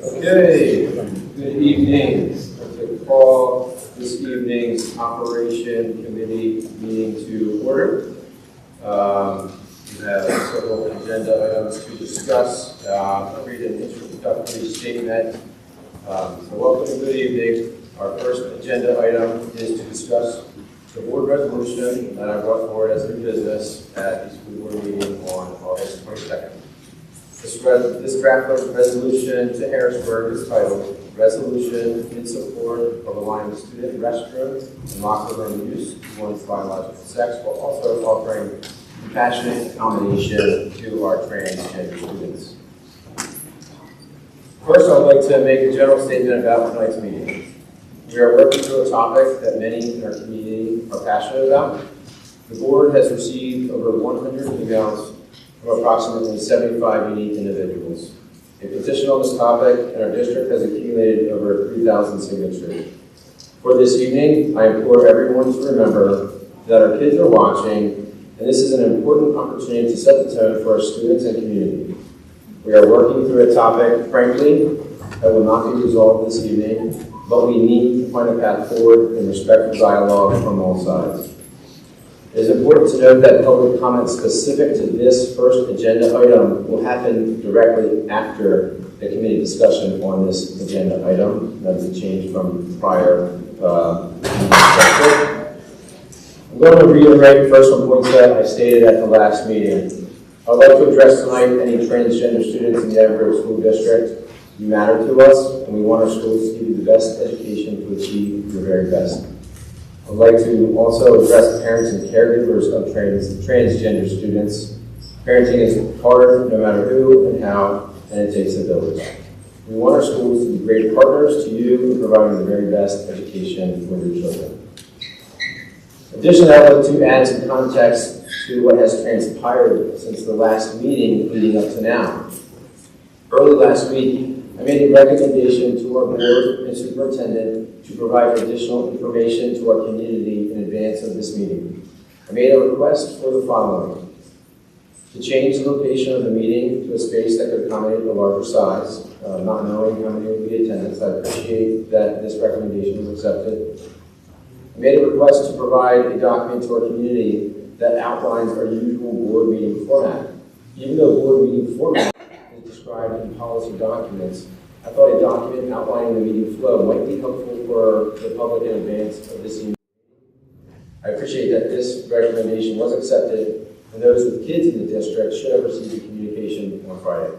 Okay, good evening. I'd like to call this evening's Operation Committee meeting to order. We have several agenda items to discuss. I'll read an introductory statement. So welcome and good evening. Our first agenda item is to discuss the board resolution that I brought forward as new business at the school board meeting on August 22nd. This draft resolution to Harrisburg is titled Resolution in Support of Allowing Student Restroom and Locker Room Use to One's Biological Sex, while also offering compassionate accommodation to our transgender students. First, I'd like to make a general statement about tonight's meeting. We are working through a topic that many in our community are passionate about. The board has received over 100 emails from approximately 75 unique individuals. A petition on this topic in our district has accumulated over 3,000 signatures. For this evening, I implore everyone to remember that our kids are watching, and this is an important opportunity to set the tone for our students and community. We are working through a topic, frankly, that will not be resolved this evening, but we need to find a path forward in respectful dialogue from all sides. It is important to note that public comment specific to this first agenda item will happen directly after the committee discussion on this agenda item. That is a change from prior structure. I'm going to reiterate first some points that I stated at the last meeting. I would like to address tonight any transgender students in the Avon School District. You matter to us, and we want our schools to give you the best education to achieve your very best. I'd like to also address parents and caregivers of transgender students. Parenting is hard no matter who and how, and it takes a village. We want our schools to be great partners to you in providing the very best education for your children. Additionally, I'd like to add some context to what has transpired since the last meeting leading up to now. Early last week, I made a recommendation to our board and superintendent to provide additional information to our community in advance of this meeting. I made a request for the following: to change the location of the meeting to a space that could accommodate a larger size, not knowing how many would be in attendance. I appreciate that this recommendation was accepted. I made a request to provide a document to our community that outlines our usual board meeting format. Even though board meeting format is described in policy documents, I thought a document outlining the meeting flow might be helpful for the public in advance of this evening. I appreciate that this recommendation was accepted, and those with kids in the district should have received the communication on Friday.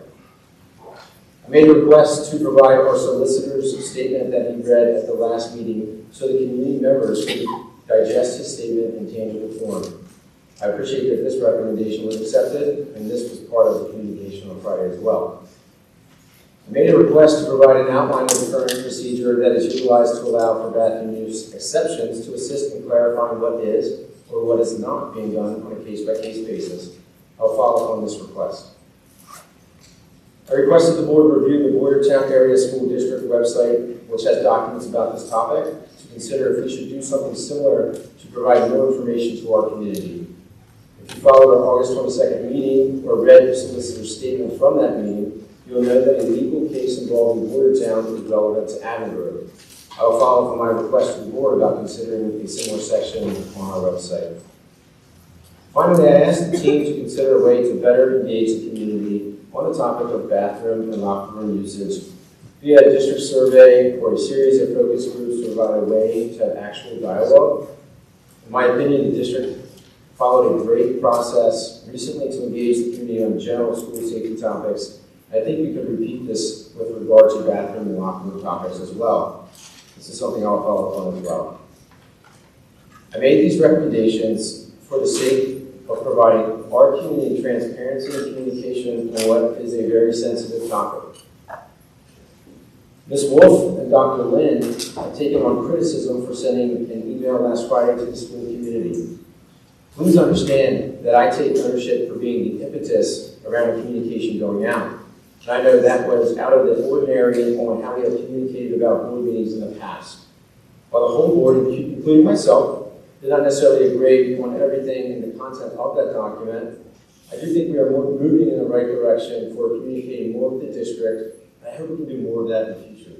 I made a request to provide our solicitor's statement that he read at the last meeting so the community members could digest his statement in tangible form. I appreciate that this recommendation was accepted, and this was part of the communication on Friday as well. I made a request to provide an outline of the current procedure that is utilized to allow for bathroom use exceptions to assist in clarifying what is or what is not being done on a case-by-case basis. I'll follow up on this request. I requested the board review the Boyertown Area School District website, which has documents about this topic, to consider if we should do something similar to provide more information to our community. If you followed our August 22nd meeting or read the solicitor's statement from that meeting, you'll know that a legal case involving Boyertown is relevant to Avon. I will follow up on my request to the board about considering a similar section on our website. Finally, I asked the team to consider a way to better engage the community on the topic of bathroom and locker room usage via a district survey or a series of focus groups to provide a way to have actual dialogue. In my opinion, the district followed a great process recently to engage the community on general school safety topics. I think we could repeat this with regard to bathroom and locker room topics as well. This is something I'll follow up on as well. I made these recommendations for the sake of providing our community transparency and communication on what is a very sensitive topic. Ms. Wolf and Dr. Lynn have taken on criticism for sending an email last Friday to the school community. Please understand that I take ownership for being the impetus around the communication going out. And I know that was out of the ordinary on how we have communicated about board meetings in the past. While the whole board, including myself, did not necessarily agree on everything in the content of that document, I do think we are moving in the right direction for communicating more with the district. I I hope we can do more of that in the future.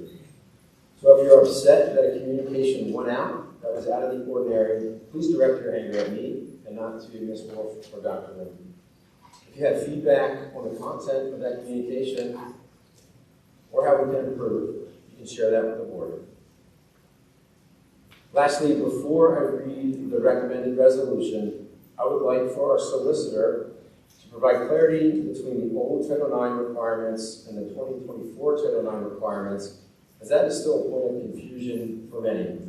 So if you're upset that a communication went out that was out of the ordinary, please direct your anger at me and not to Ms. Wolf or Dr. Lynn. If you have feedback on the content of that communication or how we can improve, you can share that with the board. Lastly, before I read the recommended resolution, I would like for our solicitor to provide clarity between the old Title IX requirements and the 2024 Title IX requirements, as that is still a point of confusion for many.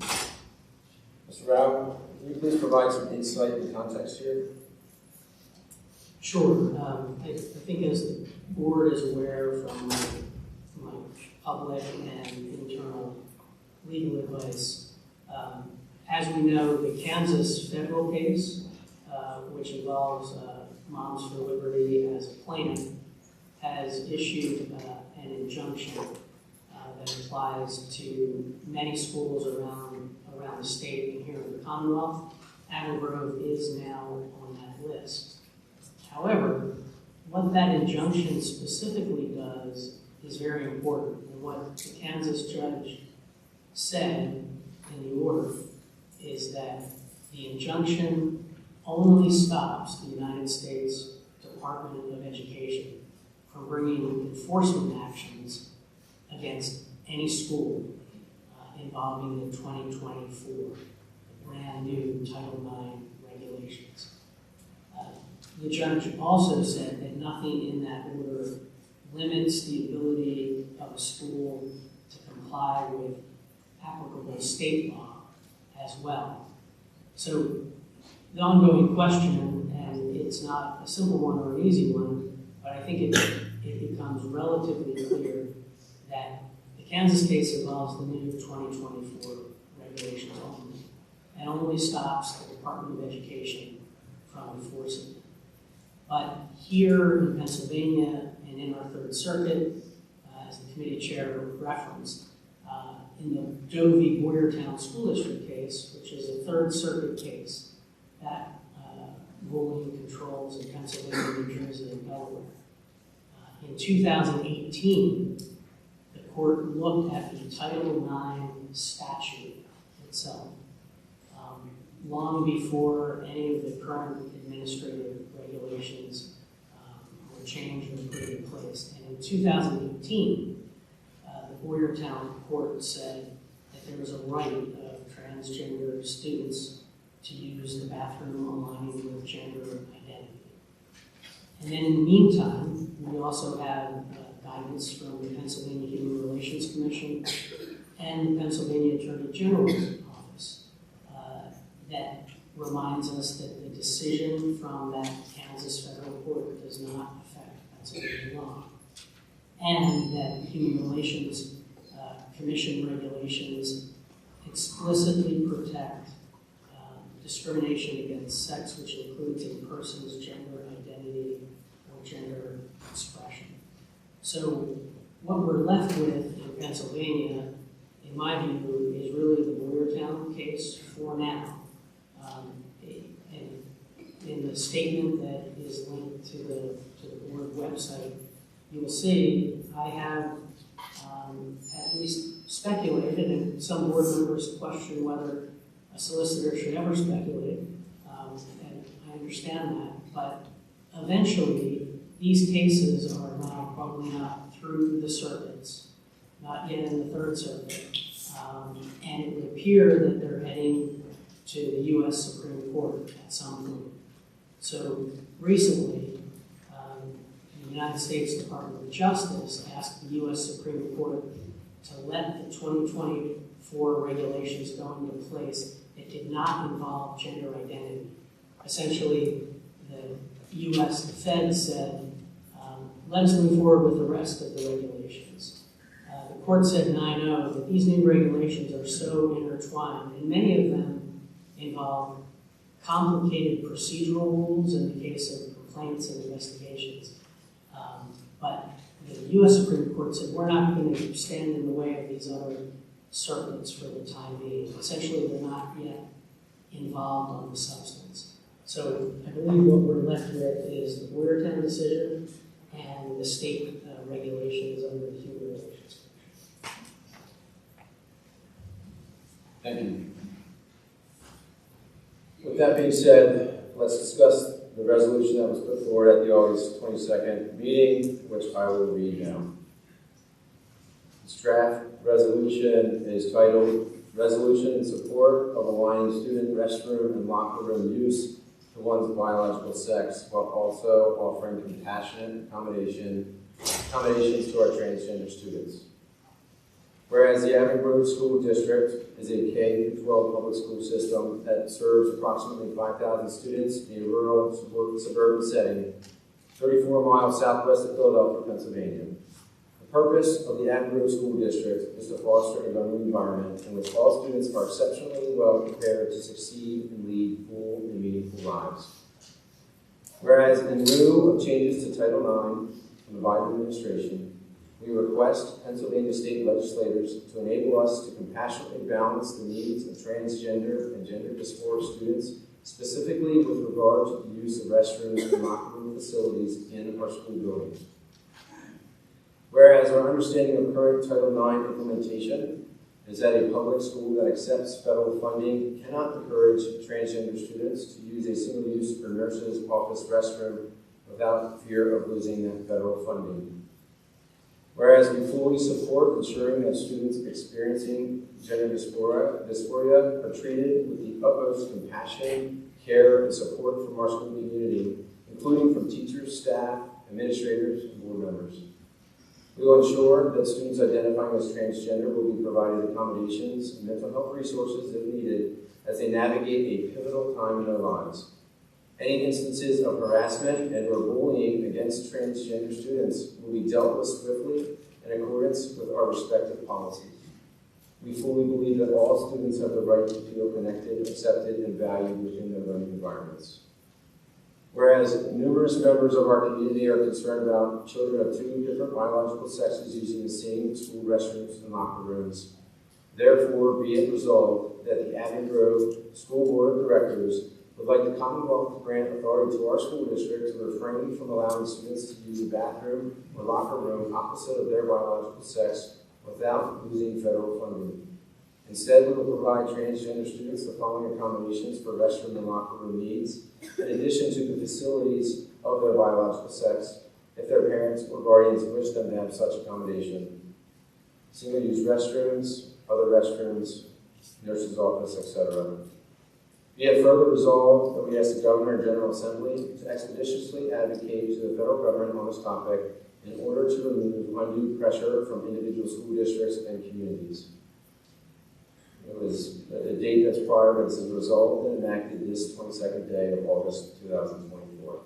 Mr. Rao, can you please provide some insight and context here? Sure. I think as the board is aware from my public and internal legal advice, as we know, the Kansas federal case, which involves Moms for Liberty as a plaintiff, has issued an injunction that applies to many schools around the state and here in the Commonwealth. Avon Grove is now on that list. However, what that injunction specifically does is very important. And what the Kansas judge said in the order is that the injunction only stops the United States Department of Education from bringing enforcement actions against any school involving the 2024 brand new Title IX regulations. The judge also said that nothing in that order limits the ability of a school to comply with applicable state law as well. So the ongoing question, and it's not a simple one or an easy one, but I think it becomes relatively clear that the Kansas case involves the new 2024 regulations only, and only stops the Department of Education from enforcing it. But here in Pennsylvania and in our Third Circuit, as the committee chair referenced, in the Doe v. Boyertown School District case, which is a Third Circuit case, that ruling controls in Pennsylvania, New Jersey, and Delaware. In 2018, the court looked at the Title IX statute itself, long before any of the current administrative regulations were changed or put in place. And in 2018, the Boyertown court said that there was a right of transgender students to use the bathroom aligning with gender identity. And then in the meantime, we also have guidance from the Pennsylvania Human Relations Commission and the Pennsylvania Attorney General's office that reminds us that the decision from that Kansas federal court does not affect Pennsylvania law, and that the Human Relations Commission regulations explicitly protect discrimination against sex, which includes a person's gender identity or gender expression. So what we're left with in Pennsylvania, in my view, is really the Boyertown case for now. In the statement that is linked to the board website, you will see I have at least speculated, and some board members question whether a solicitor should ever speculate, and I understand that, but eventually these cases are now probably not through the circuits, not yet in the Third Circuit, and it would appear that they're heading to the U.S. Supreme Court at some point. So recently, the United States Department of Justice asked the U.S. Supreme Court to let the 2024 regulations go into place that did not involve gender identity. Essentially, the U.S. the Fed said, let us move forward with the rest of the regulations. The court said 9-0 that these new regulations are so intertwined, and many of them involve complicated procedural rules in the case of complaints and investigations. But the U.S. Supreme Court said we're not going to stand in the way of these other circuits for the time being. Essentially, they're not yet involved on the substance. So I believe what we're left with is the Boyertown decision and the state regulations under the human relations. Thank you. With that being said, let's discuss the resolution that was put forward at the August 22nd meeting, which I will read now. This draft resolution is titled, Resolution in Support of Aligning Student Restroom and Locker Room Use to One's Biological Sex, while also offering compassionate accommodations to our transgender students. Whereas the Avon School District is a K-12 public school system that serves approximately 5,000 students in a rural suburban setting, 34 miles southwest of Philadelphia, Pennsylvania. The purpose of the Avon School District is to foster a learning environment in which all students are exceptionally well prepared to succeed and lead full and meaningful lives. Whereas in lieu of changes to Title IX from the Biden administration, we request Pennsylvania state legislators to enable us to compassionately balance the needs of transgender and gender dysphoria students, specifically with regard to the use of restrooms and locker room facilities in our school buildings. Whereas our understanding of current Title IX implementation is that a public school that accepts federal funding cannot encourage transgender students to use a single-use or nurse's office restroom without fear of losing that federal funding. Whereas we fully support ensuring that students experiencing gender dysphoria are treated with the utmost compassion, care, and support from our school community, including from teachers, staff, administrators, and board members. We will ensure that students identifying as transgender will be provided accommodations and mental health resources if needed as they navigate a pivotal time in their lives. Any instances of harassment and or bullying against transgender students will be dealt with swiftly in accordance with our respective policies. We fully believe that all students have the right to feel connected, accepted, and valued within their learning environments. Whereas numerous members of our community are concerned about children of two different biological sexes using the same school restrooms and locker rooms, therefore be it resolved that the Avon Grove School Board of Directors would like the Commonwealth to grant authority to our school district to refrain from allowing students to use a bathroom or locker room opposite of their biological sex without losing federal funding. Instead, we will provide transgender students the following accommodations for restroom and locker room needs, in addition to the facilities of their biological sex, if their parents or guardians wish them to have such accommodation. Single-use restrooms, other restrooms, nurse's office, etc. Be it further resolved that we ask the Governor and General Assembly to expeditiously advocate to the federal government on this topic in order to remove undue pressure from individual school districts and communities. It was a date that's prior, but it's a result and enacted this 22nd day of August 2024.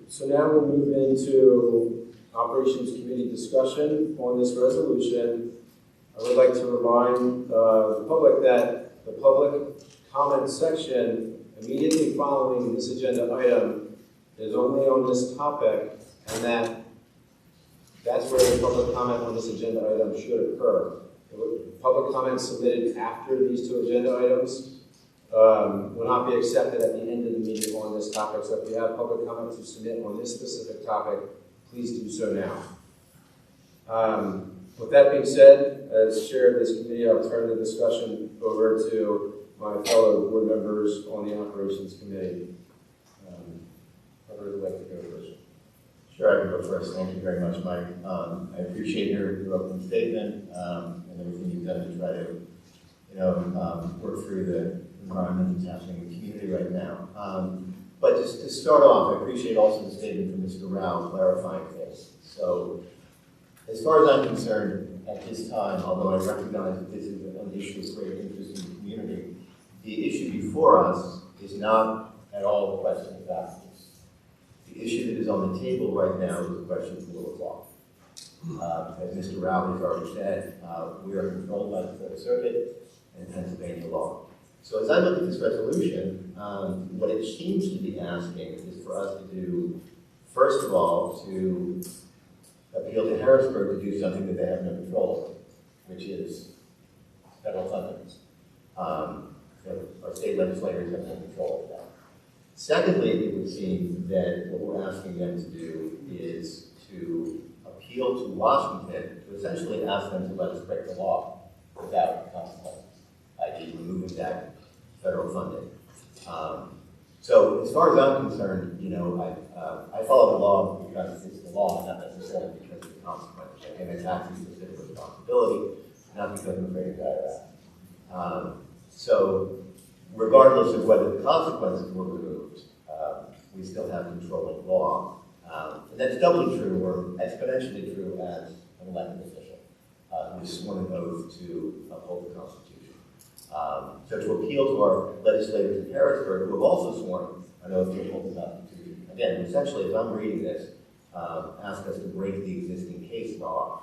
So now we'll move into Operations Committee discussion on this resolution. I would like to remind the public that the public comment section immediately following this agenda item is only on this topic, and that's where the public comment on this agenda item should occur. Public comment submitted after these two agenda items will not be accepted at the end of the meeting on this topic. So if you have public comment to submit on this specific topic, please do so now. With that being said, as chair of this committee, I'll turn the discussion over to my fellow board members on the Operations Committee. Whoever would like to go first. Sure, I can go first. Thank you very much, Mike. I appreciate your opening statement and everything you've done to try to, work through the environment that's happening in the community right now. But just to start off, I appreciate also the statement from Mr. Rao clarifying things. So, as far as I'm concerned, at this time, although I recognize that this is an issue of great interest in the community, the issue before us is not at all the question of vaccines. The issue that is on the table right now is the question of rule of law. As Mr. Rao has already said, we are controlled by the Third Circuit and Pennsylvania law. So as I look at this resolution, what it seems to be asking is for us to do, first of all, to appeal to Harrisburg to do something that they have no control over, which is federal funding. So our state legislators have no control of that. Secondly, it would seem that what we're asking them to do is to appeal to Washington to essentially ask them to let us break the law without consequences, i.e. removing that federal funding. So as far as I'm concerned, I follow the law because it's the law, not necessarily because of the consequences. I pay my taxes with civil responsibility, not because I'm afraid of IRS. So regardless of whether the consequences were removed, we still have controlling law. And that's doubly true, or exponentially true, as an elected official who is sworn an oath to uphold the Constitution. So to appeal to our legislators in Harrisburg, who have also sworn an oath to uphold the Constitution, again, essentially, as I'm reading this, ask us to break the existing case law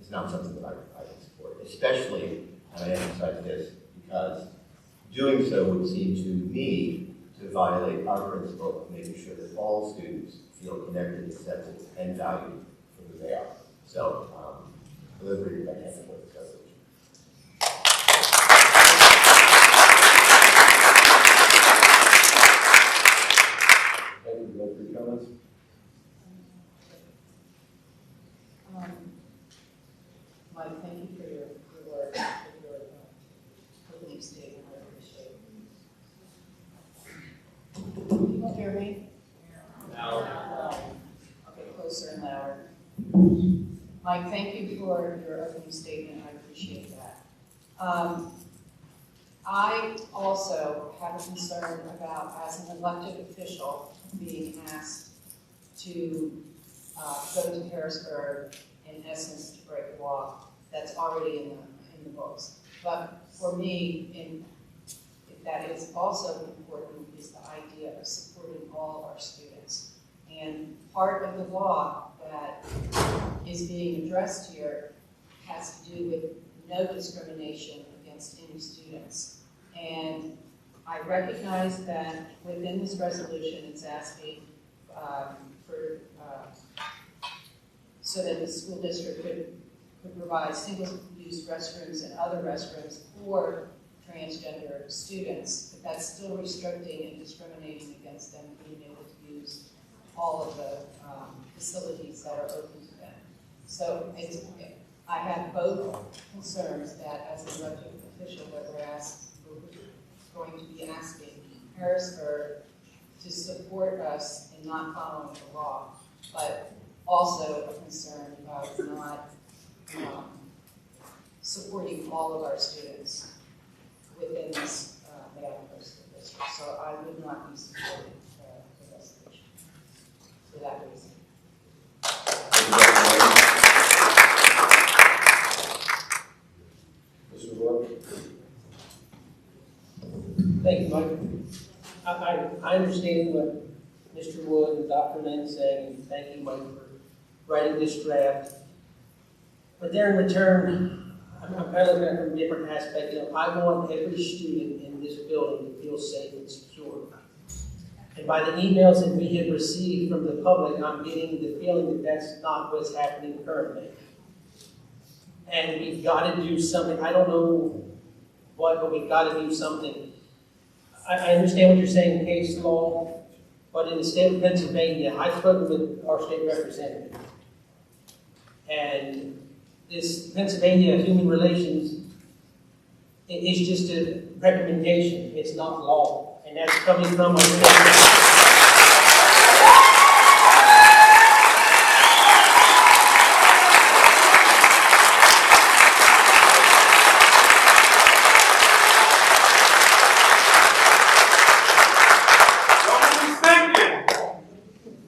is not something that I can support, especially, and I emphasize this, because doing so would seem to me to violate our principle of making sure that all students feel connected, accepted, and valued for who they are. So, for those reasons, I can't support this resolution. Thank you. Go for your comments. Mike, thank you for your work, for your opening statement. I appreciate it. Can you hear me? No. Okay, closer and louder. Mike, thank you for your opening statement. I appreciate that. I also have a concern about, as an elected official, being asked to go to Harrisburg, in essence, to break the law that's already in the books. But for me, that is also important, is the idea of supporting all of our students. And part of the law that is being addressed here has to do with no discrimination against any students. And I recognize that within this resolution, it's asking so that the school district could provide single-use restrooms and other restrooms for transgender students, but that's still restricting and discriminating against them being able to use all of the facilities that are open to them. So I have both concerns that as an elected official that we're going to be asking Harrisburg to support us in not following the law, but also a concern about not supporting all of our students within this Avon School District. So I would not be supporting the resolution for that reason. Mr. Wood? Thank you, Mike. I understand what Mr. Wood and Dr. Lynn saying, and thank you, Mike, for writing this draft. But there in return, I'm kind of looking at it from a different aspect. I want every student in this building to feel safe and secure. And by the emails that we have received from the public, I'm getting the feeling that that's not what's happening currently. And we've got to do something. I don't know what, but we've got to do something. I understand what you're saying, case law, but in the state of Pennsylvania, I've spoken with our state representative. And this Pennsylvania Human Relations is just a recommendation. It's not law. And that's coming from our state.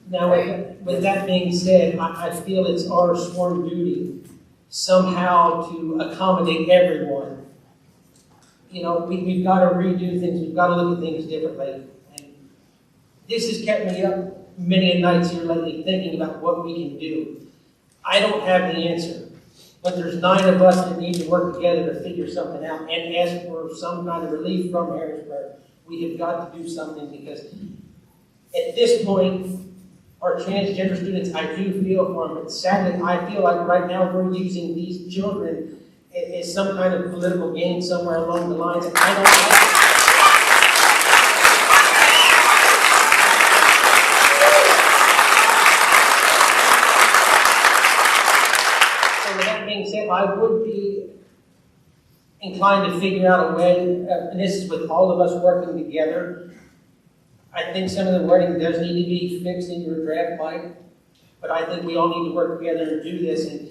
Now, with that being said, I feel it's our sworn duty somehow to accommodate everyone. We've got to redo things. We've got to look at things differently. And this has kept me up many nights here lately thinking about what we can do. I don't have the answer, but there's 9 of us that need to work together to figure something out and ask for some kind of relief from Harrisburg. We have got to do something because at this point, our transgender students, I do feel for them, but sadly, I feel like right now we're using these children is some kind of political gain somewhere along the line that I don't like. So with that being said, I would be inclined to figure out a way, and this is with all of us working together. I think some of the wording does need to be fixed in your draft, Mike, but I think we all need to work together and do this. And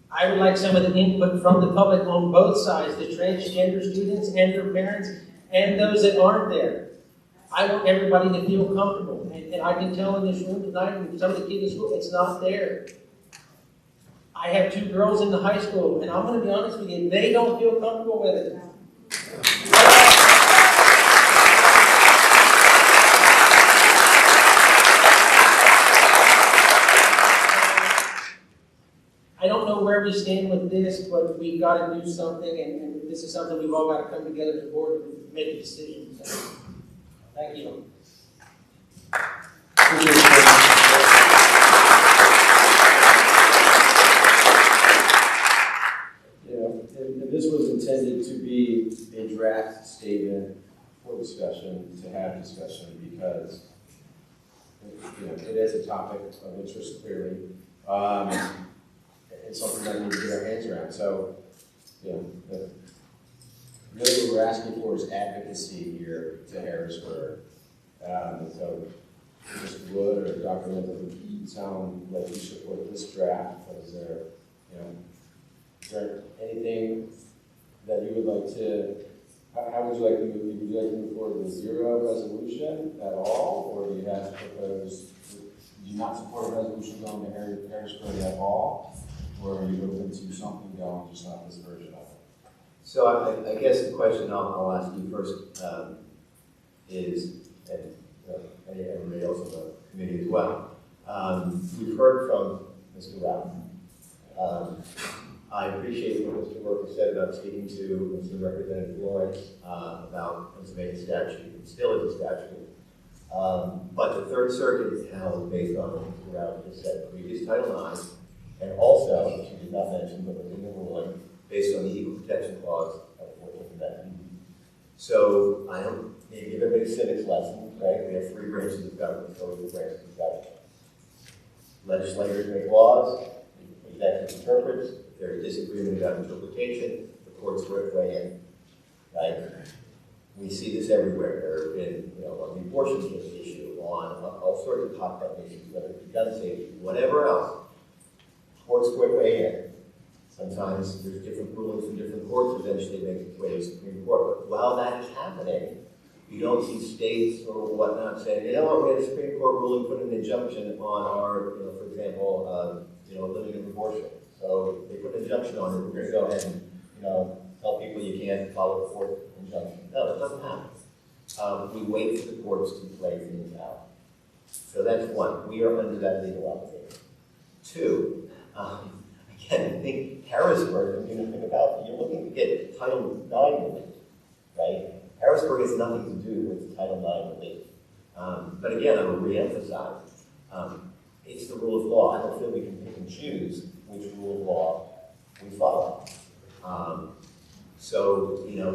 I would like some of the input from the public on both sides, the transgender students and their parents, and those that aren't there. I want everybody to feel comfortable. And I can tell in this room tonight, and some of the kids in school, it's not there. I have 2 girls in the high school, and I'm going to be honest with you, they don't feel comfortable with it. I don't know where we stand with this, but we've got to do something, and this is something we've all got to come together as a board and make a decision. So, thank you. And this was intended to be a draft statement for discussion, to have discussion, because it is a topic of interest clearly. It's something that we need to get our hands around. So, really what we're asking for is advocacy here to Harrisburg. So, Mr. Wood or Dr. Linton, you sound like you support this draft. Is there anything that you would like to, how would you like to move? Would you like to move forward with 0 resolution at all? Or do you have to propose, do you not support a resolution going to Harrisburg at all? Or are you open to something going, just not this version of it? So I guess the question I'll ask you first is, and everybody else on the committee as well, we've heard from Mr. Rao. I appreciate what Mr. Worker said about speaking to Mr. Representative Lawrence about Pennsylvania statute. It still is a statute. But the Third Circuit is held based on what Mr. Rao just said, previous Title IX, and also, which you did not mention, but was in the ruling, based on the Equal Protection Clause of the 14th Amendment. So I don't need to give everybody a civics lesson, right? We have 3 branches of government, 4 branches of government. Legislators make laws, the executive interprets. If there's disagreement about interpretation, the courts weigh in, right? We see this everywhere. There have been, on the abortion issue, on all sorts of hot button issues, whether it's gun safety, whatever else. Courts weigh in. Sometimes there's different rulings from different courts, eventually it makes its way to the Supreme Court. But while that is happening, you don't see states or whatnot saying, we had a Supreme Court ruling put an injunction on our, for example, limiting abortion. So they put an injunction on it, we're going to go ahead and, tell people you can't follow the court injunction. No, it doesn't happen. We wait for the courts to play things out. So that's one. We are under that legal obligation. 2, again, I think Harrisburg, when you think about it, you're looking to get Title IX relief, right? Harrisburg has nothing to do with Title IX relief. But again, I will reemphasize, it's the rule of law. I don't feel we can pick and choose which rule of law we follow. We had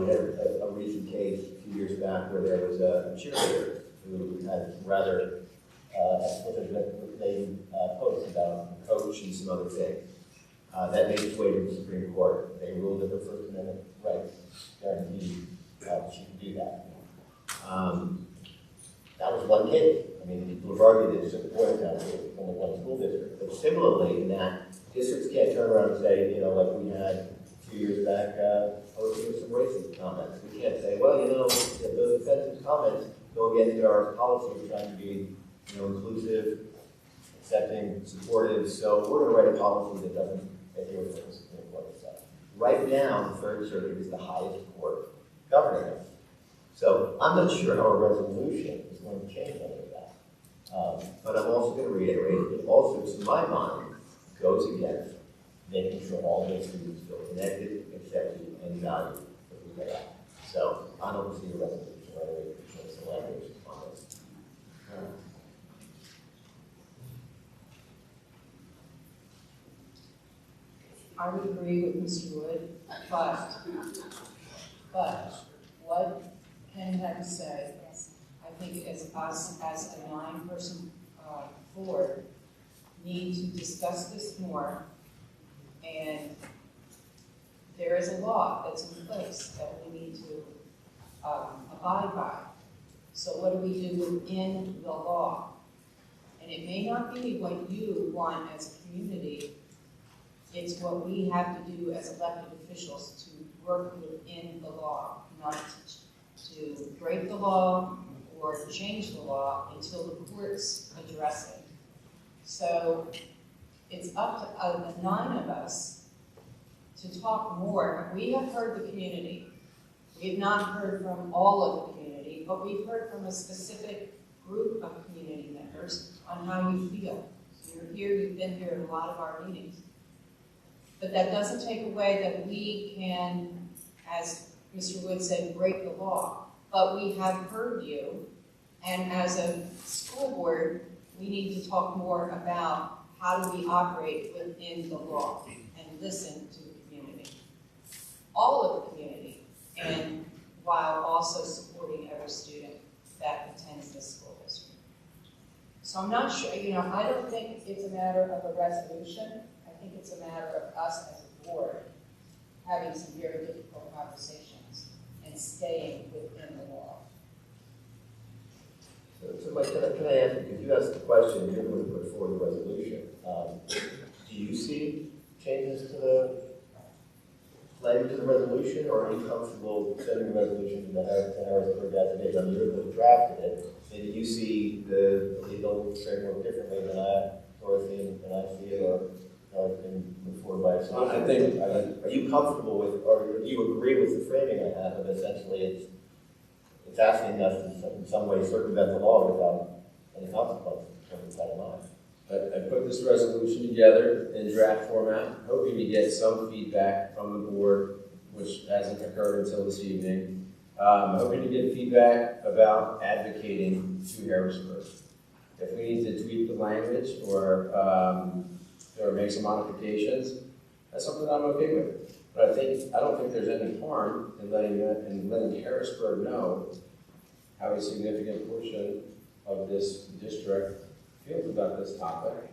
a recent case a few years back where there was a cheerleader who had rather explicit posts about the coach and some other things. That made its way to the Supreme Court. They ruled that the First Amendment rights guaranteed she could do that. That was one case. I mean, people have argued that it's Boyertown case, only one school district. But similarly, in that districts can't turn around and say, like we had 2 years back, some racist comments. We can't say, well, if those offensive comments go against our policy of trying to be, inclusive, accepting, supportive. So we're going to write a policy that doesn't adhere to what the Supreme Court said. Right now, the Third Circuit is the highest court governing us. So I'm not sure how a resolution is going to change any of that. But I'm also going to reiterate, it also, to my mind, goes against making sure all those students feel connected, accepted, and valued for who they are. So I don't see a resolution right away to change the language on this. I would agree with Mr. Wood, but what Ken had to say, I think as us, as a 9-person board, need to discuss this more, and there is a law that's in place that we need to abide by. So what do we do within the law? And it may not be what you want as a community, it's what we have to do as elected officials to work within the law, not to break the law or change the law until the courts address it. So it's up to the 9 of us to talk more. We have heard the community. We have not heard from all of the community, but we've heard from a specific group of community members on how you feel. You're here, you've been here in a lot of our meetings. But that doesn't take away that we can, as Mr. Wood said, break the law. But we have heard you, and as a school board, we need to talk more about how do we operate within the law and listen to the community, all of the community, and while also supporting every student that attends this school district. So I'm not sure, I don't think it's a matter of a resolution. I think it's a matter of us as a board having some very difficult conversations and staying within the law. So Mike, can I ask you, because you asked the question, you're going to put forward a resolution. Do you see changes to the language of the resolution, or are you comfortable sending the resolution to Harrisburg as it is? I mean, you're the one who drafted it. Maybe you see the legal framework differently than Dorothy and I see it, or it's been moved forward by itself. I think, are you comfortable with, or do you agree with the framing I have of essentially it's asking us to in some way circumvent the law without any consequences with that in mind? I put this resolution together in draft format, hoping to get some feedback from the board, which hasn't occurred until this evening. Hoping to get feedback about advocating to Harrisburg. If we need to tweak the language or make some modifications, that's something I'm okay with. But I don't think there's any harm in letting Harrisburg know how a significant portion of this district feels about this topic.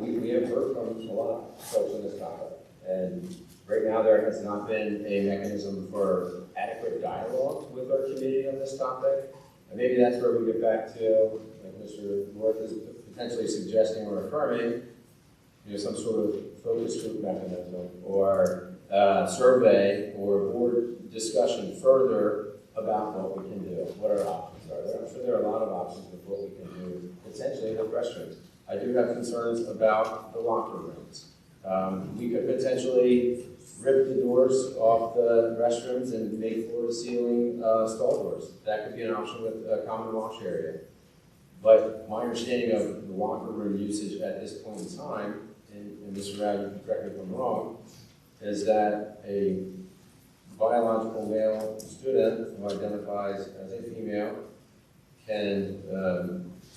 We have heard from a lot of folks on this topic, and right now there has not been a mechanism for adequate dialogue with our community on this topic. And maybe that's where we get back to, like Mr. North is potentially suggesting or affirming, some sort of focus group mechanism or survey or board discussion further about what we can do, what our options are. I'm sure there are a lot of options with what we can do, potentially with restrooms. I do have concerns about the locker rooms. We could potentially rip the doors off the restrooms and make floor-to-ceiling stall doors. That could be an option with a common wash area. But my understanding of the locker room usage at this point in time, and Mr. Rao, you can correct me if I'm wrong, is that a biological male student who identifies as a female can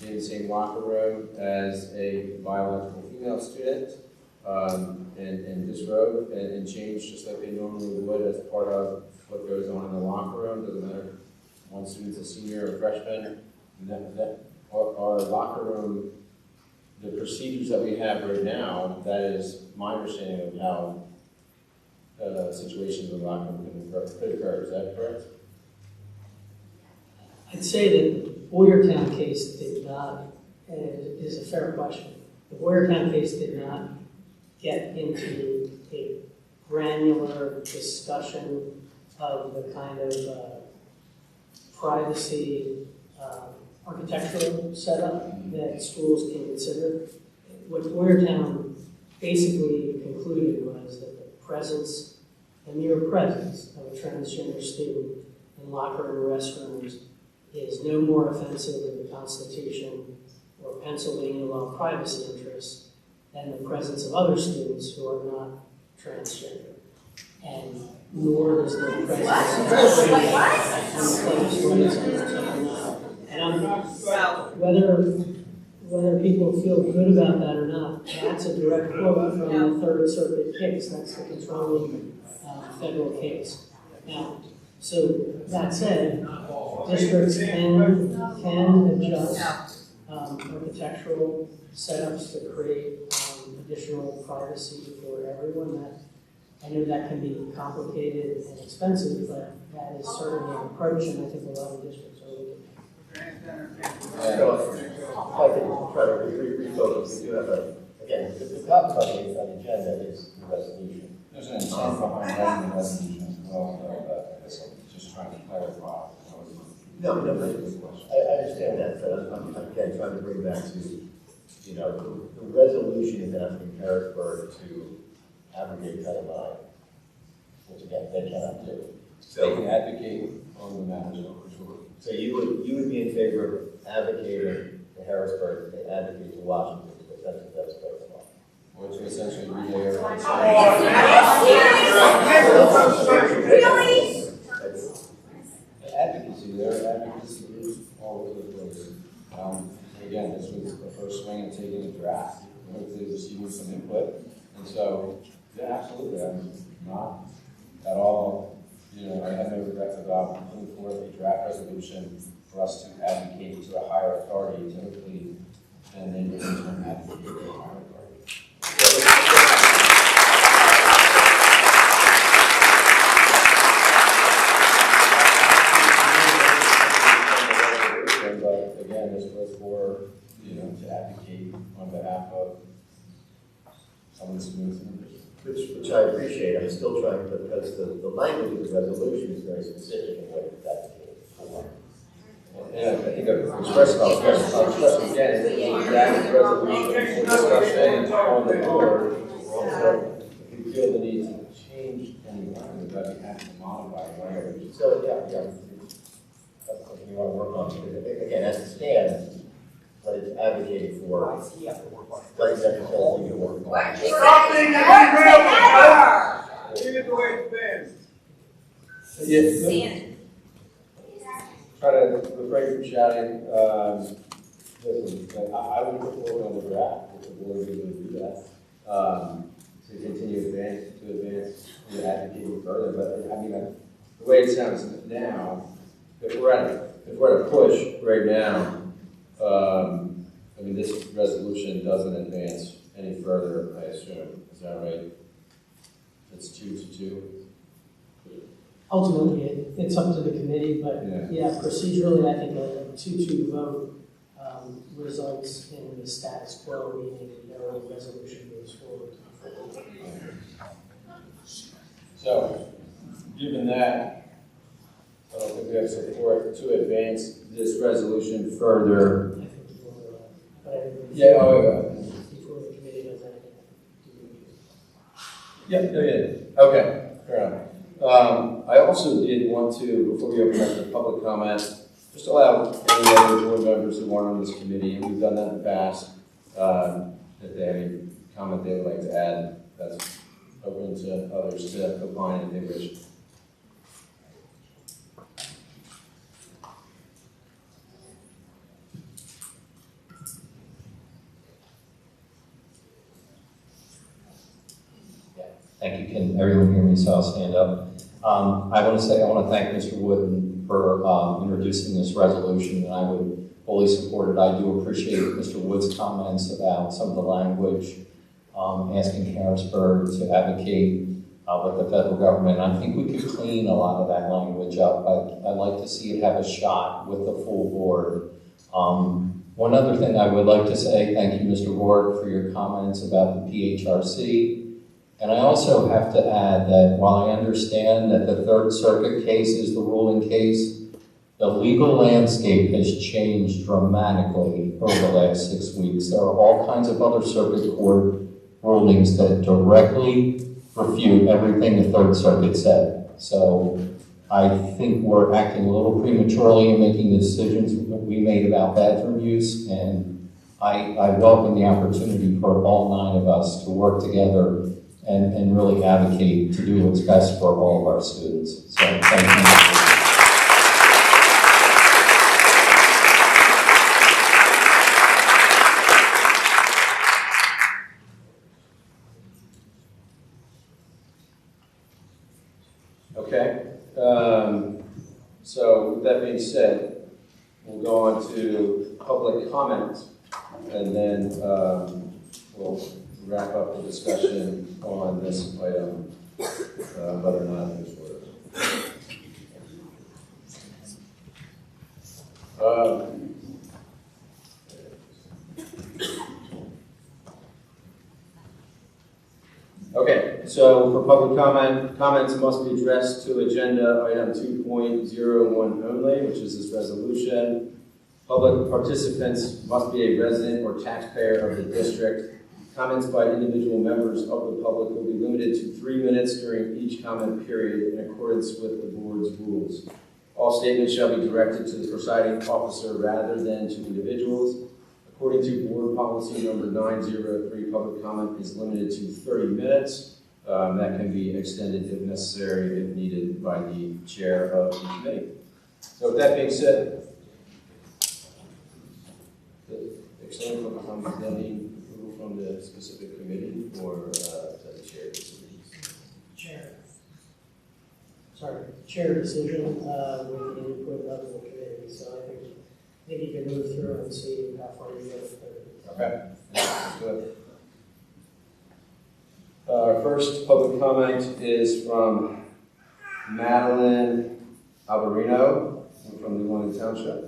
be in the same locker room as a biological female student and disrobe and change just like they normally would as part of what goes on in the locker room. Doesn't matter if one student's a senior or a freshman. Our locker room, the procedures that we have right now, that is my understanding of how situations in the locker room could occur. Is that correct? I'd say that the Boyertown case did not, is a fair question. The Boyertown case did not get into a granular discussion of the kind of privacy architectural setup that schools can consider. What Boyertown basically concluded was that the mere presence of a transgender student in locker room restrooms is no more offensive in the Constitution or Pennsylvania law privacy interests than the presence of other students who are not transgender. And nor does the presence of whether people feel good about that or not, That's a direct quote from the Third Circuit case. That's the controlling federal case. Now, so that said, districts can adjust architectural setups to create additional privacy for everyone. That I know that can be complicated and expensive, but that is certainly an approach, and I think a lot of districts are looking at. So, if I can try to refocus, we do have again, the top topic on the agenda is the resolution. There's an intent behind writing the resolution as well, though, but I guess I'm just trying to clarify. No, I understand that, but I'm again trying to bring back to, the resolution is asking Harrisburg to abrogate Title IX, which again, they cannot do. They can advocate on the matter, for sure. So you would be in favor of advocating to Harrisburg, to advocate to Washington, to essentially devastate the law. Or to essentially relay our Really? advocacy. Their advocacy is all over the place. Again, this was the first swing at taking a draft. Hopefully receiving some input. And so, yeah, absolutely. I'm not at all, I have no regrets about putting forth a draft resolution for us to advocate to a higher authority, to hopefully then in turn advocate to a higher authority. But again, this was for, to advocate on behalf of someone smooth in the district. Which I appreciate. I'm still trying, because the language of the resolution is very specific in what it's advocating for. And I think I've expressed again, that resolution discussion on the board. Also, if you feel the need to change any language, I'd be happy to modify language. So, yeah. That's something you want to work on. Again, as it stands, what it's advocating for, like Secretary says, you can work on. Something that Leave it the way it's been. Yeah, try to refrain from shouting. Listen, I would put forward on the draft if the board would do that. To continue to advance advocating further. But I mean, the way it sounds now, if we're at a push right now, I mean, this resolution doesn't advance any further, I assume. Is that right? It's 2-2. Ultimately, it's up to the committee, but yeah, procedurally, I think a 2-2 vote results in the status quo, meaning no resolution goes forward. So, given that, I don't think we have support to advance this resolution further. I think you will, but everybody. Before the committee does anything. Yeah. Okay, fair enough. I also did want to, before we open up to public comment, just allow any other board members who aren't on this committee, and we've done that in the past, if they have any comment they would like to add, that's open to others to opine if they wish. Thank you. Can everyone hear me? So I'll stand up. I want to thank Mr. Wooden for introducing this resolution, and I would fully support it. I do appreciate Mr. Wood's comments about some of the language, asking Harrisburg to advocate with the federal government. I think we could clean a lot of that language up. I'd like to see it have a shot with the full board. One other thing I would like to say, thank you, Mr. Ward, for your comments about the PHRC. And I also have to add that while I understand that the Third Circuit case is the ruling case, the legal landscape has changed dramatically over the last 6 weeks. There are all kinds of other circuit court rulings that directly refute everything the Third Circuit said. So I think we're acting a little prematurely in making the decisions we made about bathroom use, and I welcome the opportunity for all 9 of us to work together and really advocate to do what's best for all of our students. So thank you. Okay, so with that being said, we'll go on to public comment, and then we'll wrap up the discussion on this item, whether or not it's worth Okay, so for public comment, comments must be addressed to agenda item 2.01 only, which is this resolution. Public participants must be a resident or taxpayer of the district. Comments by individual members of the public will be limited to 3 minutes during each comment period in accordance with the board's rules. All statements shall be directed to the presiding officer rather than to individuals. According to board policy number 903, public comment is limited to 30 minutes. That can be extended if necessary, if needed, by the chair of the committee. So with that being said, extended public comment, then need approval from the specific committee or the chair decision? Chair decision with the input of the committee. So I think you can move through and see how far you get. Okay, that's good. Our first public comment is from Madeline Alvarino from the London Township.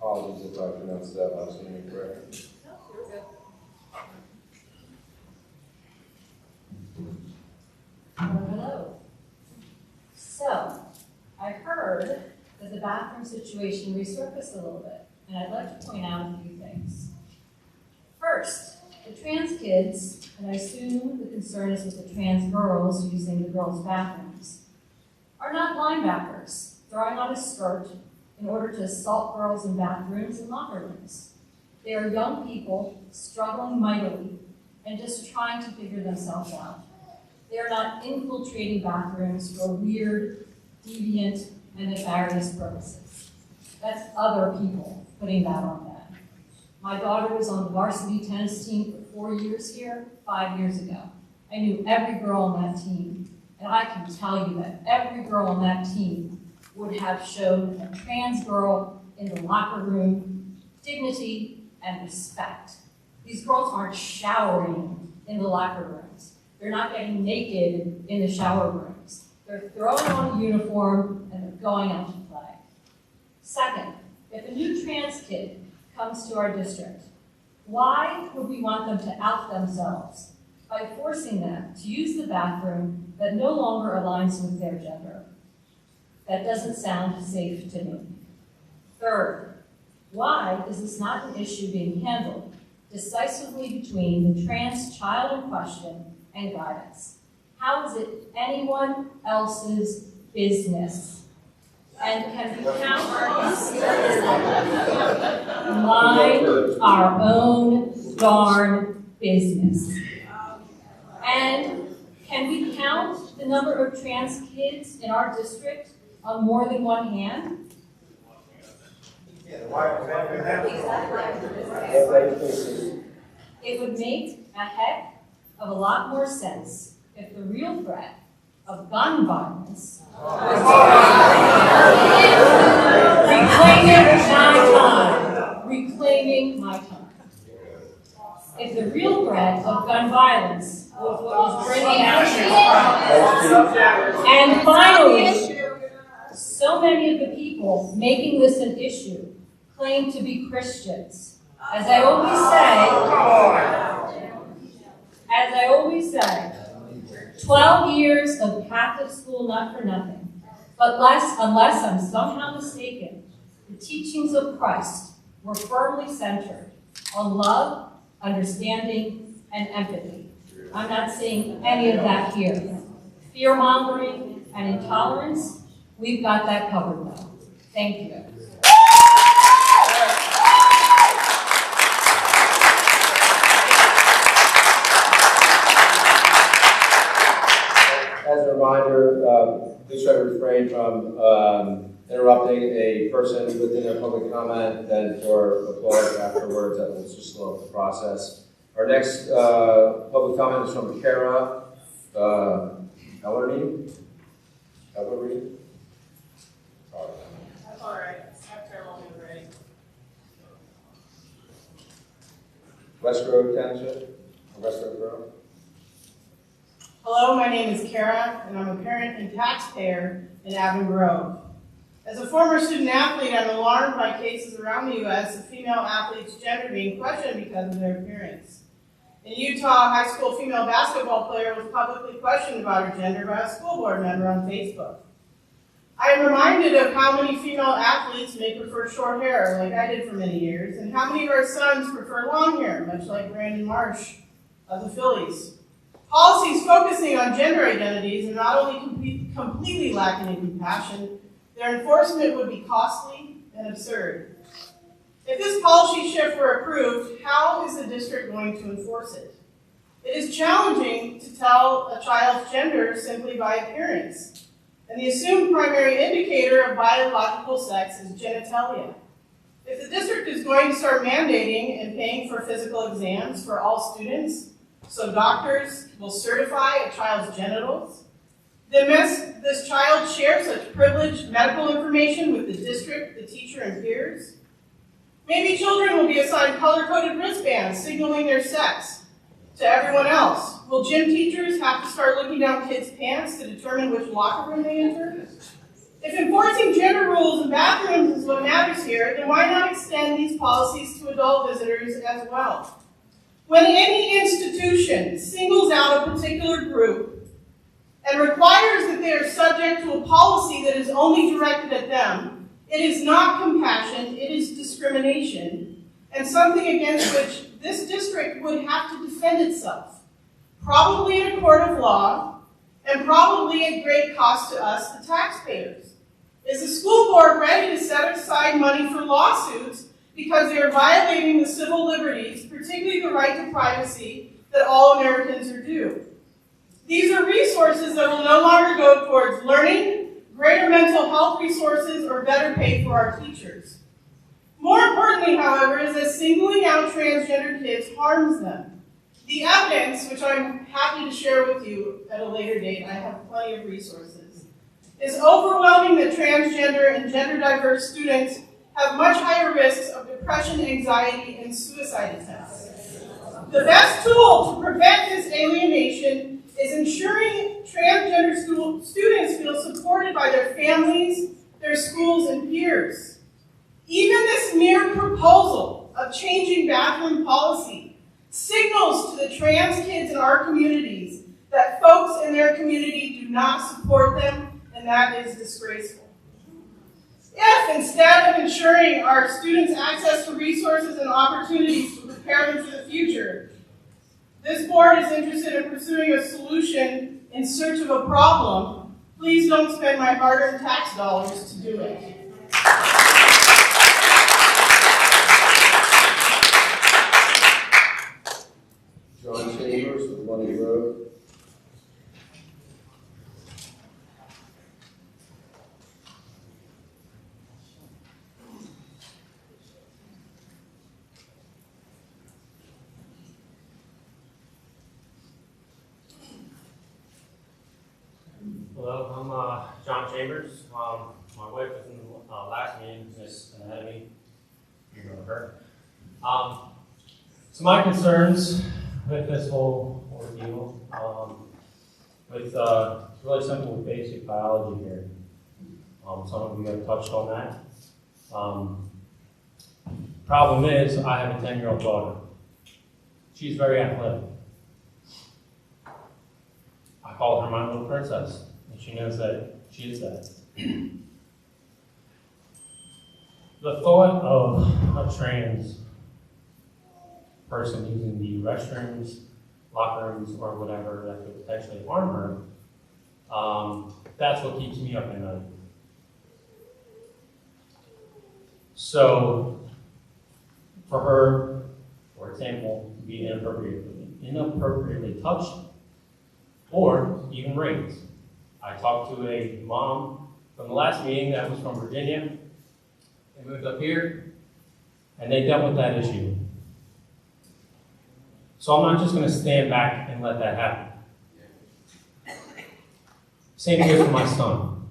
Apologies if I pronounced that last name incorrectly. Hello. So, I heard that the bathroom situation resurfaced a little bit, and I'd like to point out a few things. First, the trans kids, and I assume the concern is with the trans girls using the girls' bathrooms, are not linebackers throwing on a skirt in order to assault girls in bathrooms and locker rooms. They are young people struggling mightily and just trying to figure themselves out. They are not infiltrating bathrooms for weird, deviant, and nefarious purposes. That's other people putting that on them. My daughter was on the varsity tennis team for 4 years here, 5 years ago. I knew every girl on that team, and I can tell you that every girl on that team would have shown a trans girl in the locker room dignity and respect. These girls aren't showering in the locker rooms. They're not getting naked in the shower rooms. They're throwing on a uniform and they're going out to play. Second, if a new trans kid comes to our district, why would we want them to out themselves by forcing them to use the bathroom that no longer aligns with their gender? That doesn't sound safe to me. Third, why is this not an issue being handled decisively between the trans child in question and guidance? How is it anyone else's business? And can we count mind our own darn business? And can we count the number of trans kids in our district on more than one hand? It would make a heck of a lot more sense if the real threat of gun violence was reclaiming my time. If the real threat of gun violence was what was bringing out. And finally, so many of the people making this an issue claim to be Christians. As I always say, 12 years of Catholic school not for nothing, but unless I'm somehow mistaken, the teachings of Christ were firmly centered on love, understanding, and empathy. I'm not seeing any of that here. Fear-mongering and intolerance, we've got that covered though. Thank you. As a reminder, please try to refrain from interrupting a person within their public comment and for applause afterwards. That will just slow up the process. Our next public comment is from Kara unmute? Have a reason? Sorry. That's all right. After I'll be ready. West Road Township, or West Road Borough? Hello, my name is Kara, and I'm a parent and taxpayer in Avon Grove. As a former student athlete, I'm alarmed by cases around the U.S. of female athletes' gender being questioned because of their appearance. In Utah, a high school female basketball player was publicly questioned about her gender by a school board member on Facebook. I am reminded of how many female athletes may prefer short hair, like I did for many years, and how many of our sons prefer long hair, much like Brandon Marsh of the Phillies. Policies focusing on gender identities are not only completely lacking in compassion, their enforcement would be costly and absurd. If this policy shift were approved, how is the district going to enforce it? It is challenging to tell a child's gender simply by appearance, and the assumed primary indicator of biological sex is genitalia. If the district is going to start mandating and paying for physical exams for all students, so doctors will certify a child's genitals, then must this child share such privileged medical information with the district, the teacher, and peers? Maybe children will be assigned color-coded wristbands signaling their sex to everyone else. Will gym teachers have to start looking down kids' pants to determine which locker room they enter? If enforcing gender rules in bathrooms is what matters here, then why not extend these policies to adult visitors as well? When any institution singles out a particular group and requires that they are subject to a policy that is only directed at them, it is not compassion, it is discrimination, and something against which this district would have to defend itself, probably in a court of law, and probably at great cost to us, the taxpayers. Is the school board ready to set aside money for lawsuits because they are violating the civil liberties, particularly the right to privacy, that all Americans are due? These are resources that will no longer go towards learning, greater mental health resources, or better pay for our teachers. More importantly, however, is that singling out transgender kids harms them. The evidence, which I'm happy to share with you at a later date, I have plenty of resources, is overwhelming that transgender and gender diverse students have much higher risks of depression, anxiety, and suicide attempts. The best tool to prevent this alienation is ensuring transgender students feel supported by their families, their schools, and peers. Even this mere proposal of changing bathroom policy signals to the trans kids in our communities that folks in their community do not support them, and that is disgraceful. If, instead of ensuring our students access to resources and opportunities to prepare them for the future, this board is interested in pursuing a solution in search of a problem, please don't spend my hard-earned tax dollars to do it. John Chambers with Lundy Road. Hello, I'm John Chambers. My wife was in the last meeting, Miss Anatomy. You know her. So my concerns with this whole ordeal, it's really simple with basic biology here. Some of you have touched on that. Problem is, I have a 10-year-old daughter. She's very athletic. I call her my little princess. She knows that she is that. The thought of a trans person using the restrooms, locker rooms, or whatever that could potentially harm her, that's what keeps me up at night. So, for her, for example, to be inappropriately touched, or even raped. I talked to a mom from the last meeting that was from Virginia. They moved up here, and they dealt with that issue. So I'm not just going to stand back and let that happen. Same goes for my son.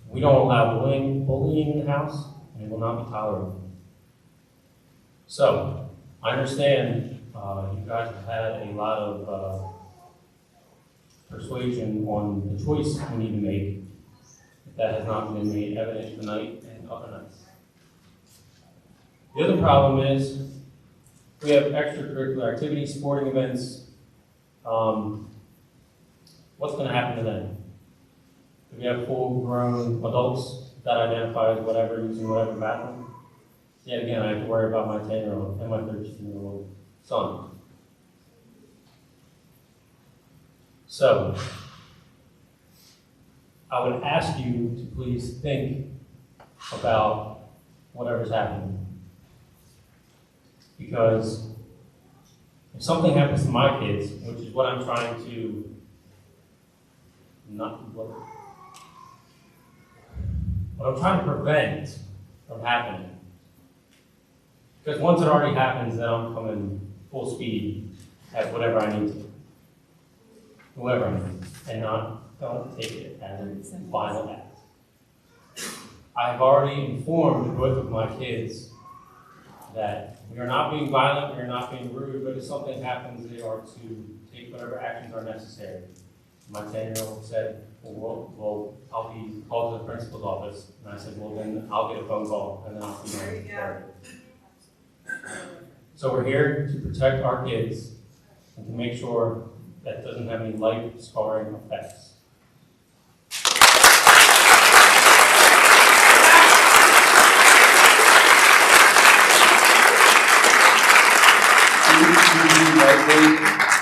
We don't allow bullying in the house, and it will not be tolerated. So, I understand you guys have had a lot of persuasion on the choice we need to make. That has not been made evident tonight and other nights. The other problem is we have extracurricular activities, sporting events. What's going to happen to them? If we have full-grown adults that identify as whatever, using whatever bathroom, yet again, I have to worry about my 10-year-old and my 13-year-old son. So, I would ask you to please think about whatever's happening. Because if something happens to my kids, which is what I'm trying to what I'm trying to prevent from happening. Because once it already happens, then I'm coming full speed at whatever I need to. Whoever I need, and don't take it as a violent act. I've already informed both of my kids that we are not being violent, we are not being rude, but if something happens, they are to take whatever actions are necessary. My 10-year-old said, well, I'll be called to the principal's office. And I said, well, then I'll get a phone call, and then I'll see my So we're here to protect our kids and to make sure that doesn't have any life-scarring effects. Susie Knightley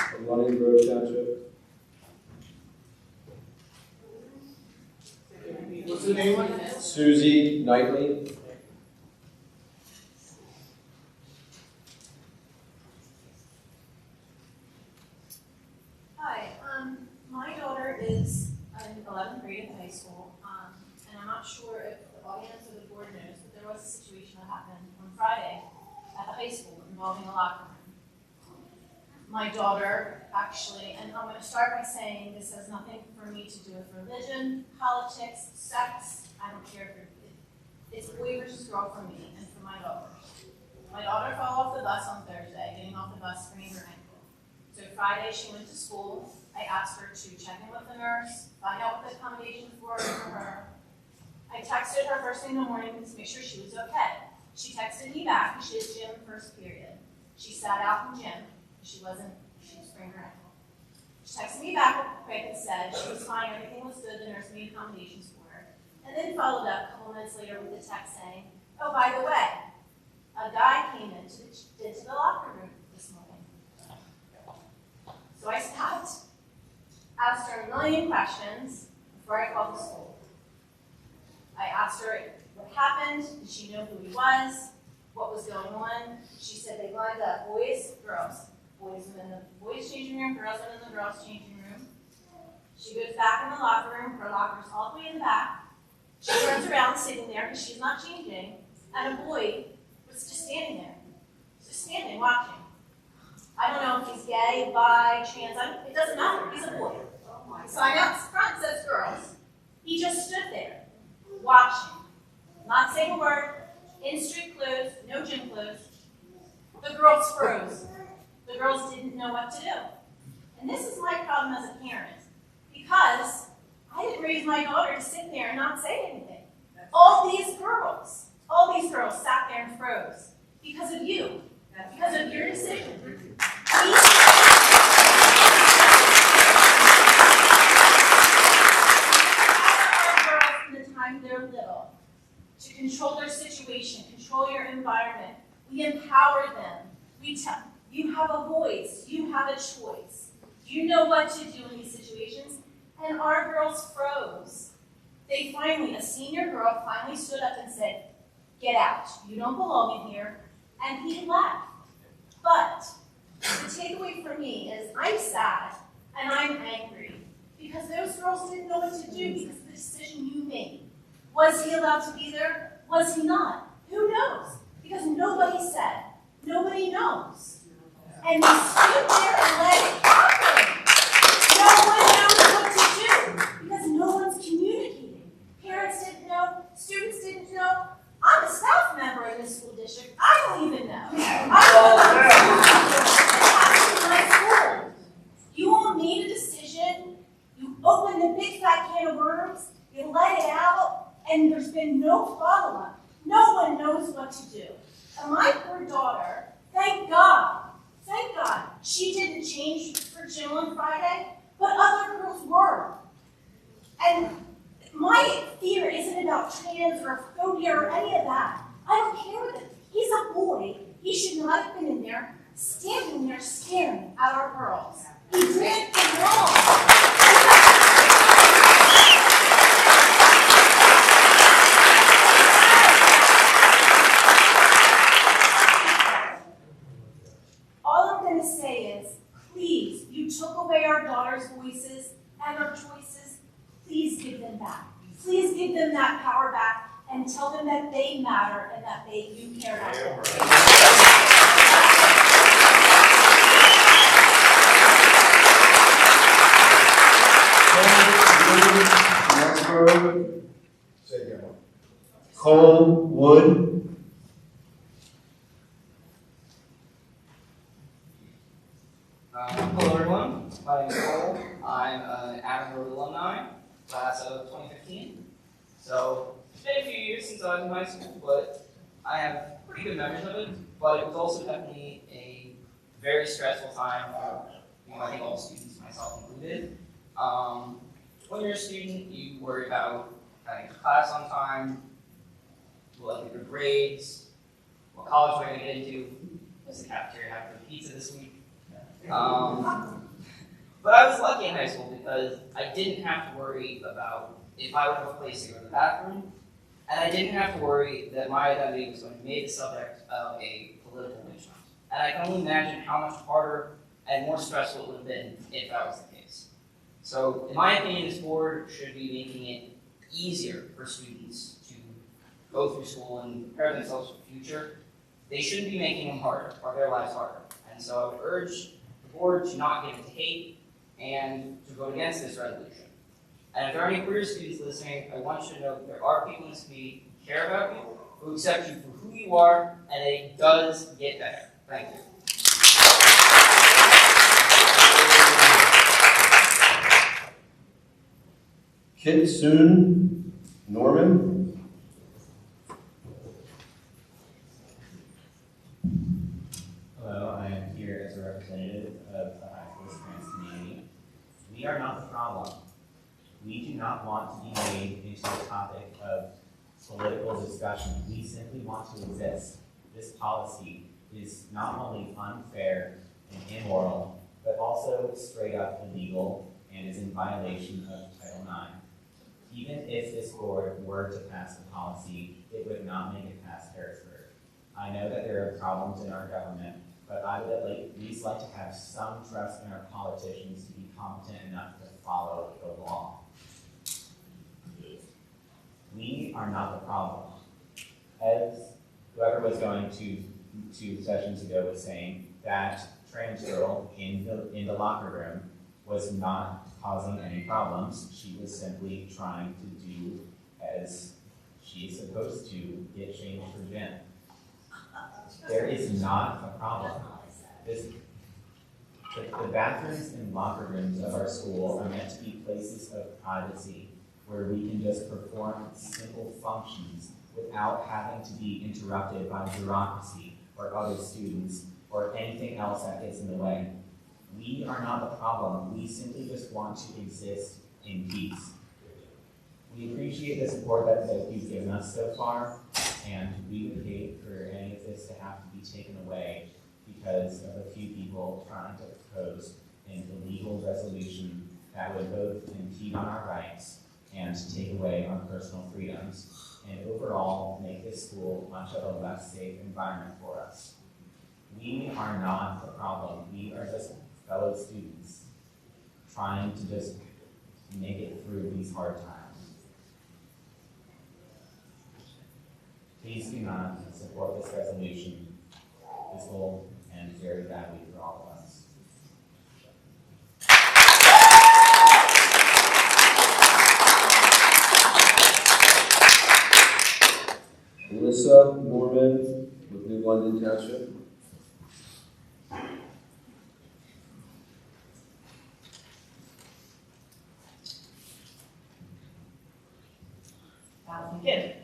from Running Grove Township. What's the name? Susie Knightley. Hi, my daughter is in 11th grade in high school, and I'm not sure if the audience or the board knows, but there was a situation that happened on Friday at the high school involving a locker room. My daughter actually, and I'm going to start by saying this has nothing for me to do with religion, politics, sex. I don't care if it's boy versus girl for me and for my daughter. My daughter fell off the bus on Thursday, getting off the bus, sprained her ankle. So Friday she went to school. I asked her to check in with the nurse, find out what the accommodations were for her. I texted her first thing in the morning to make sure she was okay. She texted me back, and she had gym first period. She sat out in gym. She sprained her ankle. She texted me back quick and said she was fine, everything was good, the nurse made accommodations for her. And then followed up a couple minutes later with a text saying, oh, by the way, a guy came into the locker room this morning. So I stopped, asked her a million questions before I called the school. I asked her what happened, did she know who he was, what was going on. She said they lined up boys, girls. Boys were in the boys' changing room, girls were in the girls' changing room. She goes back in the locker room, her locker's all the way in the back. She turns around sitting there because she's not changing, and a boy was just standing there, just standing, watching. I don't know if he's gay, bi, trans, it doesn't matter, he's a boy. The sign out front says girls. He just stood there, watching, not saying a word, in street clothes, no gym clothes. The girls froze. The girls didn't know what to do. And this is my problem as a parent, because I didn't raise my daughter to sit there and not say anything. All these girls sat there and froze because of you, because of your decision. They're little, to control their situation, control your environment. We empower them. We tell you have a voice, you have a choice. You know what to do in these situations. And our girls froze. A senior girl finally stood up and said, get out, you don't belong in here. And he left. But the takeaway for me is I'm sad and I'm angry because those girls didn't know what to do because of the decision you made. Was he allowed to be there? Was he not? Who knows? Because nobody said. Nobody knows. And they stood there and let it happen. No one knows what opened a big fat can of worms, you let it out, and there's been no follow-up. No one knows what to do. And my poor daughter, thank God, she didn't change for gym on Friday, but other girls were. And my fear isn't about trans or phobia or any of that. I don't care what it is. He's a boy. He should not have been in there, standing there staring at our girls. He did it wrong. All I'm going to say is, please, you took away our daughters' voices and our choices. Please give them back. Please give them that power back and tell them that they matter and that you care about them. Say again. Cole Wood. Hello everyone, my name is Cole. I'm an Avon Road alumni, class of 2015. So, it's been a few years since I was in high school, but I have pretty good memories of it. But it was also definitely a very stressful time for, I think, all students, myself included. When you're a student, you worry about having class on time, what your grades, what college we're going to get into, what's the cafeteria have for pizza this week. But I was lucky in high school because I didn't have to worry about if I would have a place to go to the bathroom, and I didn't have to worry that my identity was going to be made the subject of a political witch hunt. And I can only imagine how much harder and more stressful it would have been if that was the case. So, in my opinion, this board should be making it easier for students to go through school and prepare themselves for the future. They shouldn't be making them harder, or their lives harder. And so I would urge the board to not give it to hate and to vote against this resolution. And if there are any queer students listening, I want you to know that there are people in this community who care about you, who accept you for who you are, and it does get better. Thank you. Kitsun Norman. Hello, I am here as a representative of the high school trans community. We are not the problem. We do not want to be made into a topic of political discussion. We simply want to exist. This policy is not only unfair and immoral, but also straight up illegal and is in violation of Title IX. Even if this board were to pass the policy, it would not make it past Harrisburg. I know that there are problems in our government, but I would at least like to have some trust in our politicians to be competent enough to follow the law. We are not the problem. As whoever was going to 2 sessions ago was saying, that trans girl in the locker room was not causing any problems. She was simply trying to do as she's supposed to, get changed for gym. There is not a problem. The bathrooms and locker rooms of our school are meant to be places of privacy where we can just perform simple functions without having to be interrupted by bureaucracy or other students or anything else that gets in the way. We are not the problem. We simply just want to exist in peace. We appreciate the support that you've given us so far, and we would hate for any of this to have to be taken away because of a few people trying to propose an illegal resolution that would both impede on our rights and take away our personal freedoms, and overall make this school much of a less safe environment for us. We are not the problem. We are just fellow students trying to just make it through these hard times. Please do not support this resolution. This will end very badly for all of us. Melissa Norman with New London Township. healthy kid.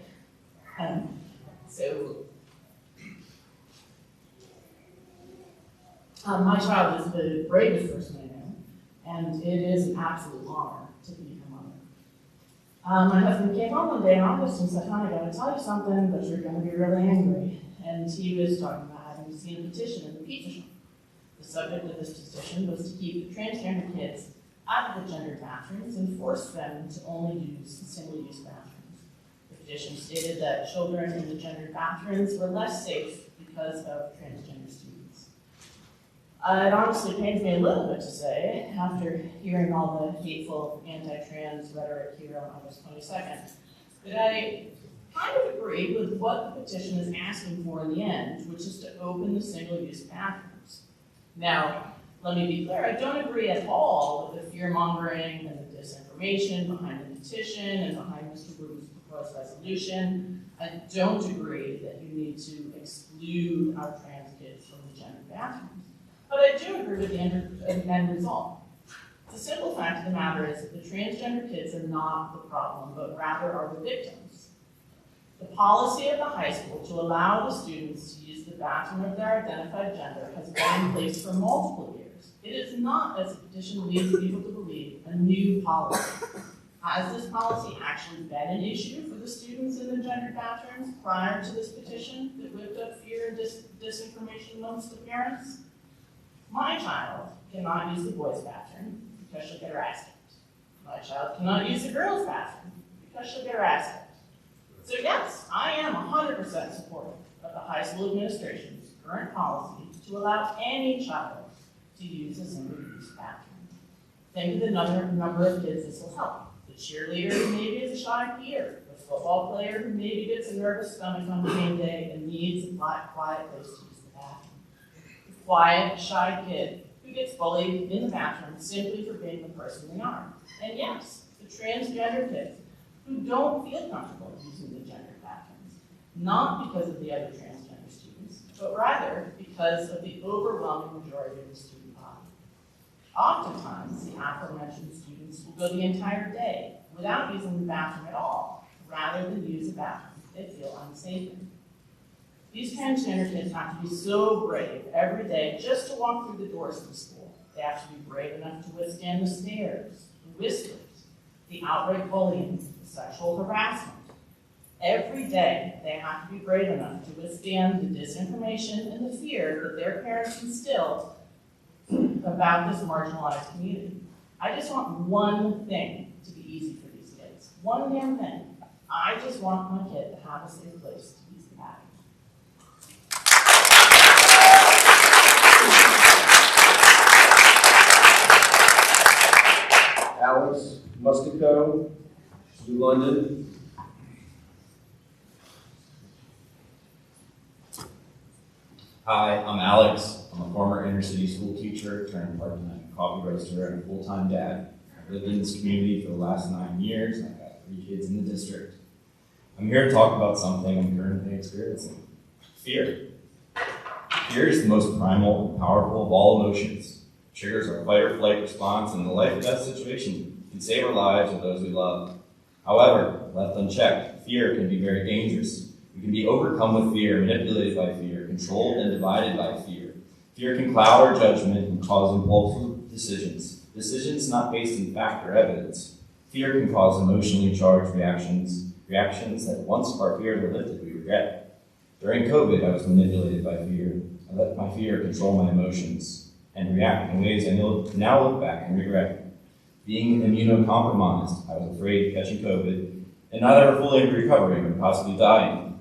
My child is the bravest person I know, and it is an absolute honor to be her mother. My husband came home one day in August and said, "Hon, I gotta tell you something, but you're gonna be really angry." And he was talking about having seen a petition in the pizza shop. The subject of this petition was to keep transgender kids out of the gendered bathrooms and force them to only use single-use bathrooms. The petition stated that children in the gendered bathrooms were less safe because of transgender students. It honestly pains me a little bit to say, after hearing all the hateful anti-trans rhetoric here on August 22nd, that I kind of agree with what the petition is asking for in the end, which is to open the single-use bathrooms. Now, let me be clear, I don't agree at all with the fear-mongering and the disinformation behind the petition and behind Mr. Wood's proposed resolution. I don't agree that you need to exclude our trans kids from the gendered bathrooms. But I do agree with the end result. The simple fact of the matter is that the transgender kids are not the problem, but rather are the victims. The policy of the high school to allow the students to use the bathroom of their identified gender has been in place for multiple years. It is not, as the petition leads people to believe, a new policy. Has this policy actually been an issue for the students in the gendered bathrooms prior to this petition that whipped up fear and disinformation amongst the parents? My child cannot use the boys' bathroom because she'll get her ass kicked. My child cannot use the girls' bathroom because she'll get her ass kicked. So yes, I am 100% supportive of the high school administration's current policy to allow any child to use a single-use bathroom. Think of the number of kids this will help. The cheerleader who maybe is a shy peer, the football player who maybe gets a nervous stomach on game day and needs a quiet place to use the bathroom. The quiet, shy kid who gets bullied in the bathroom simply for being the person they are. And yes, the transgender kids who don't feel comfortable using the gendered bathrooms, not because of the other transgender students, but rather because of the overwhelming majority of the student body. Oftentimes, the aforementioned students will go the entire day without using the bathroom at all, rather than use a bathroom they feel unsafe in. These transgender kids have to be so brave every day just to walk through the doors of the school. They have to be brave enough to withstand the stares, the whispers, the outright bullying, the sexual harassment. Every day, they have to be brave enough to withstand the disinformation and the fear that their parents instilled about this marginalized community. I just want one thing to be easy for these kids. One damn thing. I just want my kid to have a safe place to use the bathroom. Alex Mustico, New London. Hi, I'm Alex. I'm a former inner city school teacher, turned part-time coffee roaster, and a full-time dad. I've lived in this community for the last 9 years, and I've got 3 kids in the district. I'm here to talk about something I'm currently experiencing: fear. Fear is the most primal and powerful of all emotions. It triggers our fight or flight response in a life or death situation. It can save our lives or those we love. However, left unchecked, fear can be very dangerous. We can be overcome with fear, manipulated by fear, controlled and divided by fear. Fear can cloud our judgment and cause impulsive decisions not based in fact or evidence. Fear can cause emotionally charged reactions that once our fears are lifted, we regret. During COVID, I was manipulated by fear. I let my fear control my emotions and react in ways I now look back and regret. Being immunocompromised, I was afraid of catching COVID and not ever fully recovering or possibly dying.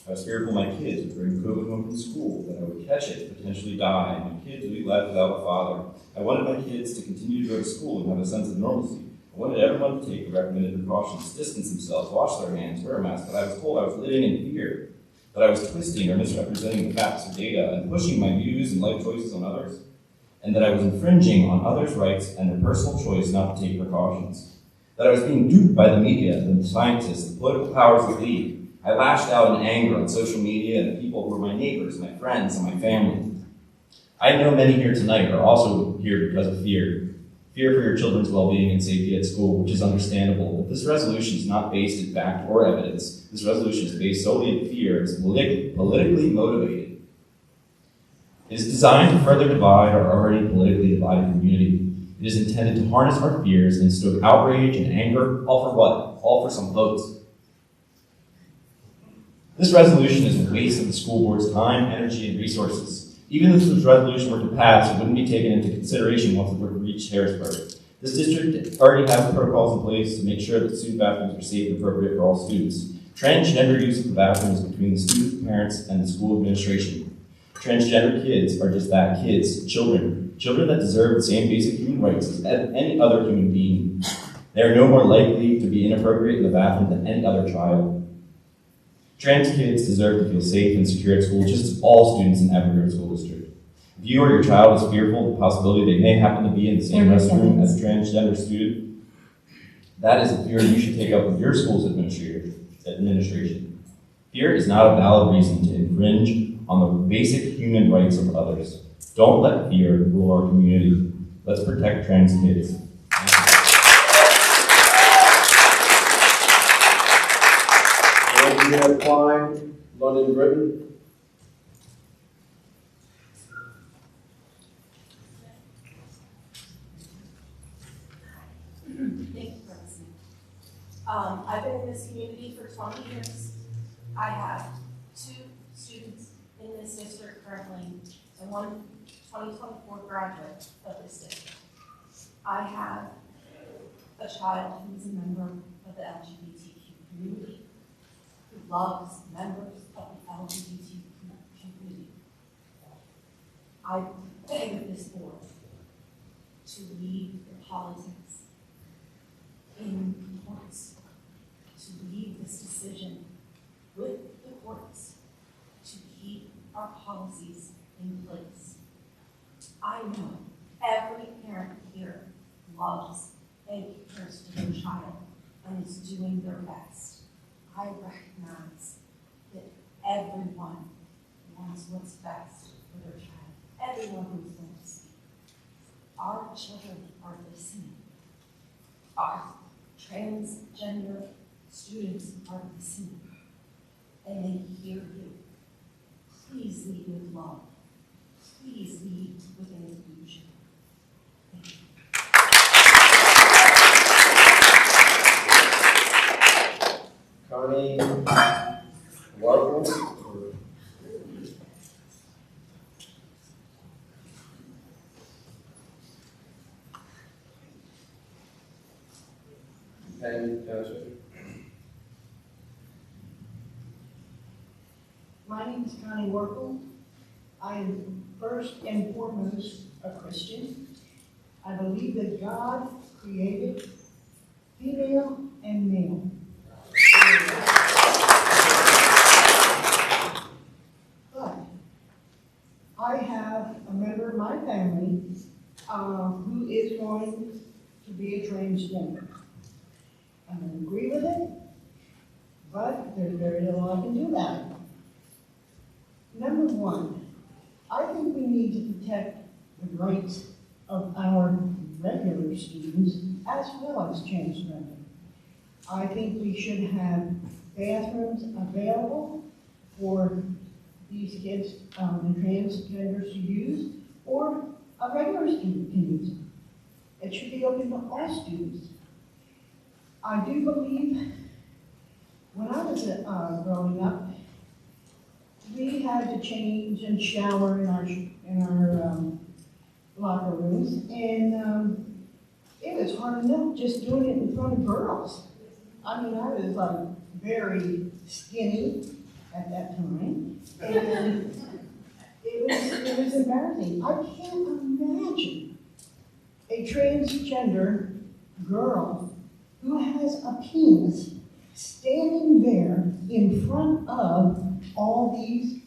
I was fearful my kids would bring COVID home from school, that I would catch it, potentially die, and my kids would be left without a father. I wanted my kids to continue to go to school and have a sense of normalcy. I wanted everyone to take the recommended precautions, distance themselves, wash their hands, wear a mask, but I was told I was living in fear, that I was twisting or misrepresenting the facts or data and pushing my views and life choices on others, and that I was infringing on others' rights and their personal choice not to take precautions, that I was being duped by the media, the scientists, the political powers that be. I lashed out in anger on social media and the people who were my neighbors, my friends, and my family. I know many here tonight are also here because of fear. fear for your children's well-being and safety at school, which is understandable, but this resolution is not based in fact or evidence. This resolution is based solely in fear. It's politically motivated. It is designed to further divide our already politically divided community. It is intended to harness our fears and stoke outrage and anger, all for what? All for some votes. This resolution is a waste of the school board's time, energy, and resources. Even if this resolution were to pass, it wouldn't be taken into consideration once it were to reach Harrisburg. This district already has protocols in place to make sure that student bathrooms are safe and appropriate for all students. Transgender use of the bathrooms between the students, parents, and the school administration. Transgender kids are just that, kids, children that deserve the same basic human rights as any other human being. They are no more likely to be inappropriate in the bathroom than any other child. Trans kids deserve to feel safe and secure at school, just as all students in every Grove School District. If you or your child is fearful of the possibility they may happen to be in the same restroom as a transgender student, that is a fear you should take up with your school's administration. Fear is not a valid reason to infringe on the basic human rights of others. Don't let fear rule our community. Let's protect trans kids. Klein, London, Britain. Thank you for listening. I've been in this community for 20 years. I have 2 students in this district currently, and one 2024 graduate of this district. I have a child who is a member of the LGBTQ community, who loves members of the LGBTQ community. I beg this board to leave the politics in the courts, to leave this decision with the courts, to keep our policies in place. I know every parent here loves a transgender child and is doing their best. I recognize that everyone wants what's best for their child. Everyone who's going to speak. Our children are listening. Our transgender students are listening. And they hear you. Please lead with love. Please lead with inclusion. Thank you. Connie Warble. Penn Township. My name is Connie Warple. I am first and foremost a Christian. I believe that God created female and male. But I have a member of my family who is going to be a transgender. I don't agree with it, but there's very little I can do about it. Number one, I think we need to protect the rights of our regular students as well as transgender. I think we should have bathrooms available for these kids and transgenders to use, or a regular student can use them. It should be open to all students. I do believe when I was growing up, we had to change and shower in our locker rooms, and it was hard enough just doing it in front of girls. I mean, I was like very skinny at that time, and it was embarrassing. I can't imagine a transgender girl who has a penis standing there in front of all these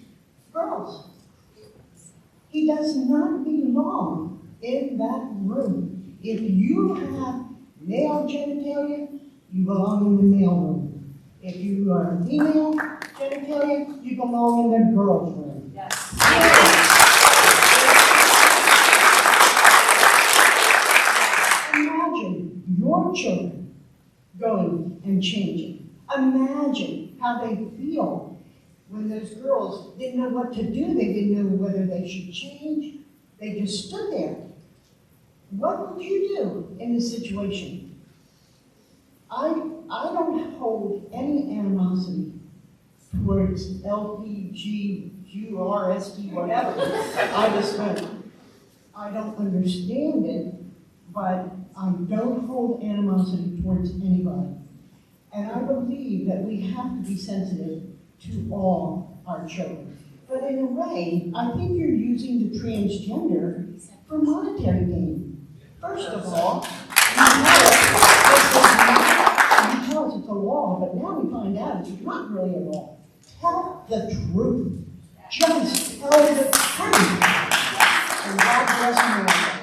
girls. He does not belong in that room. If you have male genitalia, you belong in the male room. If you are female genitalia, you belong in the girls' room. Yes. your children going and changing. Imagine how they feel when those girls didn't know what to do. They didn't know whether they should change. They just stood there. What would you do in this situation? I don't hold any animosity towards LPG, QRST, whatever. I don't understand it, but I don't hold animosity towards anybody. And I believe that we have to be sensitive to all our children. But in a way, I think you're using the transgender for monetary gain. First of all, you tell us it's a law, but now we find out it's not really a law. Tell the truth. Just tell the truth. And God bless America.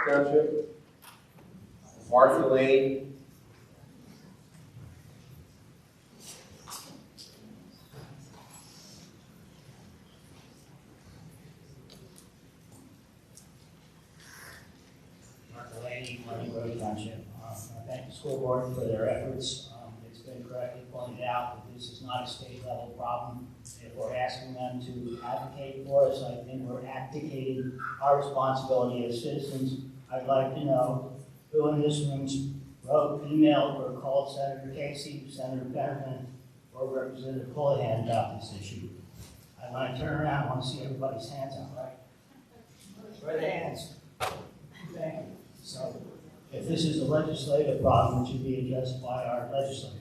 Township. Martha Lane. Township. I thank the school board for their efforts. It's been correctly pointed out that this is not a state level problem. If we're asking them to advocate for us, I think we're abdicating our responsibility as citizens. I'd like to know who in this room wrote, emailed, or called Senator Casey, Senator Betterman, or Representative Houlihan about this issue. When I turn around, I want to see everybody's hands up, right? Right hands. Thank you. So, if this is a legislative problem, it should be addressed by our legislators.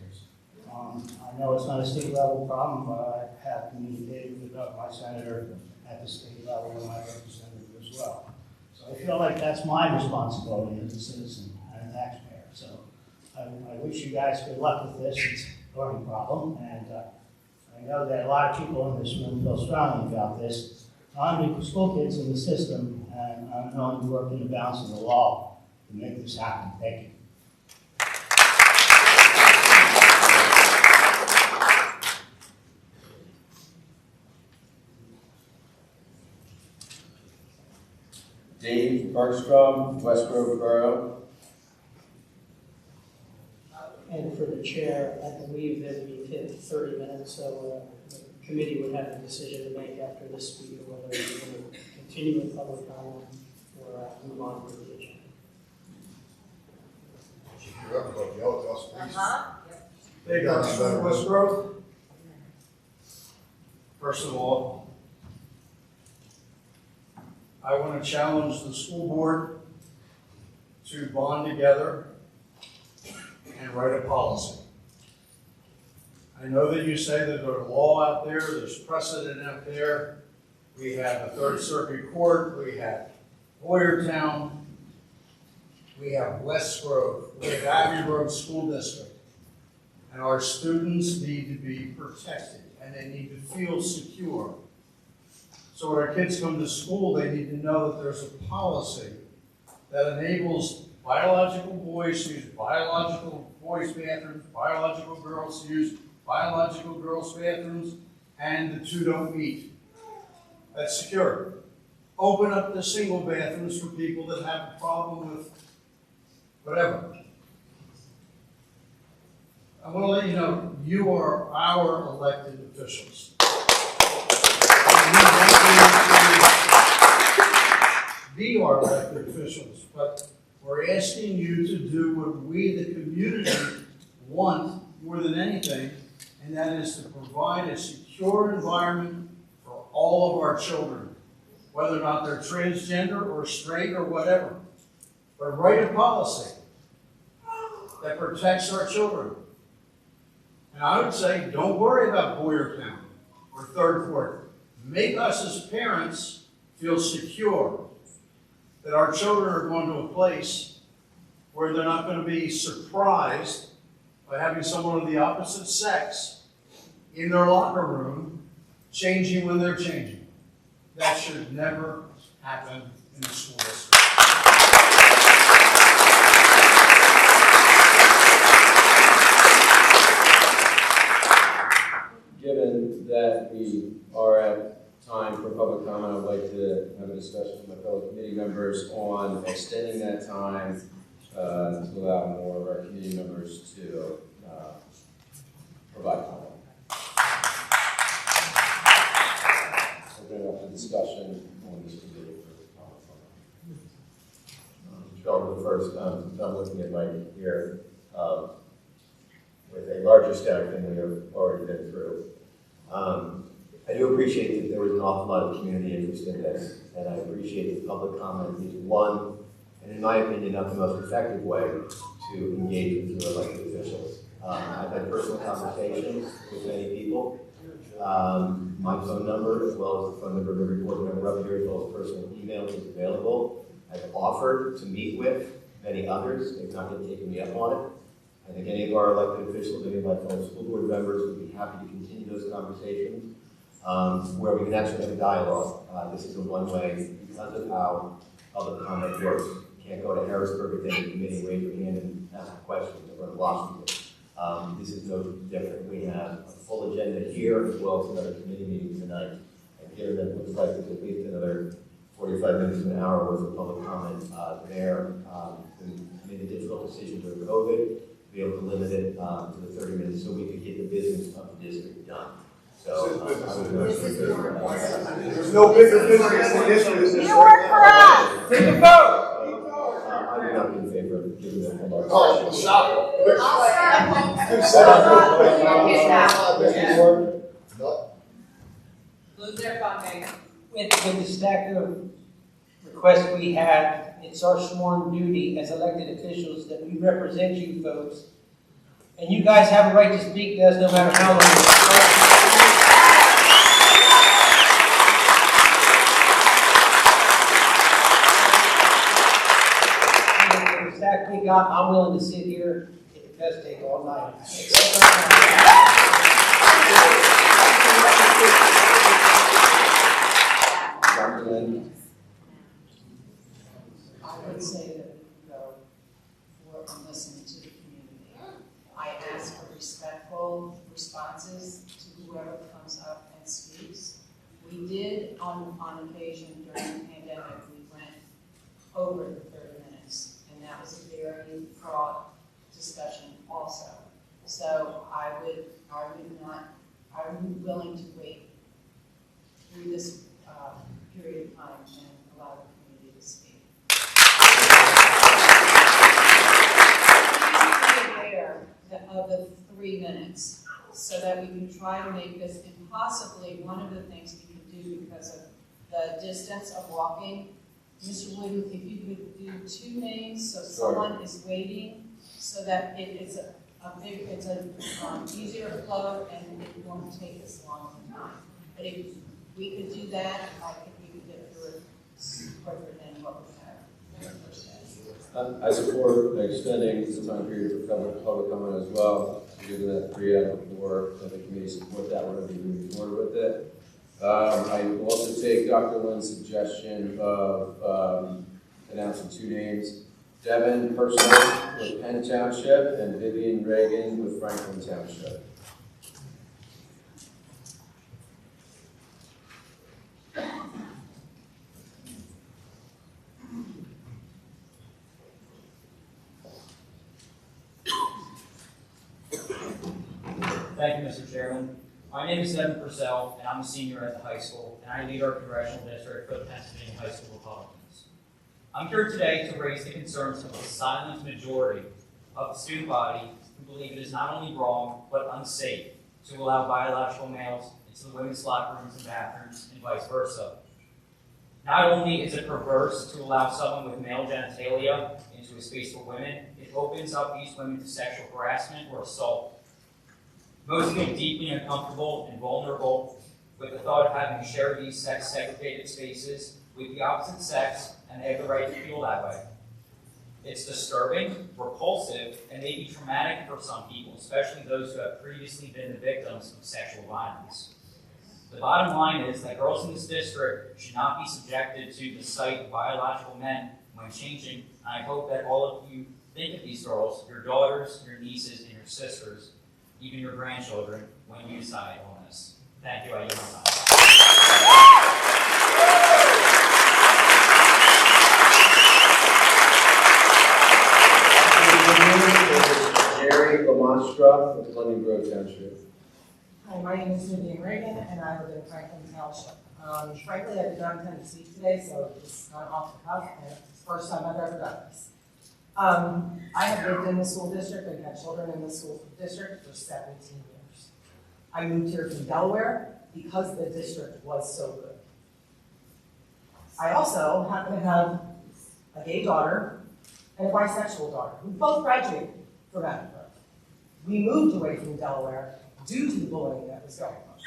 I know it's not a state level problem, but I have communicated with my senator at the state level and my representative as well. So I feel like that's my responsibility as a citizen and a taxpayer. So I wish you guys good luck with this. It's a growing problem, and I know that a lot of people in this room feel strongly about this. I'm school kids in the system, and I'm known to work in the balance of the law to make this happen. Thank you. Dave Bergstrom, West Grove Borough. And for the chair, I believe that we've hit 30 minutes, so the committee would have a decision to make after this speaker whether we're going to continue with public comment or move on to the agenda. Hey guys, from West Grove. First of all, I want to challenge the school board to bond together and write a policy. I know that you say that there's a law out there, there's precedent out there. We have the Third Circuit Court, we have Boyertown, we have West Grove, we have Avon School District. And our students need to be protected and they need to feel secure. So when our kids come to school, they need to know that there's a policy that enables biological boys to use biological boys' bathrooms, biological girls to use biological girls' bathrooms, and the two don't meet. That's secure. Open up the single bathrooms for people that have a problem with whatever. I want to let you know, you are our elected officials. Be our elected officials, but we're asking you to do what we, the community, want more than anything, and that is to provide a secure environment for all of our children, whether or not they're transgender or straight or whatever. But write a policy that protects our children. And I would say, don't worry about Boyertown or Third Court. Make us as parents feel secure that our children are going to a place where they're not going to be surprised by having someone of the opposite sex in their locker room changing when they're changing. That should never happen in the school district. that we are at time for public comment, I'd like to have a discussion with my fellow committee members on extending that time to allow more of our committee members to provide comment. Open up the discussion on this committee for comment. I'll go first. I'm looking at Mike here with a larger stack than we have already been through. I do appreciate that there was an awful lot of community interest in this, and I appreciate the public comment is one, and in my opinion, not the most effective way to engage with your elected officials. I've had personal conversations with many people. My phone number, as well as the phone number of every board member up here, as well as personal email is available. I've offered to meet with many others. They've not yet taken me up on it. I think any of our elected officials, any of my fellow school board members would be happy to continue those conversations where we can actually have a dialogue. This is a one-way because of how public comment works. You can't go to Harrisburg at any committee, raise your hand and ask questions, or to Washington. This is no different. We have a full agenda here as well as another committee meeting tonight. And given that it looks like there's at least another 45 minutes to an hour worth of public comment there, we made a difficult decision during COVID to be able to limit it to the 30 minutes so we could get the business of the district done. So, There's no bigger business than this. You work for us. Take a vote. I would not be in favor of giving them a Oh, stop. Lose their funding. With the stack of requests we have, it's our sworn duty as elected officials that we represent you folks. And you guys have a right to speak to us no matter how long. The stack we got, I'm willing to sit here. It does take all night. I would say that we go work and listen to the community. I ask for respectful responses to whoever comes up and speaks. We did, on occasion during the pandemic, we went over the 30 minutes, and that was a very broad discussion also. So I'm willing to wait through this period of time and allow the community to speak. Please be aware of the 3 minutes so that we can try to make this, and possibly one of the things we can do because of the distance of walking. Mr. Wooden, if you could do 2 names so someone is waiting so that it's easier flow and it won't take as long of a time. But if we could do that, I think we could get through it quicker than what we have. I support extending the time period for public comment as well, given that 3 out of 4 of the committee support that, we're going to be moving forward with it. I will also take Dr. Lynn's suggestion of announcing 2 names. Devin Purcell with Penn Township and Vivian Reagan with Franklin Township. Thank you, Mr. Chairman. My name is Devin Purcell, and I'm a senior at the high school, and I lead our congressional district for the Pennsylvania High School Republicans. I'm here today to raise the concerns of the silent majority of the student body who believe it is not only wrong, but unsafe to allow biological males into the women's locker rooms and bathrooms, and vice versa. Not only is it perverse to allow someone with male genitalia into a space for women, it opens up these women to sexual harassment or assault. Most feel deeply uncomfortable and vulnerable with the thought of having to share these sex-segregated spaces with the opposite sex, and they have the right to feel that way. It's disturbing, repulsive, and may be traumatic for some people, especially those who have previously been the victims of sexual violence. The bottom line is that girls in this district should not be subjected to the sight of biological men when changing, and I hope that all of you think of these girls, your daughters, your nieces, and your sisters, even your grandchildren, when you decide on this. Thank you. I yield my time. Jerry Lamastra with London Grove Township. Hi, my name is Vivian Reagan, and I live in Franklin Township. Frankly, I did not intend to speak today, so it's not off the cuff, and it's the first time I've ever done this. I have lived in the school district and had children in the school district for 17 years. I moved here from Delaware because the district was so good. I also happen to have a gay daughter and a bisexual daughter, who both graduated from Avon. We moved away from Delaware due to the bullying that was going on.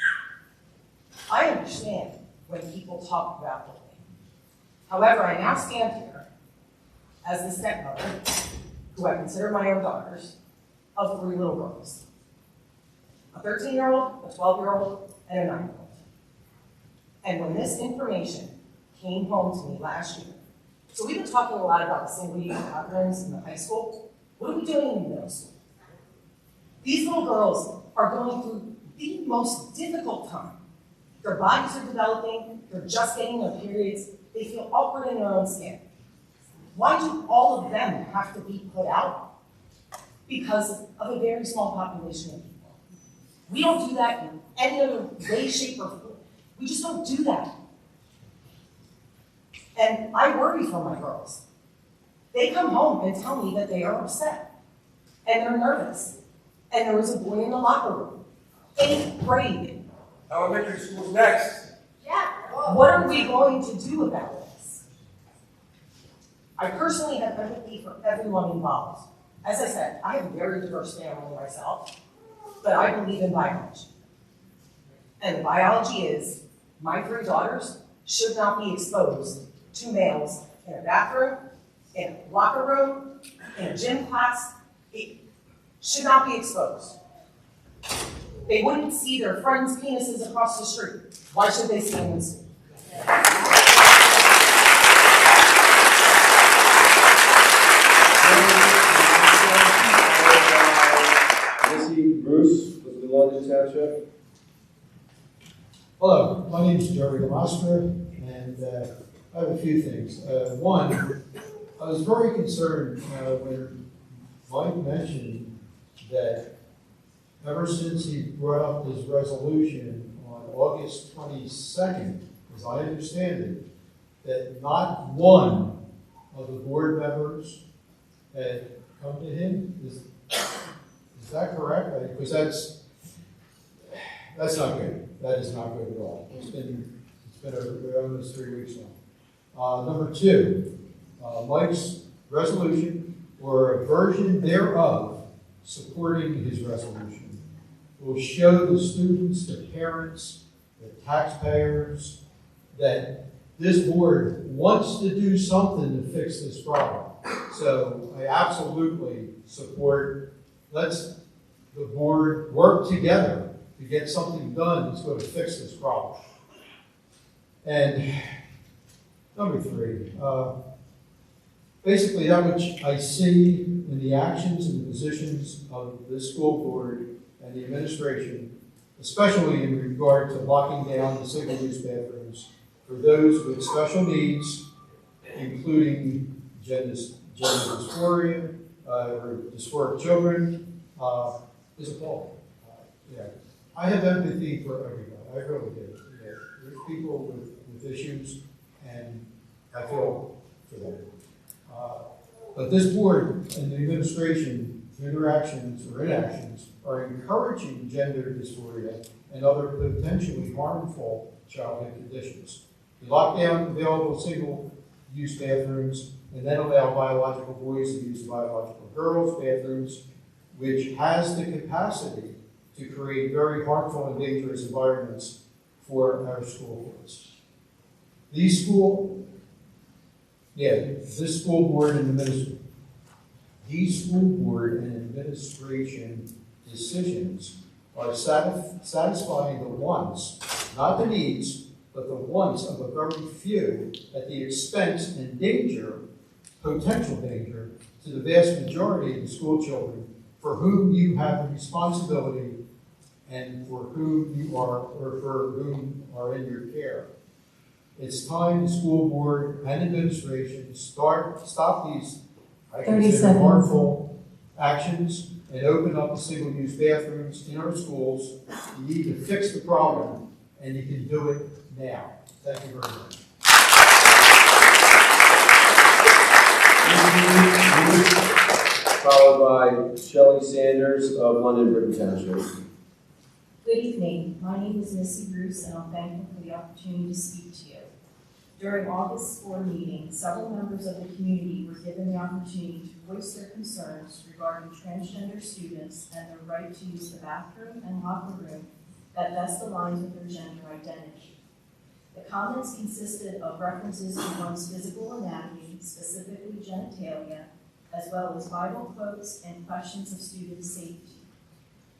I understand when people talk about bullying. However, I now stand here as the stepmother, who I consider my own daughters, of 3 little girls. A 13-year-old, a 12-year-old, and a 9-year-old. And when this information came home to me last year, so we've been talking a lot about the single-use bathrooms in the high school. What are we doing in the middle school? These little girls are going through the most difficult time. Their bodies are developing, they're just getting their periods, they feel awkward in their own skin. Why do all of them have to be put out? Because of a very small population of people. We don't do that in any other way, shape, or form. We just don't do that. And I worry for my girls. They come home and tell me that they are upset, and they're nervous. And there was a boy in the locker room, 8th grade. Elementary school's next. Yeah. What are we going to do about this? I personally have empathy for everyone involved. As I said, I have a very diverse family myself, but I believe in biology. And the biology is, my 3 daughters should not be exposed to males in a bathroom, in a locker room, in a gym class. It should not be exposed. They wouldn't see their friends' penises across the street. Why should they see them in school? Missy Bruce with London Township. Hello, my name is Jerry Lamastra, and I have a few things. One, I was very concerned when Mike mentioned that ever since he brought up his resolution on August 22nd, as I understand it, that not one of the board members had come to him. Is that correct? Because that's not good. That is not good at all. It's been over almost 3 weeks now. Number 2, Mike's resolution or a version thereof supporting his resolution will show the students, the parents, the taxpayers that this board wants to do something to fix this problem. So I absolutely support, let's the board work together to get something done that's going to fix this problem. And number 3, basically that which I see in the actions and the positions of this school board and the administration, especially in regard to locking down the single-use bathrooms for those with special needs, including gender dysphoria or dysphoric children, is appalling. Yeah. I have empathy for everybody. I really do. Yeah. There's people with issues, and I feel for them. But this board and the administration, through their actions or inactions, are encouraging gender dysphoria and other potentially harmful childhood conditions. We lock down available single-use bathrooms and then allow biological boys to use biological girls' bathrooms, which has the capacity to create very harmful and dangerous environments for our school kids. This school board and administration decisions are satisfying the wants, not the needs, but the wants of a very few at the expense and danger, potential danger, to the vast majority of the school children for whom you have the responsibility and for whom you are, or for whom are in your care. It's time the school board and administration stop these, I 30 consider, seconds. harmful actions and open up the single-use bathrooms in our schools. You need to fix the problem, and you can do it now. Thank you very much. Followed by Shelley Sanders of London Britain Township. Good evening. My name is Missy Bruce, and I'm thankful for the opportunity to speak to you. During August's board meeting, several members of the community were given the opportunity to voice their concerns regarding transgender students and their right to use the bathroom and locker room that best aligns with their gender identity. The comments consisted of references to one's physical anatomy, specifically genitalia, as well as Bible quotes and questions of student safety.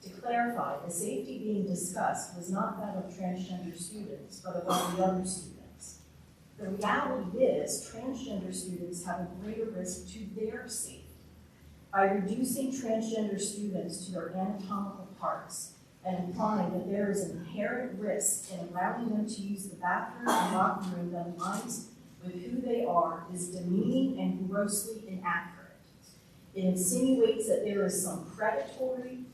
To clarify, the safety being discussed was not that of transgender students, but of all the other students. The reality is, transgender students have a greater risk to their safety. By reducing transgender students to their anatomical parts and implying that there is an inherent risk in allowing them to use the bathroom and locker room that aligns with who they are is demeaning and grossly inaccurate. It insinuates that there is something predatory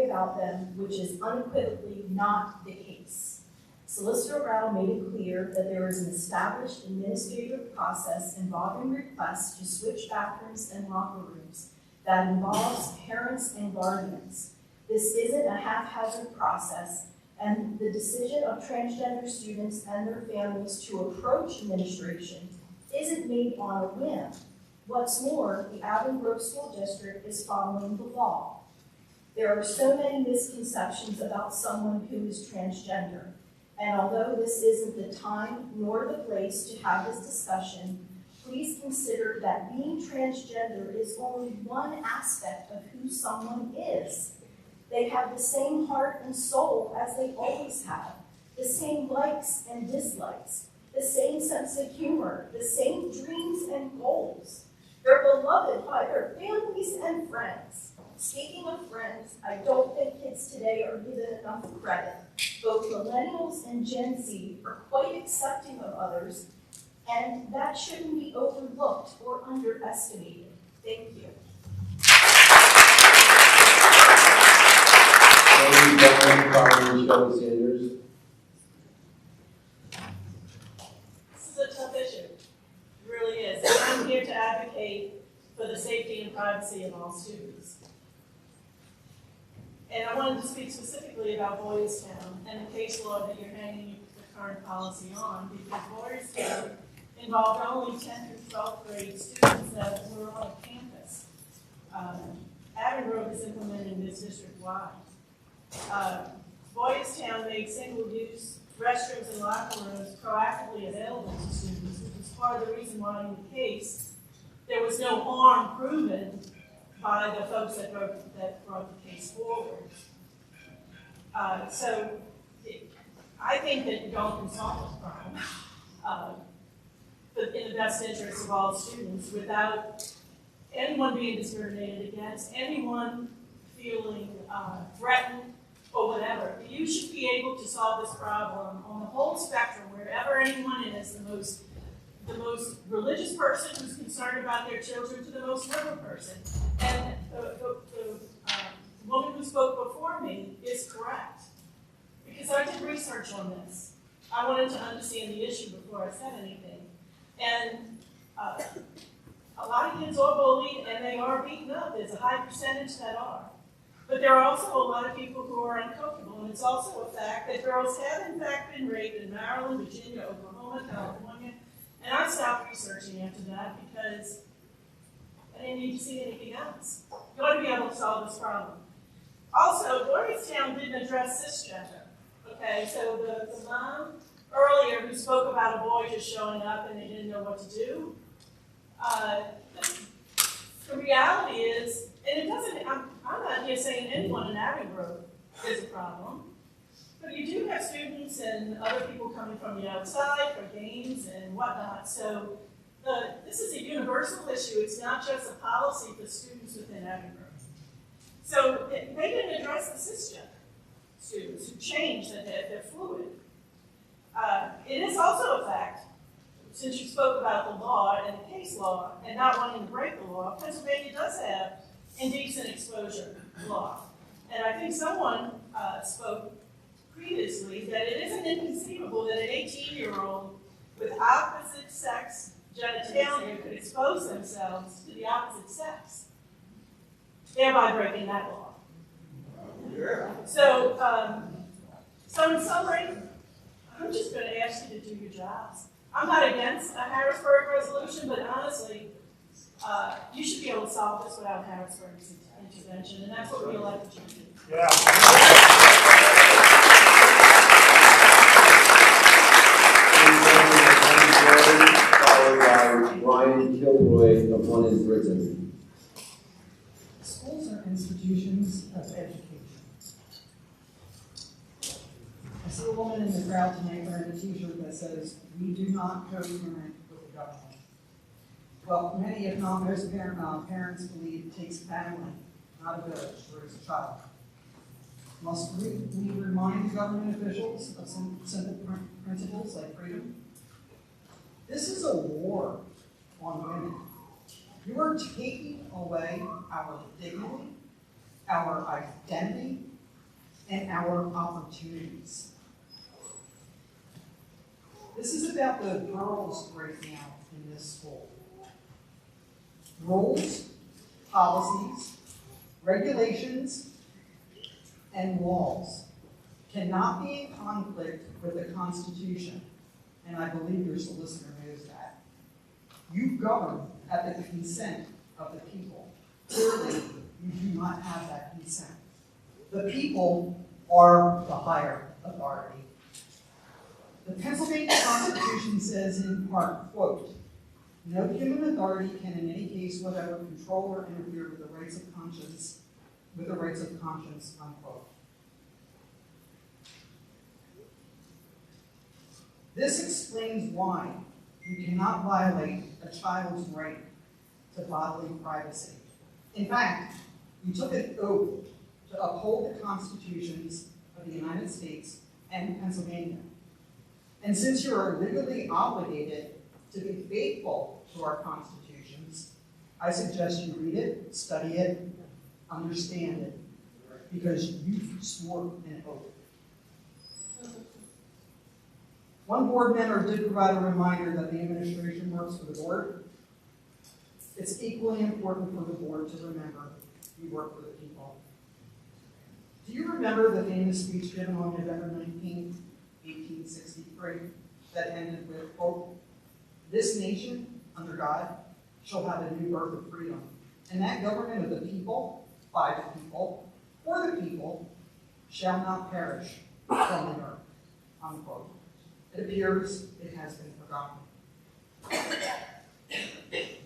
about them, which is unequivocally not the case. Solicitor Rao made it clear that there is an established administrative process involving requests to switch bathrooms and locker rooms that involves parents and guardians. This isn't a haphazard process, and the decision of transgender students and their families to approach administration isn't made on a whim. What's more, the Avon Grove School District is following the law. There are so many misconceptions about someone who is transgender, and although this isn't the time nor the place to have this discussion, please consider that being transgender is only one aspect of who someone is. They have the same heart and soul as they always have, the same likes and dislikes, the same sense of humor, the same dreams and goals. They're beloved by their families and friends. Speaking of friends, I don't think kids today are given enough credit. Both millennials and Gen Z are quite accepting of others, and that shouldn't be overlooked or underestimated. Thank you. Thank you, Brian, following Shelley Sanders. This is a tough issue. It really is. And I'm here to advocate for the safety and privacy of all students. And I wanted to speak specifically about Boystown and the case law that you're hanging the current policy on, because Boystown involved only 10th through 12th grade students that were on campus. Avon Grove is implementing this district-wide. Boystown made single-use restrooms and locker rooms proactively available to students, which is part of the reason why in the case there was no harm proven by the folks that brought the case forward. I think that you don't consult this problem in the best interest of all students without anyone being discriminated against, anyone feeling threatened or whatever. You should be able to solve this problem on the whole spectrum, wherever anyone is, the most religious person who's concerned about their children to the most liberal person. And the woman who spoke before me is correct. Because I did research on this. I wanted to understand the issue before I said anything. And a lot of kids are bullied and they are beaten up. There's a high percentage that are. But there are also a lot of people who are uncomfortable. And it's also a fact that girls have in fact been raped in Maryland, Virginia, Oklahoma, California. And I stopped researching after that because I didn't need to see anything else. You ought to be able to solve this problem. Also, Boystown didn't address cisgender. Okay, so the mom earlier who spoke about a boy just showing up and they didn't know what to do. The reality is, and it doesn't, I'm not here saying anyone in Avon Grove is a problem, but you do have students and other people coming from the outside for games and whatnot. So this is a universal issue. It's not just a policy for students within Avon Grove. So they didn't address the cisgender. students who change, that they're fluid. It is also a fact, since you spoke about the law and the case law and not wanting to break the law, Pennsylvania does have indecent exposure law. And I think someone spoke previously that it isn't inconceivable that an 18-year-old with opposite sex genitalia could expose themselves to the opposite sex, thereby breaking that law. So, so in summary, I'm just going to ask you to do your jobs. I'm not against a Harrisburg resolution, but honestly, you should be able to solve this without Harrisburg's intervention, and that's what we elected you to do. Yeah. Followed by Brian Kilroy of One in Britain. Schools are institutions of education. I see a woman in the crowd tonight wearing a t-shirt that says, "We do not co-parent with the government." Well, many, if not most parents believe it takes family, not a village, to raise a child. Must we remind government officials of some simple principles like freedom? This is a war on women. You are taking away our dignity, our identity, and our opportunities. This is about the girls breaking out in this school. Rules, policies, regulations, and laws cannot be in conflict with the Constitution, and I believe your solicitor knows that. You govern at the consent of the people. Clearly, you do not have that consent. The people are the higher authority. The Pennsylvania Constitution says in part, quote, "No human authority can in any case whatever control or interfere with the rights of conscience, unquote. This explains why you cannot violate a child's right to bodily privacy. In fact, you took an oath to uphold the constitutions of the United States and Pennsylvania. And since you are legally obligated to be faithful to our constitutions, I suggest you read it, study it, understand it, because you swore an oath. One board member did provide a reminder that the administration works for the board. It's equally important for the board to remember you work for the people. Do you remember the famous speech given on November 19, 1863, that ended with, quote, "This nation, under God, shall have a new birth of freedom, and that government of the people, by the people, for the people, shall not perish from the earth," unquote. It appears it has been forgotten.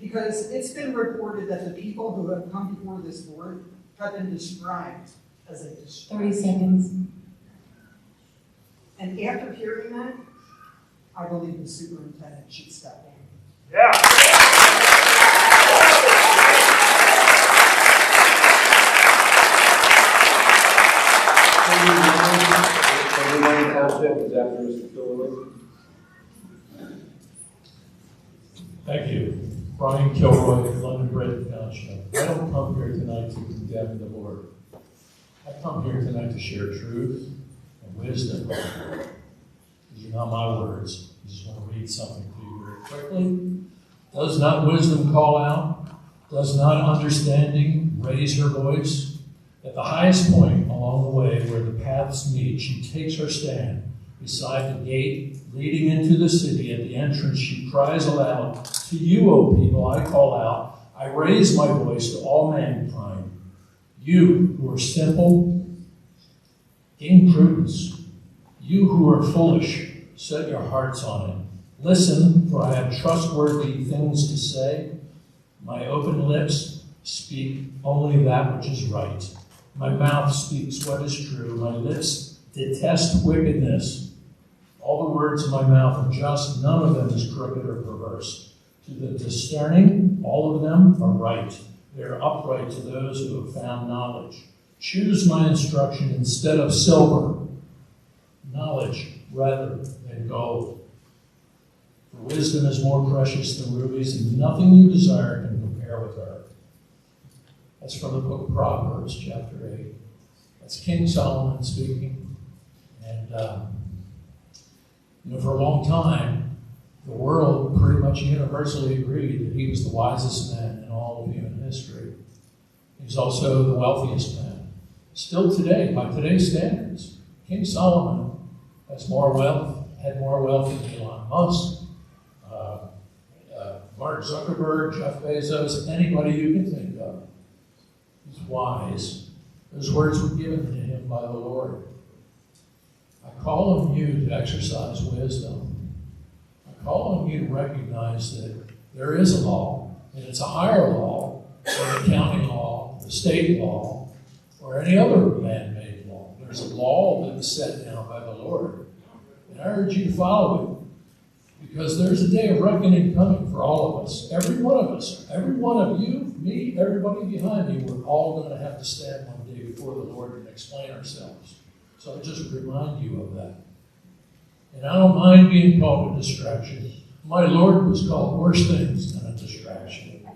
Because it's been reported that the people who have come before this board have been described as a distress. 30 seconds. And after hearing that, I believe the superintendent should step down. Yeah. Everyone Township is after Mr. Kilroy. Thank you. Brian Kilroy, London Bridge Township. I don't come here tonight to condemn the board. I come here tonight to share truth and wisdom. These are not my words. I just want to read something to you very quickly. Does not wisdom call out? Does not understanding raise her voice? At the highest point along the way where the paths meet, she takes her stand. Beside the gate leading into the city, at the entrance, she cries aloud, "To you, O people, I call out. I raise my voice to all mankind. You who are simple, gain prudence. You who are foolish, set your hearts on it. Listen, for I have trustworthy things to say. My open lips speak only that which is right. My mouth speaks what is true. My lips detest wickedness. All the words of my mouth are just. None of them is crooked or perverse. To the discerning, all of them are right. They are upright to those who have found knowledge. Choose my instruction instead of silver, knowledge rather than gold. For wisdom is more precious than rubies, and nothing you desire can compare with her. That's from the book of Proverbs, chapter 8. That's King Solomon speaking. And, for a long time, the world pretty much universally agreed that he was the wisest man in all of human history. He's also the wealthiest man. Still today, by today's standards, King Solomon has more wealth, had more wealth than Elon Musk, Mark Zuckerberg, Jeff Bezos, anybody you can think of. He's wise. Those words were given to him by the Lord. I call on you to exercise wisdom. I call on you to recognize that there is a law, and it's a higher law than the county law, the state law, or any other man-made law. There's a law that was set down by the Lord, and I urge you to follow it. Because there's a day of reckoning coming for all of us. Every one of us. Every one of you, me, everybody behind me, we're all going to have to stand one day before the Lord and explain ourselves. So I just remind you of that. And I don't mind being called a distraction. My Lord was called worse things than a distraction.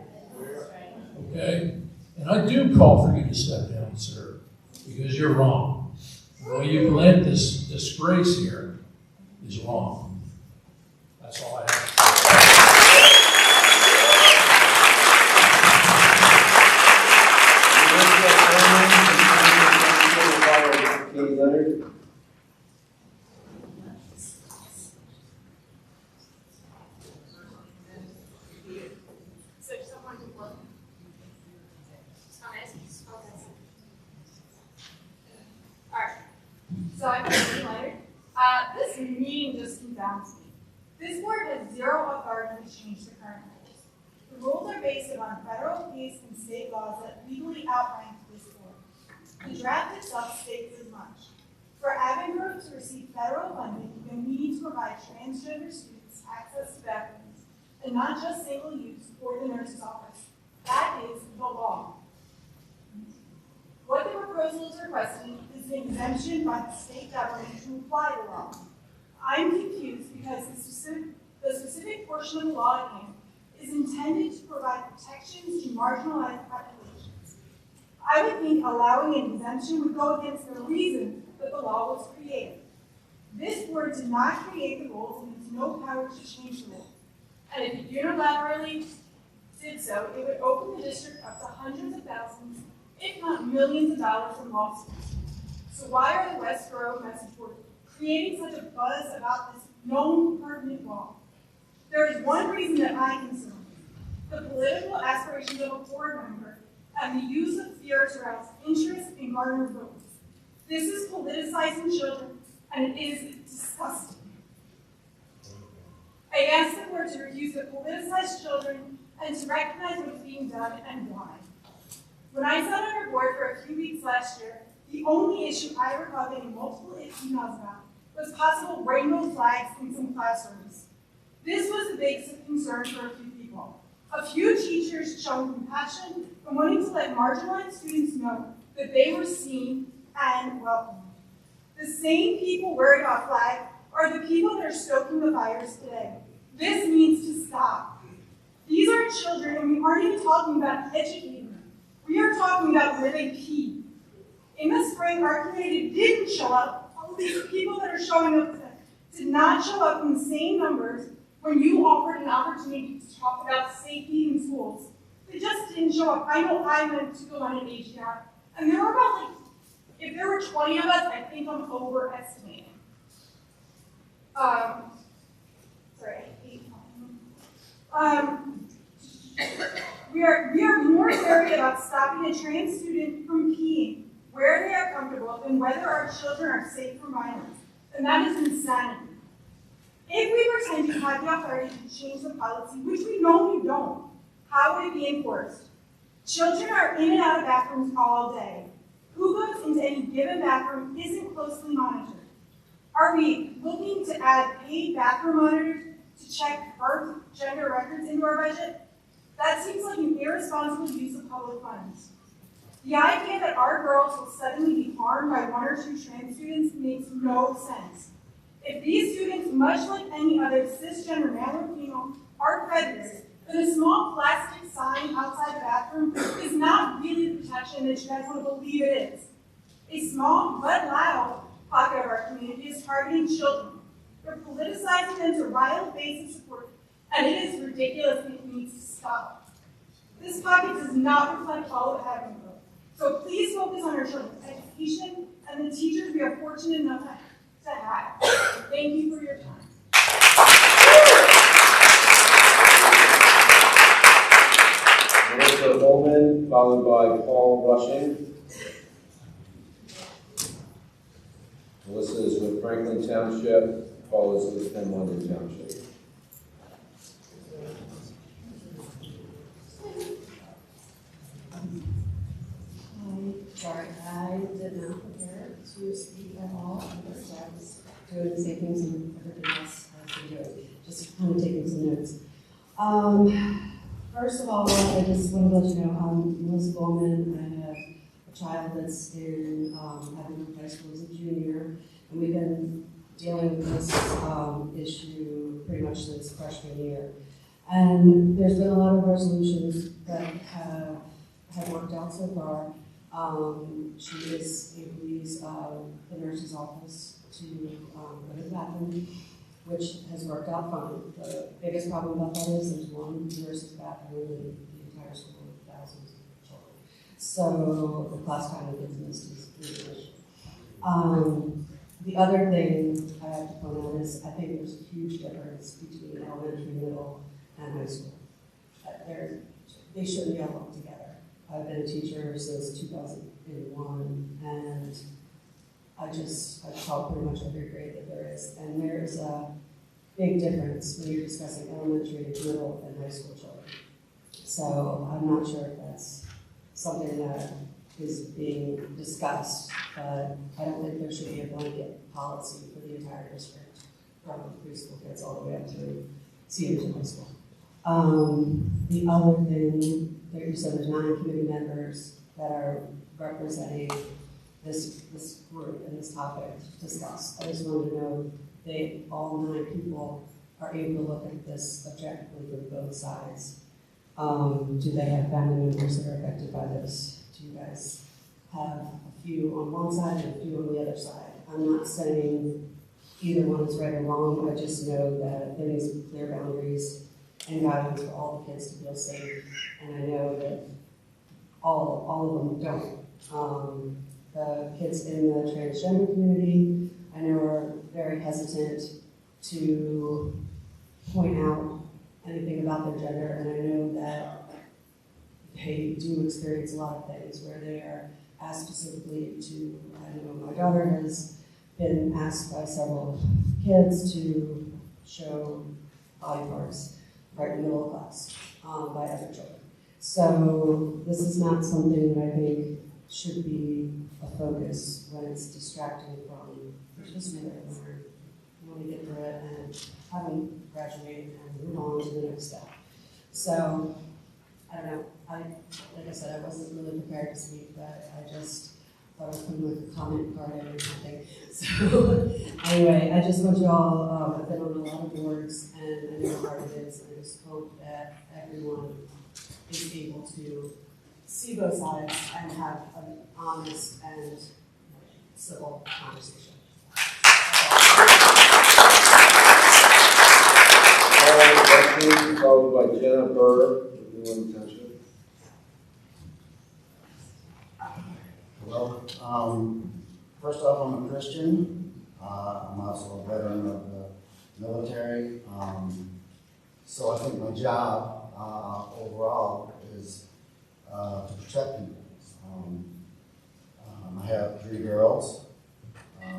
Okay? And I do call for you to step down, sir, because you're wrong. The way you've led this disgrace here is wrong. That's all I have. Katie Leonard. So I'm Katie Leonard. This meeting just confounds me. This board has zero authority to change the current rules. The rules are based upon federal case and state laws that legally outline to this board. The draft itself states as much. For Avon Grove to receive federal funding, then we need to provide transgender students access to bathrooms, and not just single use or the nurse's office. That is the law. What the proposal is requesting is an exemption by the state government to apply the law. I'm confused because the specific portion of the law at hand is intended to provide protections to marginalized populations. I would think allowing an exemption would go against the reason that the law was created. This board did not create the rules and has no power to change the rules. And if it unilaterally did so, it would open the district up to hundreds of thousands, if not millions of dollars in lawsuits. So why are the West Grove message board creating such a buzz about this known pertinent law? There is one reason that I'm concerned: the political aspirations of a board member and the use of fear to rouse interest and garner votes. This is politicizing children, and it is disgusting. I ask the board to refuse to politicize children and to recognize what is being done and why. When I sat on your board for a few weeks last year, the only issue I recall getting multiple emails about was possible rainbow flags in some classrooms. This was a big concern for a few people. A few teachers showing compassion and wanting to let marginalized students know that they were seen and welcomed. The same people worried about flags are the people that are stoking the fires today. This needs to stop. These are children, and we aren't even talking about educating them. We are talking about where they pee. In the spring, our community didn't show up. All these people that are showing up did not show up in the same numbers when you offered an opportunity to talk about safety in schools. They just didn't show up. I know I went to go on an AGR, and there were about, if there were 20 of us, I think I'm overestimating. Sorry, I hate talking. We are more worried about stopping a trans student from peeing where they are comfortable than whether our children are safe from violence. And that is insanity. If we pretend to have the authority to change the policy, which we know we don't, how would it be enforced? Children are in and out of bathrooms all day. Who goes into any given bathroom isn't closely monitored. Are we looking to add paid bathroom monitors to check birth gender records into our budget? That seems like an irresponsible use of public funds. The idea that our girls will suddenly be harmed by one or two trans students makes no sense. If these students, much like any other cisgender male or female, are predators, then a small plastic sign outside the bathroom is not really the protection that you guys want to believe it is. A small but loud pocket of our community is targeting children. They're politicizing them to rile basic support, and it is ridiculous and it needs to stop. This pocket does not reflect all of Avon. So please focus on our children's education and the teachers we are fortunate enough to have. Thank you for your time. Melissa Holman, followed by Paul Rushing. Melissa is with Franklin Township, Paul is with Penn London Township. Sorry, I did not prepare to speak at all, because I was doing the same things and everything else has been doing, just kind of taking some notes. First of all, I just want to let you know, I'm Melissa Bowman. I have a child that's in Avon High School as a junior, and we've been dealing with this issue pretty much since freshman year. And there's been a lot of resolutions that have worked out so far. She is employees of the nurse's office to go to the bathroom, which has worked out fine. The biggest problem about that is there's one nurse's bathroom in the entire school with thousands of children. So the class time that gets missed is really an issue. The other thing I have to point out is I think there's a huge difference between elementary, middle, and high school. They shouldn't be all lumped together. I've been a teacher since 2001, and I've taught pretty much every grade that there is. And there's a big difference when you're discussing elementary, middle, and high school children. So I'm not sure if that's something that is being discussed, but I don't think there should be a blanket policy for the entire district, from preschool kids all the way up through seniors in high school. The other thing, that you said there's 9 committee members that are representing this group and this topic discussed. I just wanted to know all 9 people are able to look at this objectively from both sides. Do they have family members that are affected by this? Do you guys have a few on one side and a few on the other side? I'm not saying either one is right or wrong. I just know that there needs to be clear boundaries and guidance for all the kids to feel safe. And I know that all of them don't. The kids in the transgender community, I know, are very hesitant to point out anything about their gender, and I know that they do experience a lot of things where they are asked specifically to, I know my daughter has been asked by several kids to show body parts right in the middle of class by other children. So this is not something that I think should be a focus when it's distracting from just another learn. You want to get through it and have them graduate and move on to the next step. So I don't know. Like I said, I wasn't really prepared to speak, but I just thought I was putting like a comment card in or something. So anyway, I just want you all, I've been on a lot of boards and I know how hard it is. I just hope that everyone is able to see both sides and have an honest and civil conversation. Followed by Jenna Burr, New London Township. Hello. First off, I'm a Christian. I'm also a veteran of the military. So I think my job overall is to protect people. I have 3 girls.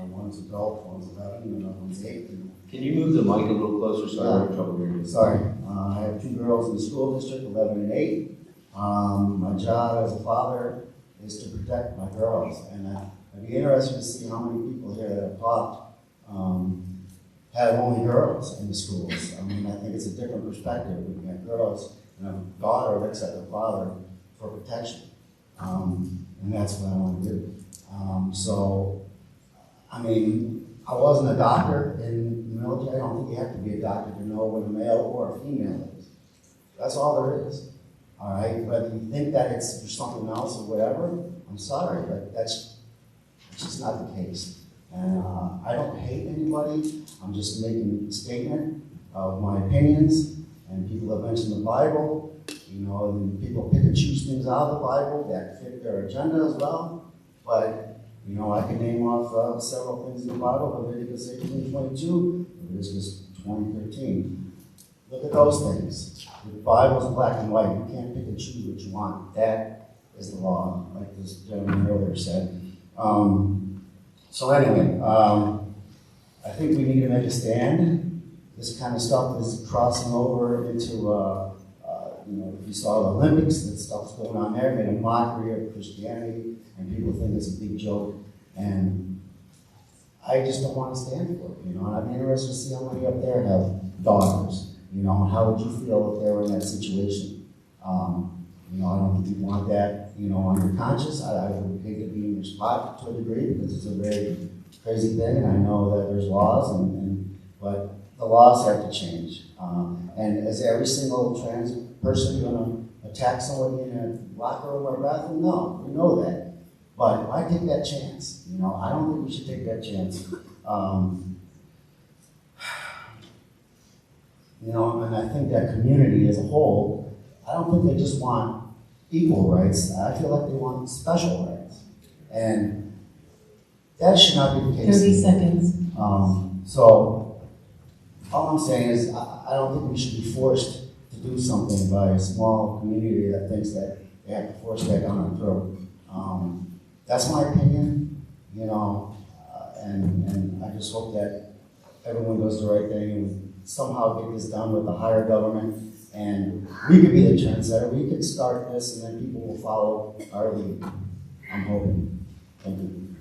One's adult, one's 11, and another one's 8. Can you move the mic a little closer so I have trouble hearing you? Sorry. I have 2 girls in the school district, 11 and 8. My job as a father is to protect my girls. And I'd be interested to see how many people here that have taught have only girls in the schools. I mean, I think it's a different perspective. We've got girls, and a daughter looks at the father for protection. and that's what I want to do. So, I mean, I wasn't a doctor in the military. I don't think you have to be a doctor to know what a male or a female is. That's all there is. All right, but if you think that it's for something else or whatever, I'm sorry, but that's just not the case. And I don't hate anybody. I'm just making a statement of my opinions. And people have mentioned the Bible, you know, and people pick and choose things out of the Bible that fit their agenda as well. But, you know, I can name off several things in the Bible, Leviticus 18:22, Leviticus 20:13. Look at those things. The Bible's black and white. You can't pick and choose what you want. That is the law, like this gentleman earlier said. So anyway, I think we need to make a stand. This kind of stuff is crossing over into, you know, if you saw the Olympics, that stuff's going on there, made a mockery of Christianity, and people think it's a big joke. And I just don't want to stand for it, you know. And I'd be interested to see how many up there have daughters, you know, and how would you feel if they were in that situation? You know, I don't think you want that, you know, on your conscience. I would hate to be in your spot to a degree because it's a very crazy thing, and I know that there's laws, but the laws have to change. And is every single trans person going to attack somebody in a locker room or bathroom? No, we know that. But why take that chance? You know, I don't think we should take that chance. You know, and I think that community as a whole, I don't think they just want equal rights. I feel like they want special rights. And that should not be the case. 30 seconds. So all I'm saying is I don't think we should be forced to do something by a small community that thinks that they have to force that down our throat. That's my opinion, you know, and I just hope that everyone does the right thing and somehow get this done with the higher government. And we could be the trendsetter. We could start this, and then people will follow our lead. I'm hoping. Thank you.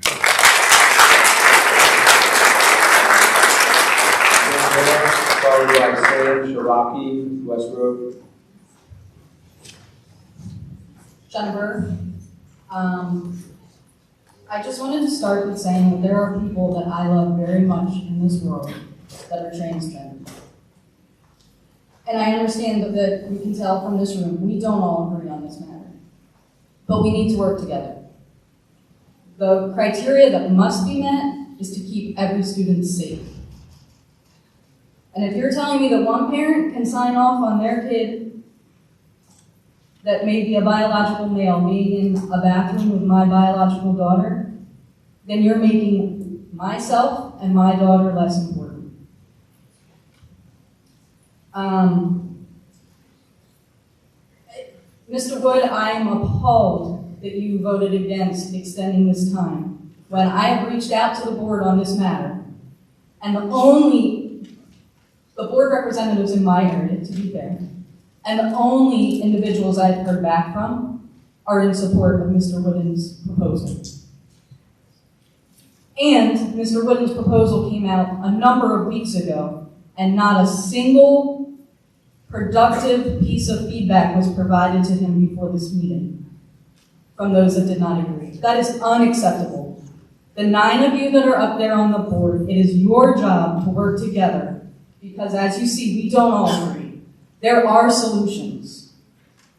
Followed by Sam Shiraki, Westbrook. Jennifer, I just wanted to start with saying that there are people that I love very much in this world that are transgender. And I understand that we can tell from this room, we don't all agree on this matter. But we need to work together. The criteria that must be met is to keep every student safe. And if you're telling me that one parent can sign off on their kid that may be a biological male being in a bathroom with my biological daughter, then you're making myself and my daughter less important. Mr. Wood, I am appalled that you voted against extending this time when I have reached out to the board on this matter, and the board representatives in my area, to be fair, and the only individuals I've heard back from are in support of Mr. Wooden's proposal. And Mr. Wooden's proposal came out a number of weeks ago, and not a single productive piece of feedback was provided to him before this meeting from those that did not agree. That is unacceptable. The 9 of you that are up there on the board, it is your job to work together because, as you see, we don't all agree. There are solutions.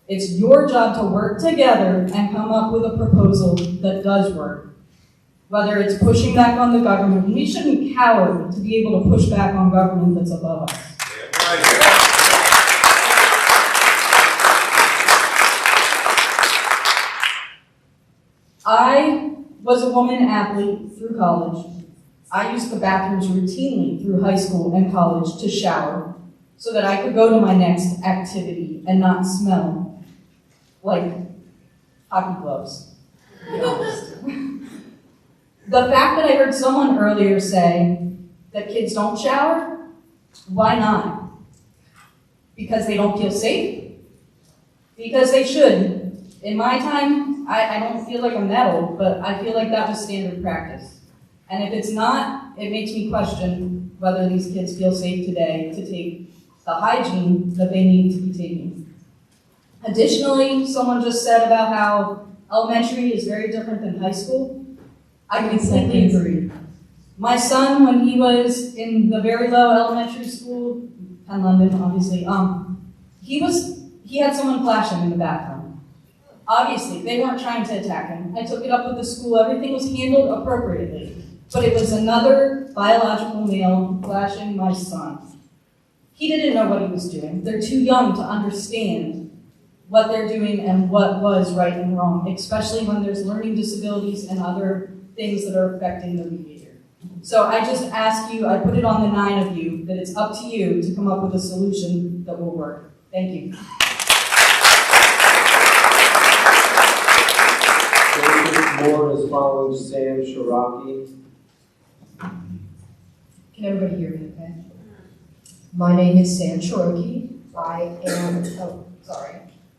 It's your job to work together and come up with a proposal that does work. Whether it's pushing back on the government, we shouldn't cower to be able to push back on government that's above us. I was a woman athlete through college. I used the bathrooms routinely through high school and college to shower so that I could go to my next activity and not smell like hockey gloves, to be honest. The fact that I heard someone earlier say that kids don't shower, why not? Because they don't feel safe? Because they should. In my time, I don't feel like I'm that old, but I feel like that was standard practice. And if it's not, it makes me question whether these kids feel safe today to take the hygiene that they need to be taking. Additionally, someone just said about how Elementary is very different than high school. I completely agree. My son, when he was in the very low elementary school, Penn London, obviously, he had someone flash him in the bathroom. Obviously, they weren't trying to attack him. I took it up with the school. Everything was handled appropriately. But it was another biological male flashing my son. He didn't know what he was doing. They're too young to understand what they're doing and what was right and wrong, especially when there's learning disabilities and other things that are affecting their behavior. So I just ask you, I put it on the 9 of you, that it's up to you to come up with a solution that will work. Thank you. Board is following Sam Shiraki. Can everybody hear me okay? My name is Sam Cherokee.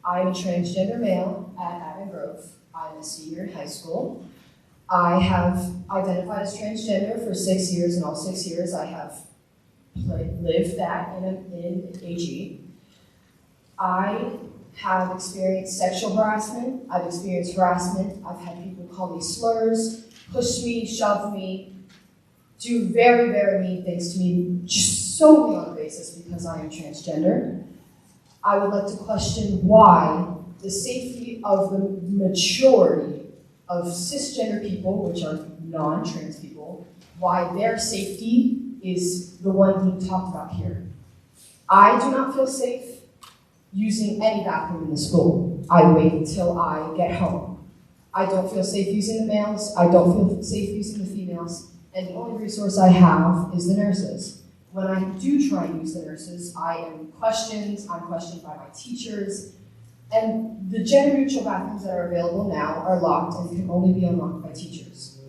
I'm a transgender male at Avon Grove. I'm a senior in high school. I have identified as transgender for 6 years, and all 6 years I have lived that in AG. I have experienced sexual harassment. I've experienced harassment. I've had people call me slurs, push me, shove me, do very, very mean things to me just solely on the basis because I am transgender. I would like to question why the safety of the majority of cisgender people, which are non-trans people, why their safety is the one being talked about here. I do not feel safe using any bathroom in the school. I wait until I get home. I don't feel safe using the males. I don't feel safe using the females. And the only resource I have is the nurses. When I do try and use the nurses, I am questioned. I'm questioned by my teachers. And the gender-neutral bathrooms that are available now are locked and can only be unlocked by teachers.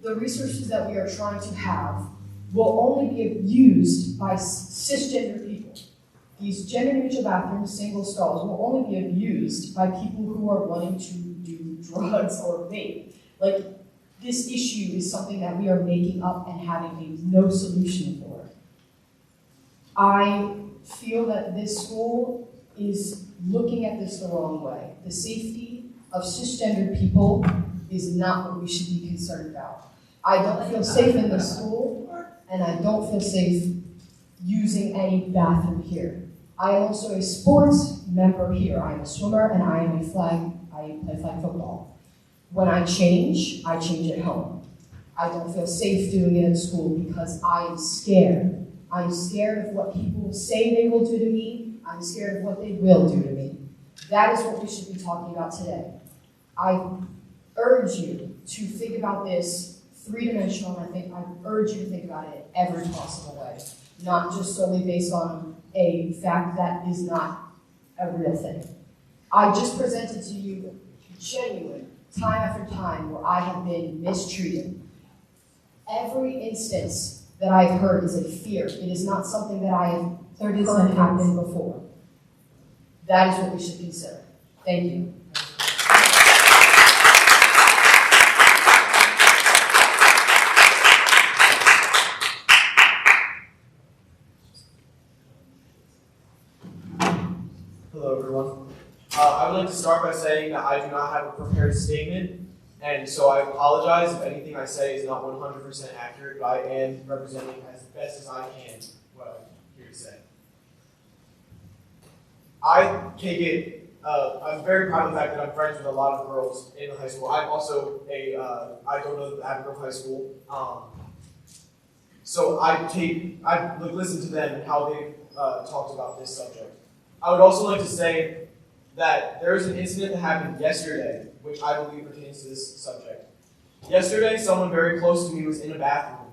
The resources that we are trying to have will only be used by cisgender people. These gender-neutral bathrooms, single stalls, will only be used by people who are wanting to do drugs or vape. Like, this issue is something that we are making up and having no solution for. I feel that this school is looking at this the wrong way. The safety of cisgender people is not what we should be concerned about. I don't feel safe in this school, and I don't feel safe using any bathroom here. I am also a sports member here. I am a swimmer and I play flag football. When I change at home. I don't feel safe doing it at school because I am scared. I'm scared of what people say they will do to me. I'm scared of what they will do to me. That is what we should be talking about today. I urge you to think about this three-dimensional, and I urge you to think about it in every possible way, not just solely based on a fact that is not a real thing. I just presented to you genuine, time after time, where I have been mistreated. Every instance that I've heard is a fear. It is not something that I have heard happen before. That is what we should consider. Thank you. Hello, everyone. I would like to start by saying that I do not have a prepared statement, and so I apologize if anything I say is not 100% accurate, but I am representing as best as I can what I'm here to say. I take it, I'm very proud of the fact that I'm friends with a lot of girls in the high school. I'm also I go to Avon Grove High School, so I listen to them and how they've talked about this subject. I would also like to say that there is an incident that happened yesterday, which I believe pertains to this subject. Yesterday, someone very close to me was in a bathroom,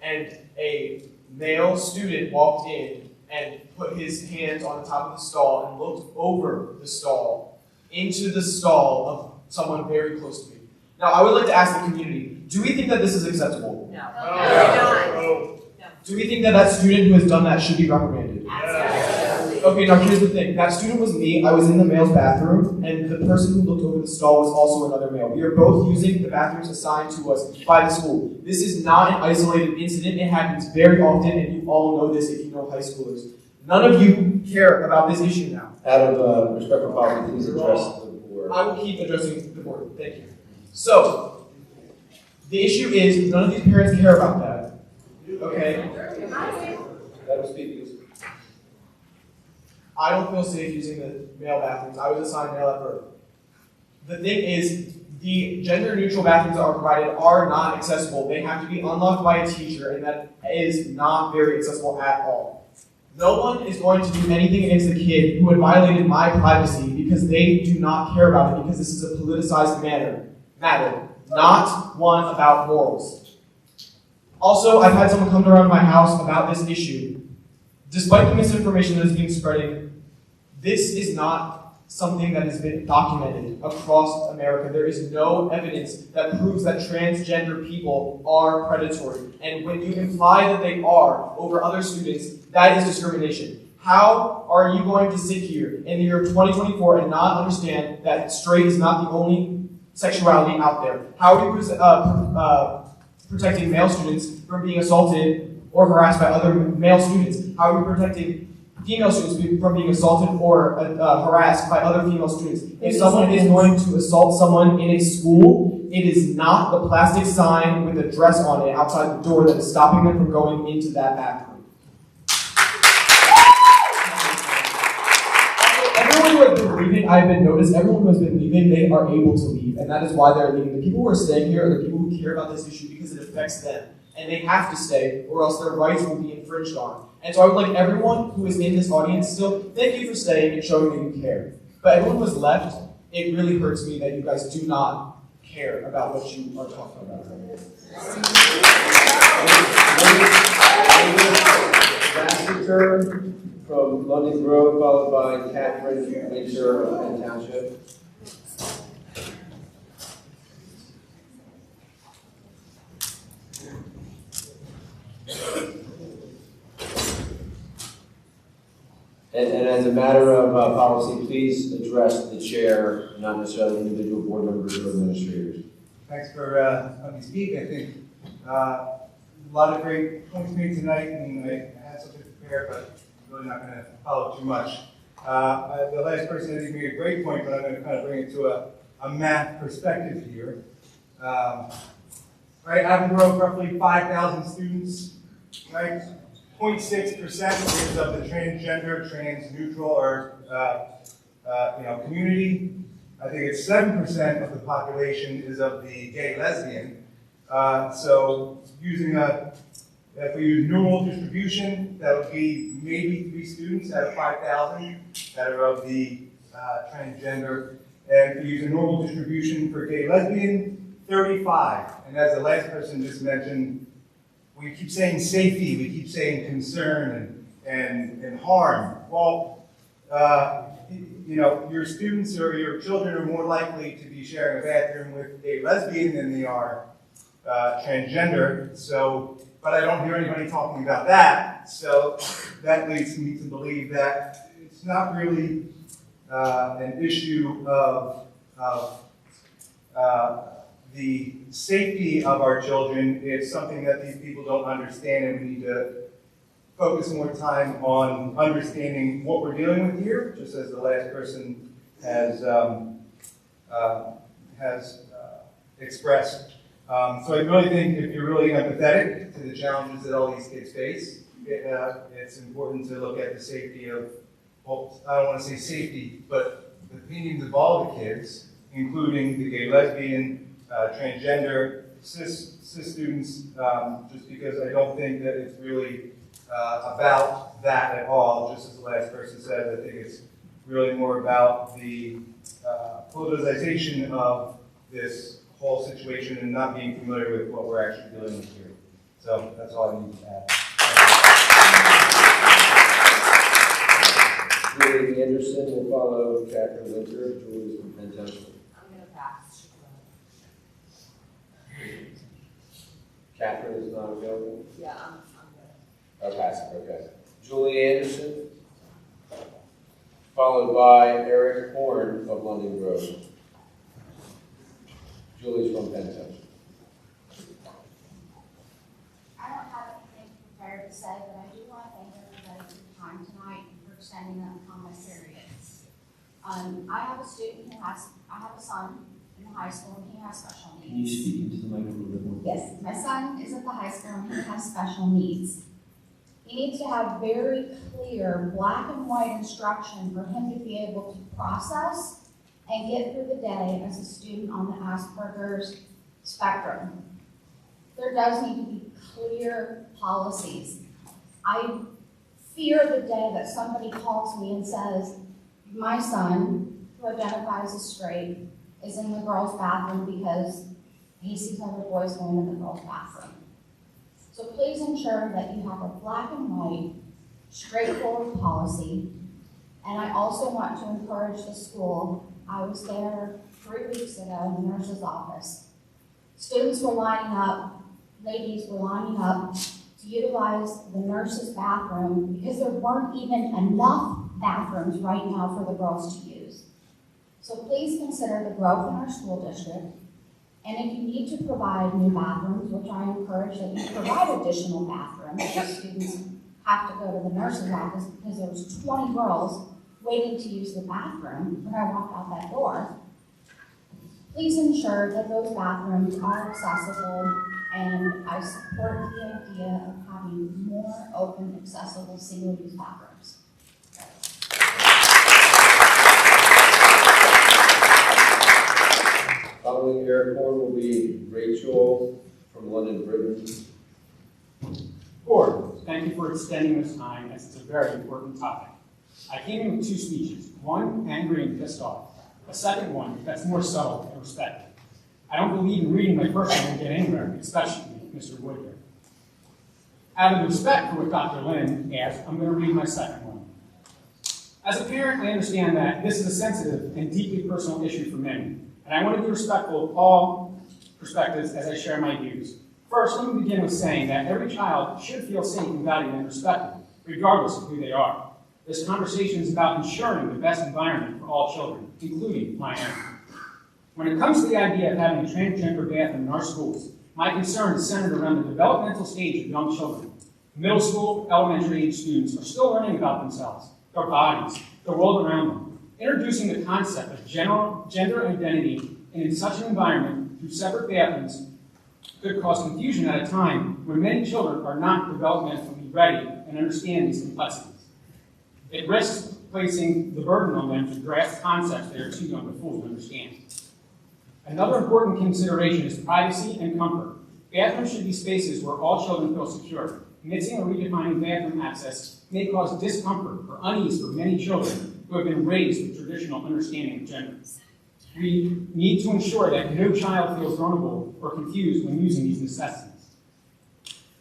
and a male student walked in and put his hands on the top of the stall and looked over the stall into the stall of someone very close to me. Now, I would like to ask the community, do we think that this is acceptable? No. No. Do we think that that student who has done that should be reprimanded? Absolutely. Okay, now here's the thing. That student was me. I was in the male's bathroom, and the person who looked over the stall was also another male. We are both using the bathrooms assigned to us by the school. This is not an isolated incident. It happens very often, and you all know this if you know high schoolers. None of you care about this issue now. Out of respect for policy, please address the board. I will keep addressing the board. Thank you. So, the issue is none of these parents care about that. Okay? Let him speak, please. I don't feel safe using the male bathrooms. I was assigned male at birth. The thing is, the gender-neutral bathrooms that are provided are not accessible. They have to be unlocked by a teacher, and that is not very accessible at all. No one is going to do anything against the kid who had violated my privacy because they do not care about it, because this is a politicized matter, not one about morals. Also, I've had someone come around my house about this issue. Despite the misinformation that is being spreading, this is not something that has been documented across America. There is no evidence that proves that transgender people are predatory. And when you imply that they are over other students, that is discrimination. How are you going to sit here in the year 2024 and not understand that straight is not the only sexuality out there? How are you protecting male students from being assaulted or harassed by other male students? How are you protecting female students from being assaulted or harassed by other female students? If someone is going to assault someone in a school, it is not the plastic sign with a dress on it outside the door that is stopping them from going into that bathroom. Everyone who has been leaving, I've been noticed, everyone who has been leaving, they are able to leave, and that is why they're leaving. The people who are staying here are the people who care about this issue because it affects them. And they have to stay, or else their rights will be infringed on. And so I would like everyone who is in this audience still, thank you for staying and showing that you care. But everyone who has left, it really hurts me that you guys do not care about what you are talking about. Ambassador from London Grove, followed by Catherine Winter of Penn Township. And as a matter of policy, please address the chair, not necessarily individual board members or administrators. Thanks for letting me speak. I think a lot of great points made tonight, and I had something prepared, but I'm really not going to follow too much. The last person I think made a great point, but I'm going to kind of bring it to a math perspective here. Right, Avon Grove, roughly 5,000 students, right? 0.6% is of the transgender, trans-neutral, or community. I think it's 7% of the population is of the gay lesbian. So using if we use normal distribution, that would be maybe 3 students out of 5,000 that are of the transgender. And if we use a normal distribution for gay lesbian, 35. And as the last person just mentioned, we keep saying safety, we keep saying concern and harm. Well, your students or your children are more likely to be sharing a bathroom with a lesbian than they are transgender. So, but I don't hear anybody talking about that. So that leads me to believe that it's not really an issue of the safety of our children. It's something that these people don't understand, and we need to focus more time on understanding what we're dealing with here, just as the last person has expressed. So I really think if you're really empathetic to the challenges that all these kids face, it's important to look at the safety of, well, I don't want to say safety, but the opinions of all the kids, including the gay, lesbian, transgender, cis students, just because I don't think that it's really about that at all. Just as the last person said, I think it's really more about the politicization of this whole situation and not being familiar with what we're actually dealing with here. So that's all I need to add. Julie Anderson will follow Catherine Winter. Julie's from Penn Township. I'm going to pass. Catherine is not available? Yeah, I'm good. I'll pass it, okay. Julie Anderson, followed by Eric Horn of London Grove. Julie's from Penn Township. I don't have anything prepared to say, but I do want to thank everybody for the time tonight and for extending them upon my periods. I have a student who has, I have a son in the high school and he has special needs. Can you speak into the mic a little bit more? Yes, my son is at the high school and he has special needs. He needs to have very clear black and white instruction for him to be able to process and get through the day as a student on the Asperger's spectrum. There does need to be clear policies. I fear the day that somebody calls me and says, my son, who identifies as straight, is in the girls' bathroom because he sees other boys going in the girls' bathroom. So please ensure that you have a black and white, straightforward policy. And I also want to encourage the school. I was there 3 weeks ago in the nurse's office. Students were lining up, ladies were lining up to utilize the nurse's bathroom because there weren't even enough bathrooms right now for the girls to use. So please consider the growth in our school district. And if you need to provide new bathrooms, which I encourage that you provide additional bathrooms, if students have to go to the nurse's office because there was 20 girls waiting to use the bathroom when I walked out that door, please ensure that those bathrooms are accessible, and I support the idea of having more open, accessible, single-use bathrooms. Following Eric Horn will be Rachel from London, Britain. Board, thank you for extending this time as it's a very important topic. I came in with 2 speeches, one angry and pissed off, a second one that's more subtle and respectful. I don't believe in reading my first one and get anywhere, especially Mr. Wood here. Out of respect for what Dr. Lynn asked, I'm going to read my second one. As a parent, I understand that this is a sensitive and deeply personal issue for many, and I want to be respectful of all perspectives as I share my views. First, let me begin with saying that every child should feel safe and valued and respected, regardless of who they are. This conversation is about ensuring the best environment for all children, including my own. When it comes to the idea of having a transgender bathroom in our schools, my concern is centered around the developmental stage of young children. Middle school, elementary age students are still learning about themselves, their bodies, the world around them. Introducing the concept of gender identity in such an environment through separate bathrooms could cause confusion at a time when many children are not developmentally ready and understand these complexities. It risks placing the burden on them to grasp concepts they are too young to fully understand. Another important consideration is privacy and comfort. Bathrooms should be spaces where all children feel secure. Mixing or redefining bathroom access may cause discomfort or unease for many children who have been raised with traditional understanding of gender. We need to ensure that no child feels vulnerable or confused when using these necessities.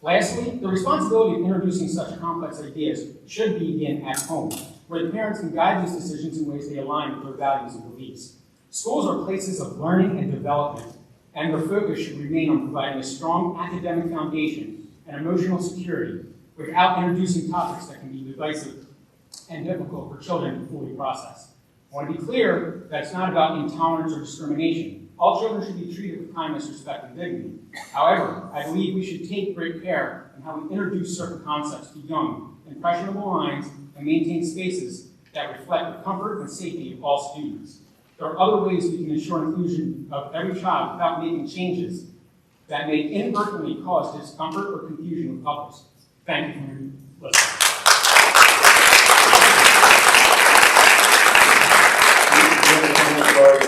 Lastly, the responsibility of introducing such complex ideas should begin at home, where the parents can guide these decisions in ways they align with their values and beliefs. Schools are places of learning and development, and their focus should remain on providing a strong academic foundation and emotional security without introducing topics that can be divisive and difficult for children to fully process. I want to be clear that it's not about intolerance or discrimination. All children should be treated with kindness, respect, and dignity. However, I believe we should take great care in how we introduce certain concepts to young, impressionable minds and maintain spaces that reflect the comfort and safety of all students. There are other ways we can ensure inclusion of every child without making changes that may inadvertently cause discomfort or confusion with others. Thank you for your listening.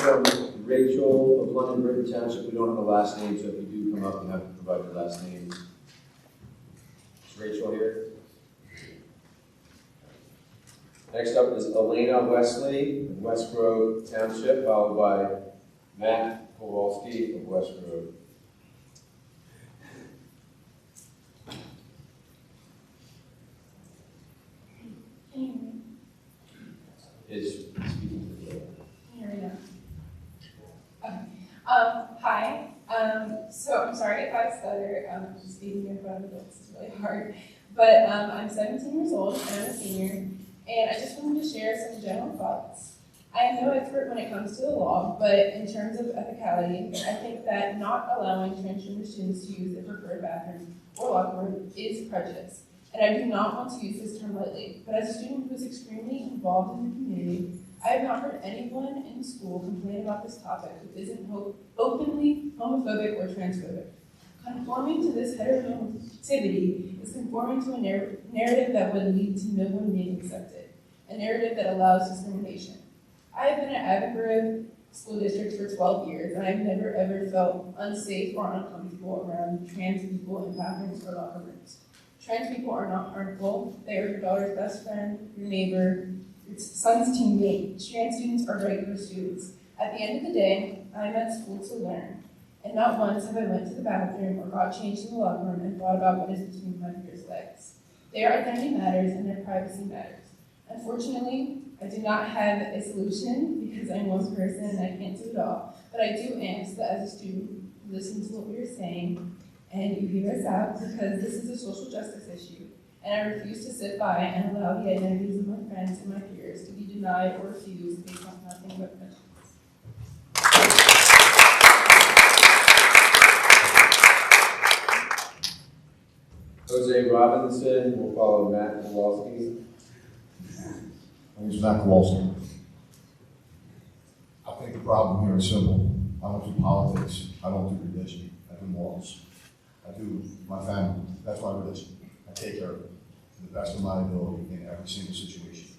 From Rachel of London, Britain Township. We don't have a last name, so if you do come up, you have to provide your last name. Is Rachel here? Next up is Elena Wesley of West Grove Township, followed by Matt Kowalski of West Grove. Is speaking to the Hi. So I'm sorry if I stutter. Just speaking in front of adults is really hard. But I'm 17 years old and I'm a senior. And I just wanted to share some general thoughts. I am no expert when it comes to the law, but in terms of ethicality, I think that not allowing transgender students to use their preferred bathroom or locker room is prejudice. And I do not want to use this term lightly, but as a student who is extremely involved in the community, I have not heard anyone in school complain about this topic who isn't openly homophobic or transphobic. Conforming to this heteronormativity is conforming to a narrative that would lead to no one being accepted, a narrative that allows discrimination. I have been at Avon Grove School District for 12 years, and I've never ever felt unsafe or uncomfortable around trans people in bathrooms or locker rooms. Trans people are not harmful. They are your daughter's best friend, your neighbor, your son's teammate. Trans students are regular students. At the end of the day, I'm at school to learn. And not once have I went to the bathroom or got changed in the locker room and thought about what is between my peers' legs. Their identity matters and their privacy matters. Unfortunately, I do not have a solution because I'm one person and I can't do it all. But I do ask that as a student, listen to what we are saying and you hear us out because this is a social justice issue. And I refuse to sit by and allow the identities of my friends and my peers to be denied or refused based on nothing but prejudice. Jose Robinson will follow Matt Kowalski. My name is Matt Kowalski. I think the problem here is simple. I don't do politics. I don't do religion. I do morals. I do my family. That's my religion. I take care of it to the best of my ability in every single situation.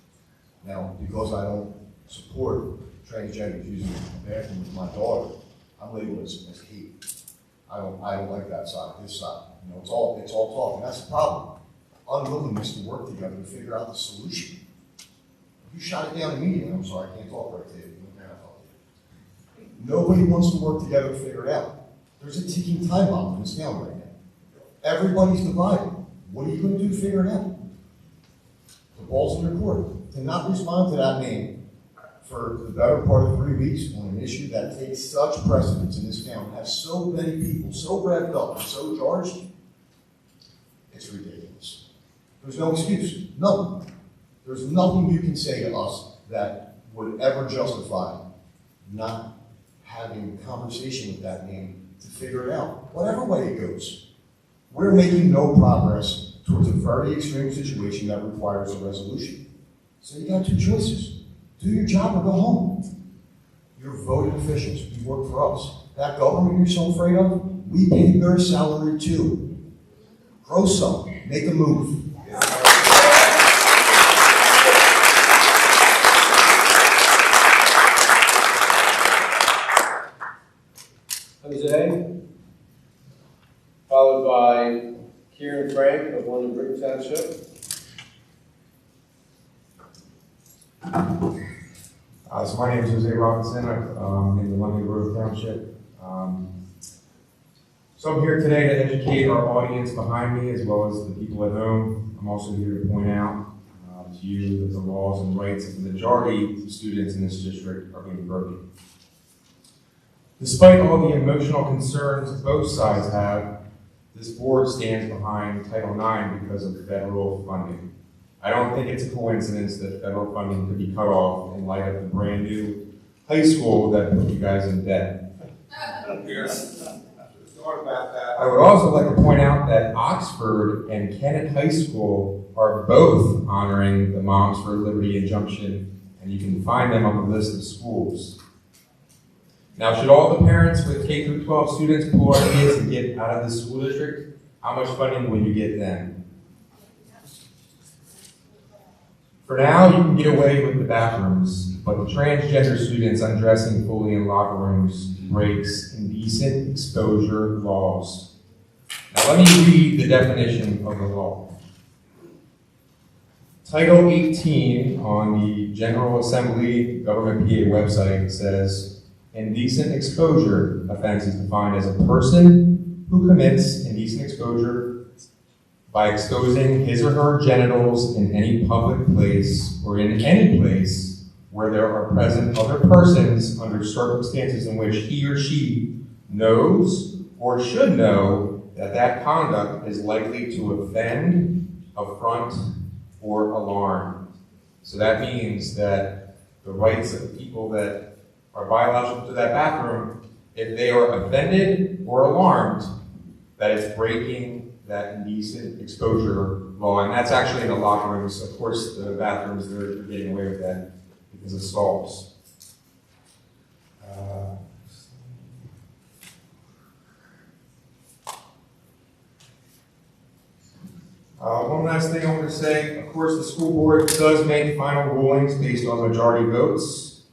Now, because I don't support transgenders using the bathroom with my daughter, I'm labeled as hate. I don't like that side, this side. You know, it's all talk, and that's the problem. Unwillingness to work together to figure out the solution. You shot it down immediately. I'm sorry, I can't talk right to you. Nobody wants to work together to figure it out. There's a ticking time bomb in this town right now. Everybody's divided. What are you going to do to figure it out? The ball's in your court. To not respond to that name for the better part of 3 weeks on an issue that takes such precedence in this town, has so many people so revved up and so charged, it's ridiculous. There's no excuse. None. There's nothing you can say to us that would ever justify not having a conversation with that name to figure it out, whatever way it goes. We're making no progress towards a very extreme situation that requires a resolution. So you got two choices. Do your job or go home. You're voted officials. You work for us. That government you're so afraid of, we pay their salary too. Grow some. Make a move. Jose, followed by Kieran Frank of London Britain Township. So my name is Jose Robinson. I'm in the London Grove Township. So I'm here today to educate our audience behind me as well as the people at home. I'm also here to point out to you that the laws and rights of the majority of students in this district are being broken. Despite all the emotional concerns both sides have, this board stands behind Title IX because of federal funding. I don't think it's a coincidence that federal funding could be cut off in light of the brand new high school that put you guys in debt. I would also like to point out that Oxford and Kennett High School are both honoring the Moms for Liberty injunction, and you can find them on the list of schools. Now, should all the parents with K-12 students pull our kids and get out of the school district, how much funding will you get then? For now, you can get away with the bathrooms, but the transgender students undressing fully in locker rooms breaks indecent exposure laws. Now, let me read the definition of the law. Title 18 on the General Assembly Government PA website says, indecent exposure offense is defined as a person who commits indecent exposure by exposing his or her genitals in any public place or in any place where there are present other persons under circumstances in which he or she knows or should know that that conduct is likely to offend, affront, or alarm. So that means that the rights of the people that are biological to that bathroom, if they are offended or alarmed, that it's breaking that indecent exposure law. And that's actually in the locker rooms. Of course, the bathrooms, they're getting away with that. because of stalls. One last thing I want to say, of course, the school board does make final rulings based on majority votes,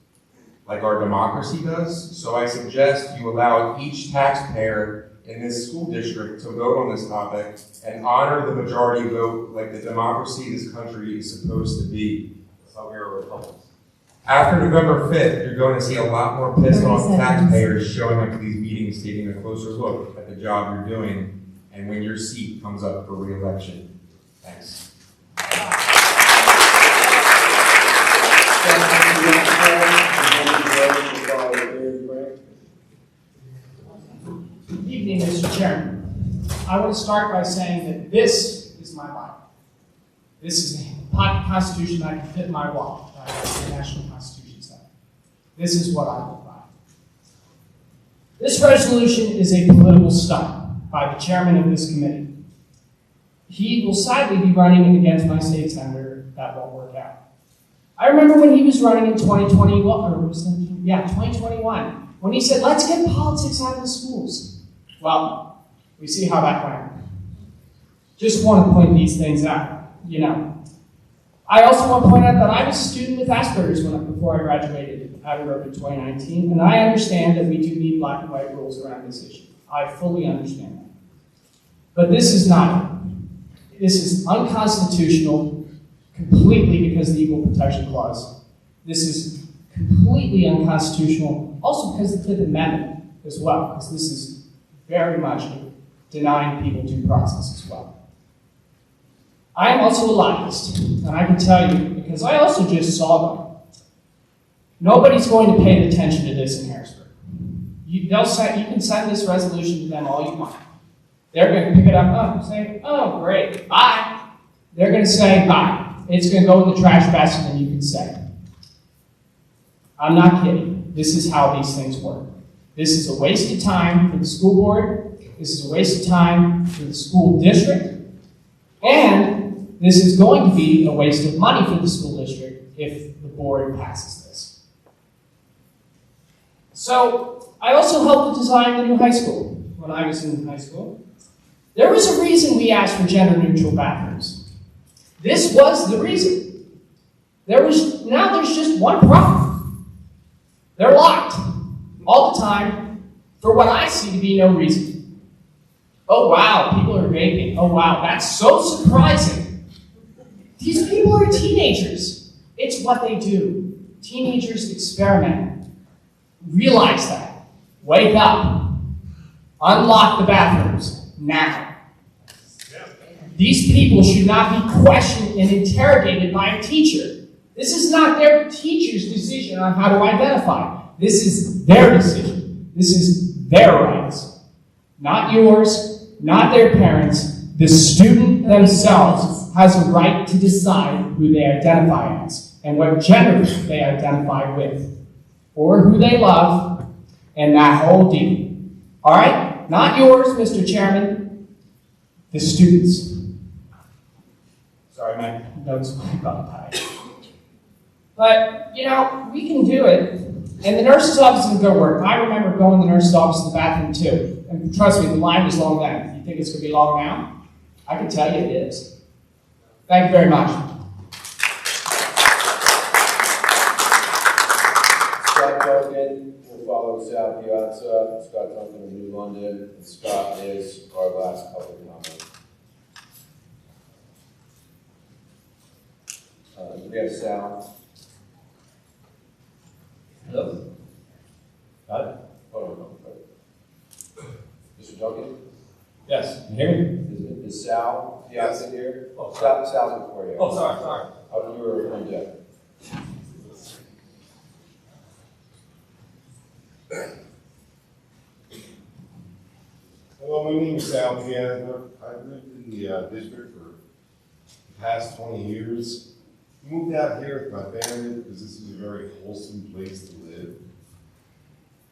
like our democracy does. So I suggest you allow each taxpayer in this school district to vote on this topic and honor the majority vote like the democracy in this country is supposed to be. So we're a republic. After November 5th, you're going to see a lot more pissed off taxpayers showing up to these meetings, taking a closer look at the job you're doing, and when your seat comes up for re-election. Thanks. Good evening, Mr. Chairman. I want to start by saying that this is my Bible. This is a pocket constitution I can fit in my wallet. The National Constitution said. This is what I live by. This resolution is a political stunt by the chairman of this committee. He will sadly be running against my state senator. That won't work out. I remember when he was running in 2021, when he said, let's get politics out of the schools. Well, we see how that went. Just want to point these things out, you know. I also want to point out that I was a student with Asperger's before I graduated out of Avon in 2019, and I understand that we do need black and white rules around this issue. I fully understand that. But this is not it. This is unconstitutional completely because of the Equal Protection Clause. This is completely unconstitutional also because of the Fifth Amendment as well, because this is very much denying people due process as well. I am also a lobbyist, and I can tell you, because I also just saw them, nobody's going to pay attention to this in Harrisburg. You can send this resolution to them all you want. They're going to pick it up and say, oh, great, bye. They're going to say, bye. It's going to go in the trash basket, and you can say. I'm not kidding. This is how these things work. This is a waste of time for the school board. This is a waste of time for the school district. And this is going to be a waste of money for the school district if the board passes this. So, I also helped to design the new high school when I was in high school. There was a reason we asked for gender-neutral bathrooms. This was the reason. Now there's just one problem. They're locked all the time for what I see to be no reason. Oh wow, people are vaping. Oh wow, that's so surprising. These people are teenagers. It's what they do. Teenagers experiment. Realize that. Wake up. Unlock the bathrooms now. These people should not be questioned and interrogated by a teacher. This is not their teacher's decision on how to identify. This is their decision. This is their rights. Not yours, not their parents. The student themselves has a right to decide who they identify as and what gender they identify with, or who they love, and that whole deal. All right? Not yours, Mr. Chairman. The students. Sorry, my notes got tied. But, you know, we can do it. And the nurse's office can go work. I remember going to the nurse's office in the bathroom too. And trust me, the line was long then. You think it's going to be long now? I can tell you it is. Thank you very much. Scott Duncan will follow Sal Piazza, Scott Duncan of New London, and Scott is our last public comment. We have Sal. Hello. Got it? Hold on. Mr. Duncan? Yes, can you hear me? Is Sal Piazza here? Oh, Sal's before you. Oh, sorry. Oh, you were on deck. Hello, my name is Sal Piazza. I've lived in the district for the past 20 years. Moved out here with my family because this is a very wholesome place to live.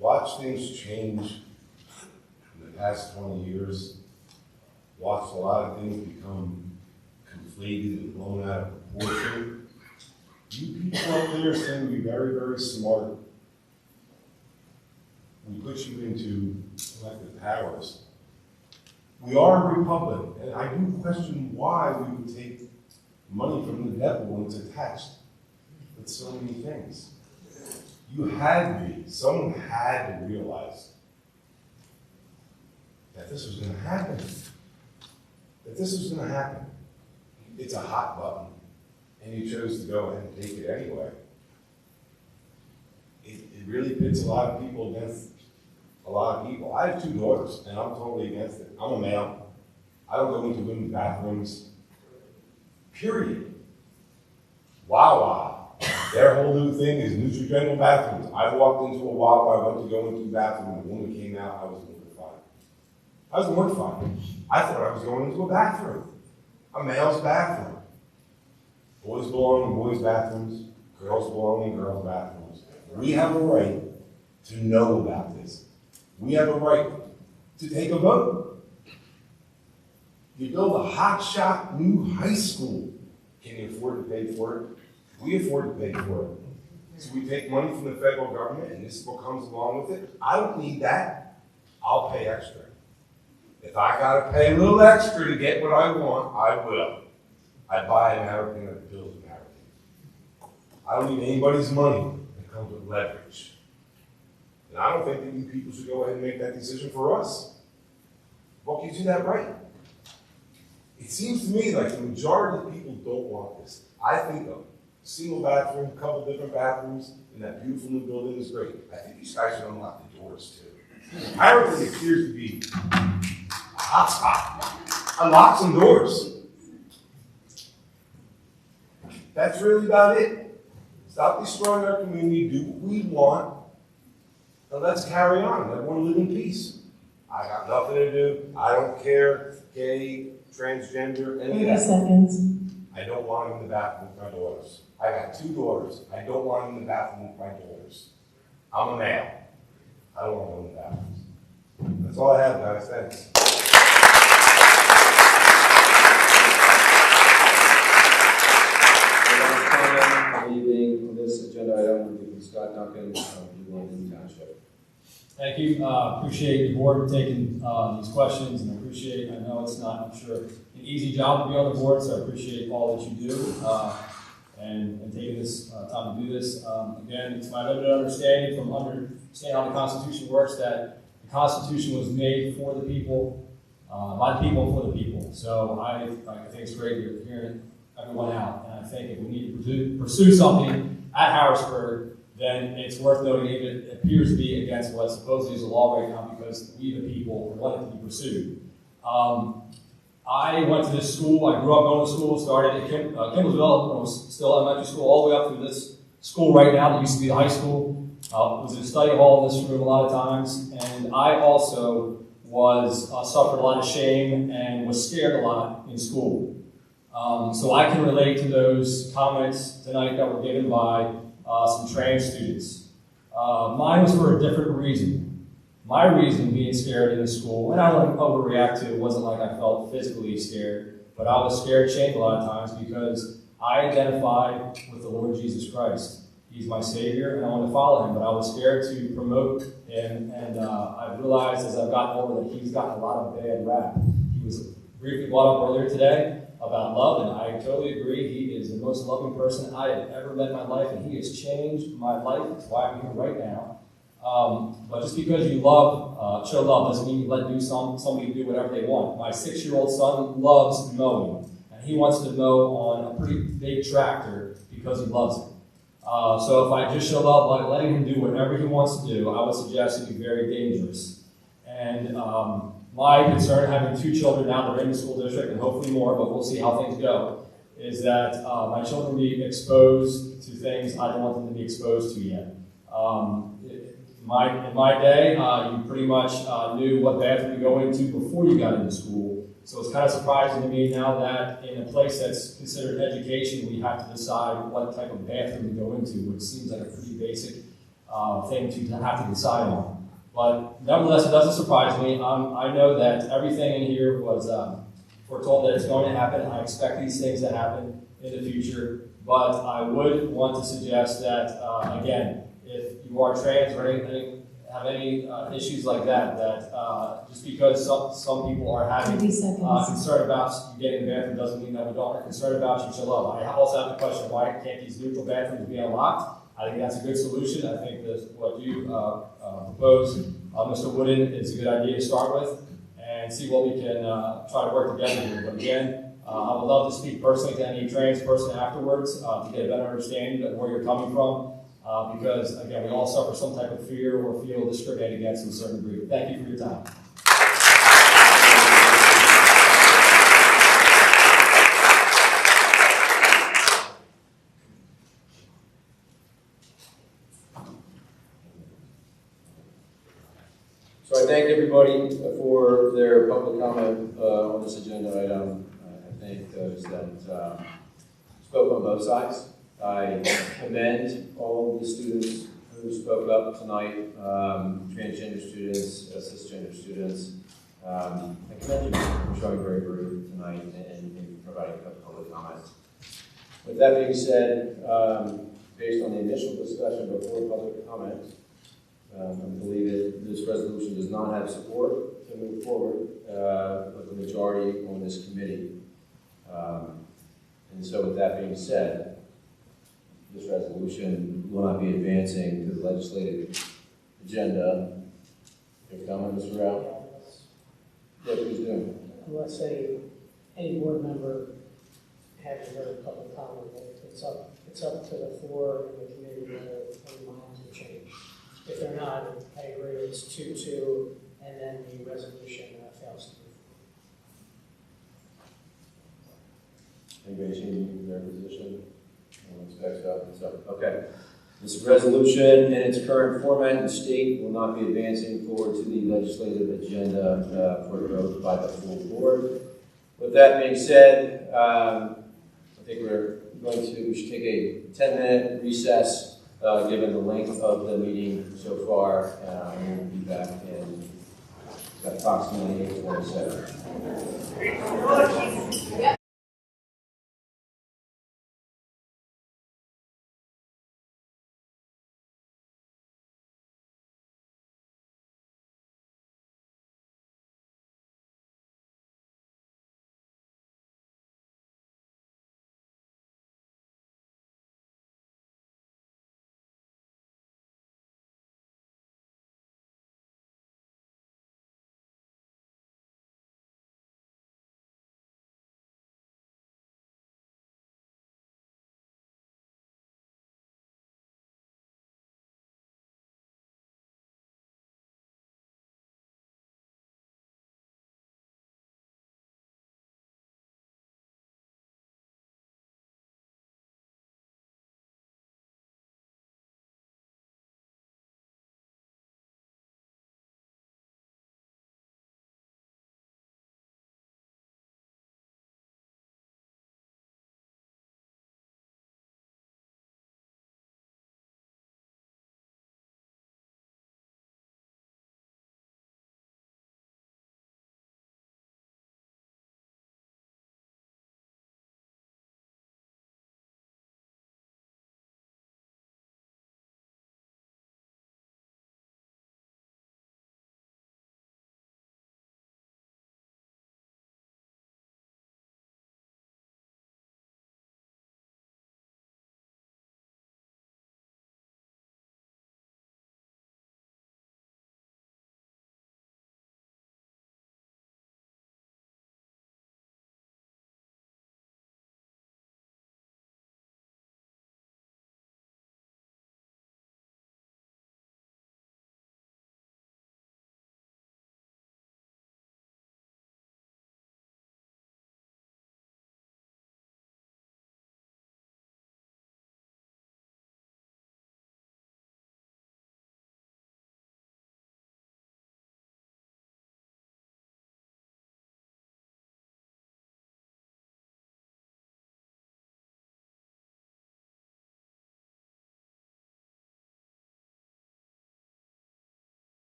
Watched things change in the past 20 years. Watched a lot of things become conflated and blown out of proportion. You come up there saying to be very, very smart. We put you into elected powers. We are a republic, and I do question why we would take money from the devil when it's attached with so many things. You had to be, someone had to realize that this was going to happen. That this was going to happen. It's a hot button, and you chose to go ahead and take it anyway. It really pits a lot of people against a lot of people. I have 2 daughters, and I'm totally against it. I'm a male. I don't go into women's bathrooms. Period. Wow. Their whole new thing is nutritional bathrooms. I walked into a Wawa, I went to go into the bathroom, and the woman came out, I was mortified. I was mortified. I thought I was going into a bathroom. A male's bathroom. Boys belong in boys' bathrooms, girls belong in girls' bathrooms. We have a right to know about this. We have a right to take a vote. You build a hotshot new high school. Can you afford to pay for it? We afford to pay for it. So we take money from the federal government, and this is what comes along with it. I don't need that. I'll pay extra. If I gotta pay a little extra to get what I want, I will. I buy American and build American. I don't need anybody's money. It comes with leverage. And I don't think that you people should go ahead and make that decision for us. What gives you that right? It seems to me like the majority of people don't want this. I think a single bathroom, a couple different bathrooms in that beautiful new building is great. I think these guys should unlock the doors too. Apparently it appears to be a hot spot. Unlock some doors. That's really about it. Stop destroying our community, do what we want, and let's carry on. Everyone live in peace. I got nothing to do. I don't care. Gay, transgender, any of that. Seconds. I don't want him in the bathroom with my daughters. I got 2 daughters. I don't want him in the bathroom with my daughters. I'm a male. I don't want him in the bathroom. That's all I have, guys. Thanks. Leaving on this agenda item would be Scott Duncan of London Township. Thank you. Appreciate the board taking these questions, and I know it's not, I'm sure, an easy job to be on the board, so I appreciate all that you do and taking this time to do this. Again, it's my limited understanding from understanding how the Constitution works that the Constitution was made for the people, by the people, and for the people. So I think it's great you're hearing everyone out, and I think if we need to pursue something at Harrisburg, then it's worth noting even if it appears to be against what supposedly is the law right now because we the people want it to be pursued. I went to this school, I grew up going to school, started at Kimballsville, when I was still elementary school, all the way up through this school right now that used to be the high school. Was in a study hall in this room a lot of times, and I also suffered a lot of shame and was scared a lot in school. So I can relate to those comments tonight that were given by some trans students. Mine was for a different reason. My reason being scared in the school, and I don't overreact to it, wasn't like I felt physically scared, but I was scared, shamed a lot of times because I identified with the Lord Jesus Christ. He's my Savior, and I want to follow Him, but I was scared to promote Him, and I realized as I've gotten older that He's gotten a lot of bad rap. He was briefly brought up earlier today about love, and I totally agree. He is the most loving person I have ever met in my life, and He has changed my life. That's why I'm here right now. But just because you show love doesn't mean you let somebody do whatever they want. My 6-year-old son loves mowing, and he wants to mow on a pretty big tractor because he loves it. So if I just show love by letting him do whatever he wants to do, I would suggest it'd be very dangerous. And my concern, having 2 children now that are in the school district, and hopefully more, but we'll see how things go, is that my children be exposed to things I don't want them to be exposed to yet. In my day, you pretty much knew what bathroom to go into before you got into school. So it's kind of surprising to me now that in a place that's considered education, we have to decide what type of bathroom to go into, which seems like a pretty basic thing to have to decide on. But nevertheless, it doesn't surprise me. I know that everything in here was foretold that it's going to happen. I expect these things to happen in the future, but I would want to suggest that, again, if you are trans or have any issues like that, just because some people are having concern about you getting a bathroom doesn't mean that we don't are concerned about you chill up. I also have the question, why can't these neutral bathrooms be unlocked? I think that's a good solution. I think that what you proposed, Mr. Wooden, is a good idea to start with and see what we can try to work together here. But again, I would love to speak personally to any trans person afterwards to get a better understanding of where you're coming from. Because, again, we all suffer some type of fear or feel discriminated against in a certain degree. Thank you for your time. So I thank everybody for their public comment on this agenda item. I thank those that spoke on both sides. I commend all of the students who spoke up tonight, transgender students, cisgender students. I commend you for showing bravery tonight and providing public comments. With that being said, based on the initial discussion before public comment, I believe that this resolution does not have support to move forward with the majority on this committee. And so with that being said, this resolution will not be advancing to the legislative agenda. Your comment, Mr. Rao? Yeah, please do. Unless any board member has heard public comment, it's up to the floor and the committee whether any minds will change. If they're not, I agree, it's 2-2, and then the resolution fails to move. Anybody changing their position? No one expects that. So, okay. This resolution in its current format and state will not be advancing forward to the legislative agenda for vote by the full board. With that being said, I think we should take a 10-minute recess given the length of the meeting so far. And we'll be back in approximately 8:47.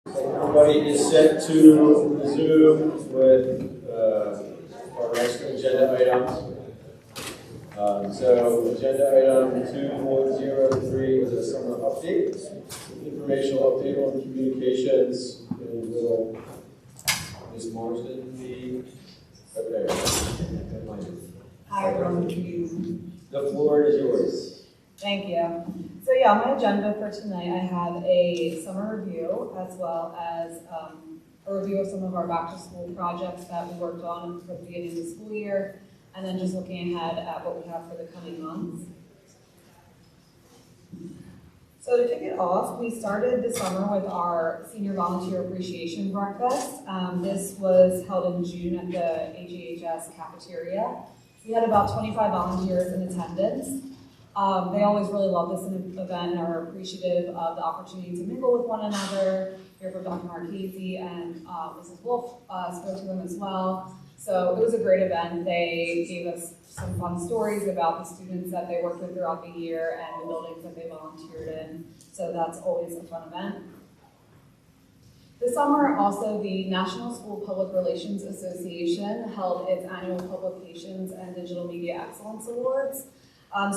Everybody is set to resume with our next agenda items. So agenda item 2103 is a summer update, informational update on communications, and will Ms. Marsden be okay? Hi, everyone. The floor is yours. Thank you. So yeah, on my agenda for tonight, I have a summer review as well as a review of some of our back to school projects that we worked on for the beginning of the school year, and then just looking ahead at what we have for the coming months. So to kick it off, we started this summer with our Senior Volunteer Appreciation Breakfast. This was held in June at the AGHS cafeteria. We had about 25 volunteers in attendance. They always really love this event and are appreciative of the opportunity to mingle with one another, hear from Dr. Marchese, and Mrs. Wolf spoke to them as well. So it was a great event. They gave us some fun stories about the students that they worked with throughout the year and the buildings that they volunteered in. So that's always a fun event. This summer, also, the National School Public Relations Association held its annual Publications and Digital Media Excellence Awards.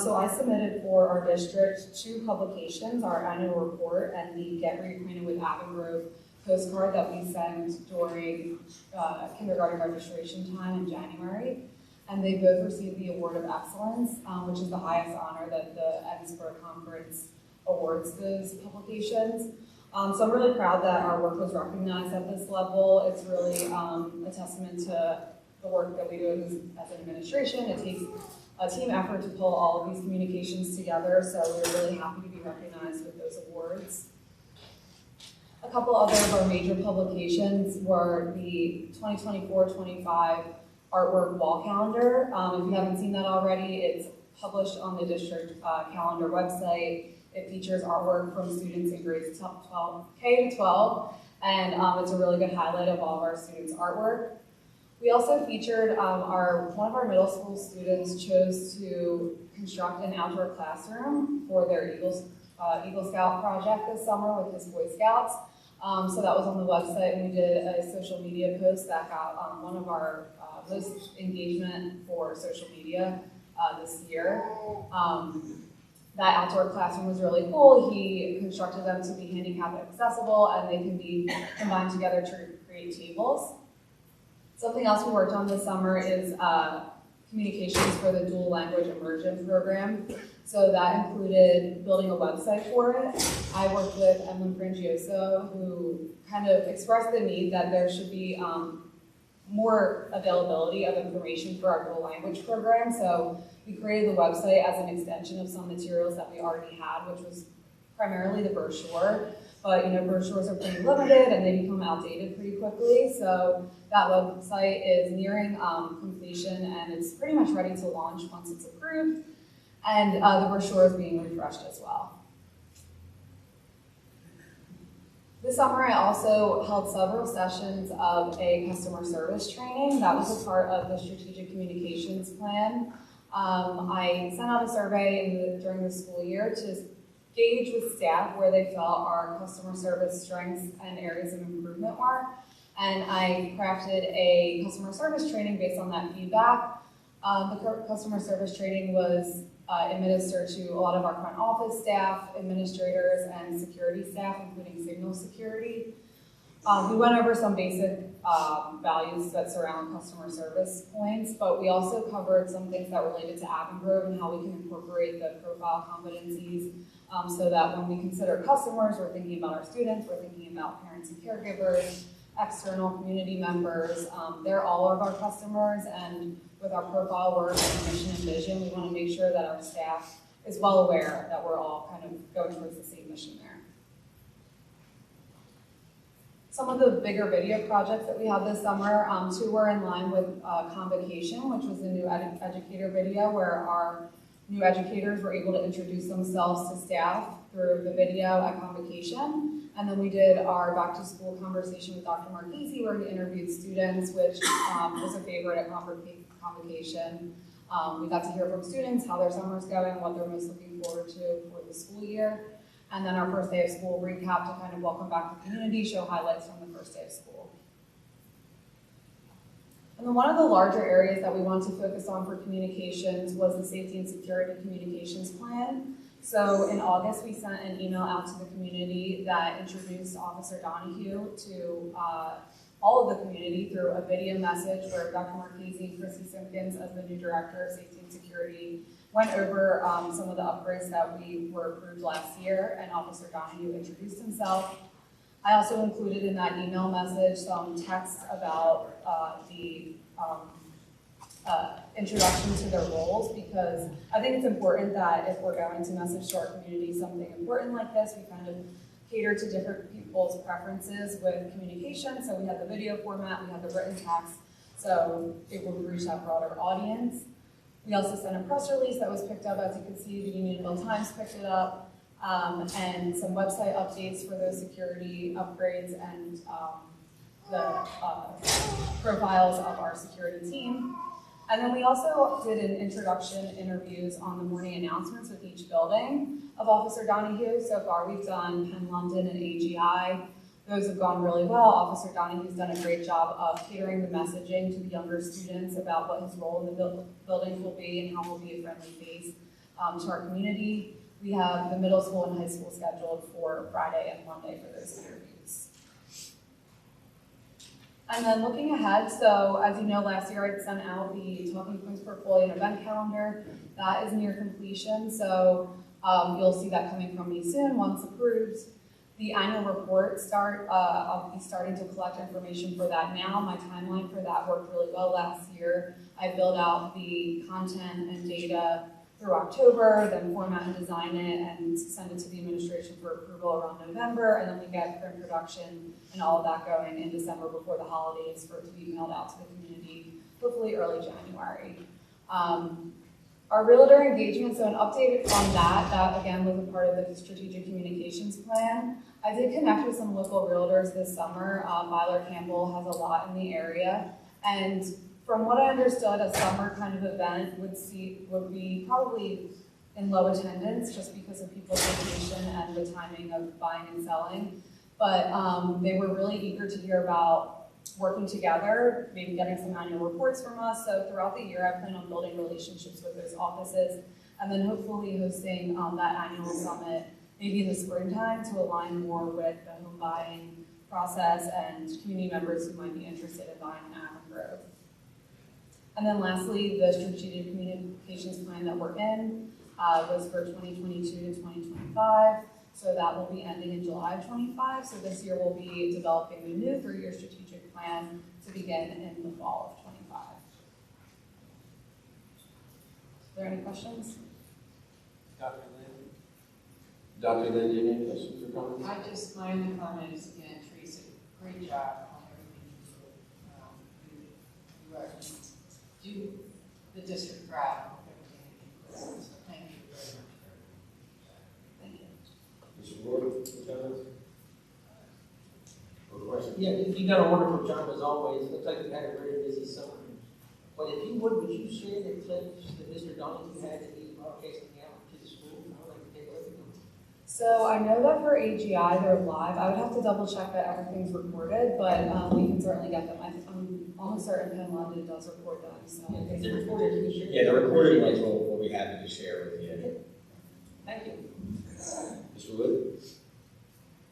So I submitted for our district 2 publications, our annual report and the Get Reacquainted with Avon Grove postcard that we sent during kindergarten registration time in January. And they both received the Award of Excellence, which is the highest honor that the Edinburgh Conference awards those publications. So I'm really proud that our work was recognized at this level. It's really a testament to the work that we do as an administration. It takes a team effort to pull all of these communications together, so we're really happy to be recognized with those awards. A couple other of our major publications were the 2024-25 Artwork Wall Calendar. If you haven't seen that already, it's published on the district calendar website. It features artwork from students in grades K to 12, and it's a really good highlight of all of our students' artwork. We also featured one of our middle school students chose to construct an outdoor classroom for their Eagle Scout project this summer with his Boy Scouts. So that was on the website, and we did a social media post that got one of our most engagement for social media this year. That outdoor classroom was really cool. He constructed them to be handicap accessible, and they can be combined together to create tables. Something else we worked on this summer is communications for the dual language immersion program. So that included building a website for it. I worked with Emily Frangioso, who kind of expressed the need that there should be more availability of information for our dual language program. So we created the website as an extension of some materials that we already had, which was primarily the brochure. But brochures are pretty limited and they become outdated pretty quickly. So that website is nearing completion, and it's pretty much ready to launch once it's approved. And the brochure is being refreshed as well. This summer, I also held several sessions of a customer service training. That was a part of the strategic communications plan. I sent out a survey during the school year to gauge with staff where they felt our customer service strengths and areas of improvement were. And I crafted a customer service training based on that feedback. The customer service training was administered to a lot of our front office staff, administrators, and security staff, including signal security. We went over some basic values that surround customer service points, but we also covered some things that related to Avon Grove and how we can incorporate the profile competencies so that when we consider customers, we're thinking about our students, we're thinking about parents and caregivers, external community members. They're all of our customers, and with our profile work and mission and vision, we want to make sure that our staff is well aware that we're all kind of going towards the same mission there. Some of the bigger video projects that we had this summer, 2 were in line with Convocation, which was the new educator video where our new educators were able to introduce themselves to staff through the video at Convocation. And then we did our back to school conversation with Dr. Marchese where we interviewed students, which was a favorite at Convocation. We got to hear from students how their summer's going, what they're most looking forward to for the school year. and then our first day of school recap to kind of welcome back the community, show highlights from the first day of school. And then one of the larger areas that we want to focus on for communications was the safety and security communications plan. So in August, we sent an email out to the community that introduced Officer Donahue to all of the community through a video message where Dr. Marchese and Chrissy Simpkins, as the new director of safety and security, went over some of the upgrades that we were approved last year, and Officer Donahue introduced himself. I also included in that email message some text about the introduction to their roles, because I think it's important that if we're going to message to our community something important like this, we kind of cater to different people's preferences with communication. So we had the video format, we had the written text, so it would reach that broader audience. We also sent a press release that was picked up, as you can see, the Unionville Times picked it up, and some website updates for those security upgrades and the profiles of our security team. And then we also did an introduction interviews on the morning announcements with each building of Officer Donahue. So far we've done Penn London and AGI. Those have gone really well. Officer Donahue's done a great job of catering the messaging to the younger students about what his role in the buildings will be and how he'll be a friendly face to our community. We have the middle school and high school scheduled for Friday and Monday for those interviews. And then looking ahead, so as you know, last year I sent out the Talking Points portfolio and event calendar. That is near completion, so you'll see that coming from me soon once approved. The annual report I'll be starting to collect information for that now. My timeline for that worked really well last year. I built out the content and data through October, then format and design it and send it to the administration for approval around November, and then we get print production and all of that going in December before the holidays for it to be mailed out to the community, hopefully early January. Our realtor engagement, so an update on that again was a part of the strategic communications plan. I did connect with some local realtors this summer. Myler Campbell has a lot in the area, and from what I understood, a summer kind of event would be probably in low attendance just because of people's vacation and the timing of buying and selling. But they were really eager to hear about working together, maybe getting some annual reports from us. So throughout the year, I plan on building relationships with those offices and then hopefully hosting that annual summit maybe in the springtime to align more with the home buying process and community members who might be interested in buying in Avon Grove. And then lastly, the strategic communications plan that we're in was for 2022 to 2025. So that will be ending in July of 25. So this year we'll be developing a new 3-year strategic plan to begin in the fall of 25. Are there any questions? Dr. Lynn? Dr. Lynn, do you have any questions or comments? My only comment is again, Teresa, great job on everything you do the district proud of everything that you do. So thank you very much. Thank you. Mr. Ward, comments? Or questions? Yeah, you got a wonderful job as always. It looks like you had a very busy summer. But if you would you share the clips that Mr. Donahue had that he broadcasting out to the school? I would like to take a look at them. So I know that for AGI, they're live. I would have to double check that everything's recorded, but we can certainly get them. I'm almost certain Penn London does record them. So if they're recorded, you can share. Yeah, the recorded ones we'll be happy to share with you. Thank you. Mr. Wood?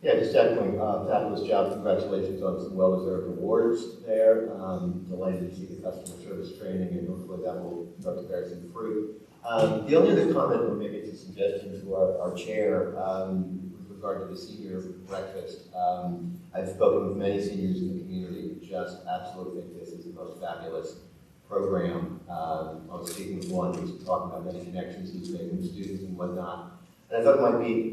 Yeah, just echoing, fabulous job. Congratulations on some well-deserved awards there. Delighted to see the customer service training, and hopefully that will start to bear some fruit. The only other comment, or maybe it's a suggestion to our chair, with regard to the senior breakfast. I've spoken with many seniors in the community who just absolutely think this is the most fabulous program. I was speaking with one who was talking about many connections he's making with students and whatnot. And I thought it might be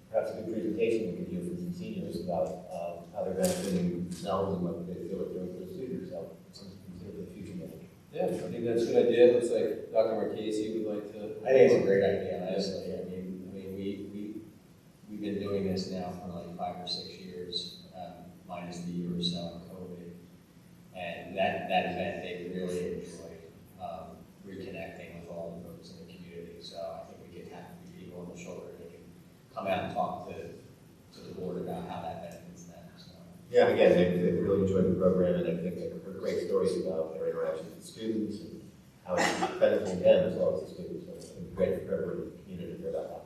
perhaps a good presentation we could do for some seniors about how they're benefiting themselves and what they feel like doing for the students. So it's something to consider for the future, maybe. Yeah, I think that's a good idea. It looks like Dr. Marchese would like to. I think it's a great idea, honestly. I mean, we've been doing this now for like 5 or 6 years, minus the year or so of COVID. And that event, they really enjoyed reconnecting with all the folks in the community. So I think we could have people on the shoulder who can come out and talk to the board about how that benefits them. So. Yeah, again, they really enjoyed the program, and I think they heard great stories about their interactions with students and how it's benefiting them as well as the students. So it's been great for everyone in the community to hear about that.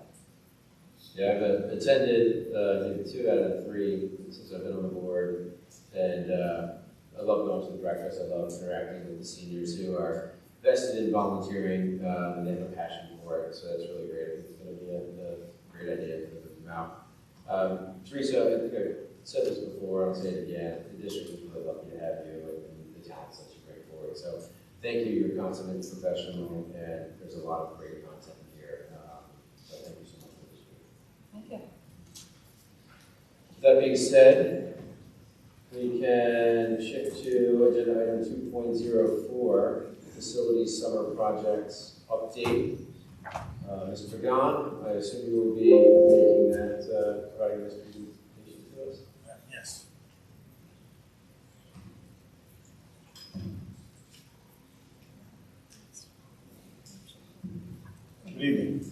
Yeah, I've attended maybe 2 out of 3 since I've been on the board, and I love going to the breakfast. I love interacting with the seniors who are vested in volunteering and they have a passion for it, so that's really great. I think it's going to be a great idea to put them out. Teresa, I think I've said this before, I'll say it again, the district is really lucky to have you and the talents that you bring forward. So thank you, you're a consummate professional, and there's a lot of great content here. So thank you so much for this week. Thank you. That being said, we can shift to agenda item 2.04, Facilities Summer Projects Update. Mr. Pagan, I assume you will be making that, providing this presentation to us? Yes. Good evening.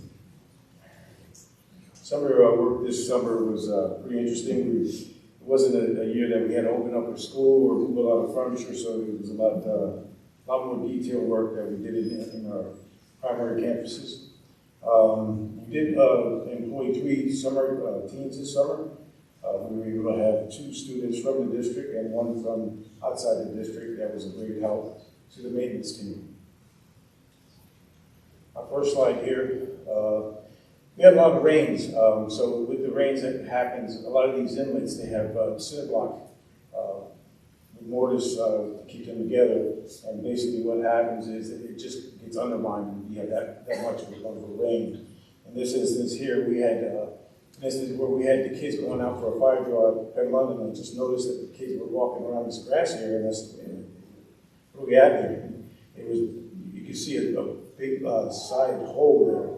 Summer work this summer was pretty interesting. It wasn't a year that we had to open up our school or move a lot of furniture, so it was a lot more detailed work that we did in our primary campuses. We did employ 3 summer teams this summer. We were able to have 2 students from the district and 1 from outside the district. That was a great help to the maintenance team. Our first slide here. We had a lot of rains, so with the rains that happens, a lot of these inlets, they have cinder block with mortars to keep them together, and basically what happens is that it just gets undermined when you have that much of a rain. In this instance here, we had, this is where we had the kids going out for a fire drive in London, and I just noticed that the kids were walking around this grass area, and that's what we had there. It was, you could see a big side hole there.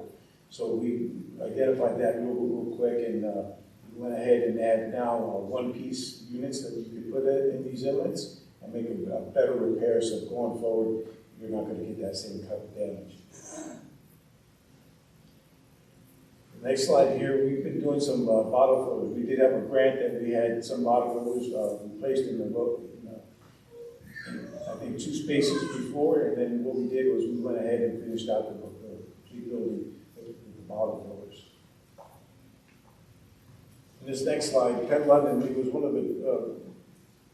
So we identified that real quick, and we went ahead and added now one-piece units that you could put in these inlets and make a better repair, so going forward, you're not going to get that same type of damage. The next slide here, we've been doing some bottle fillers. We did have a grant that we had some bottle fillers replaced in the book. I think 2 spaces before, and then what we did was we went ahead and finished out the complete building with the bottle fillers. In this next slide, Penn London, it was one of the,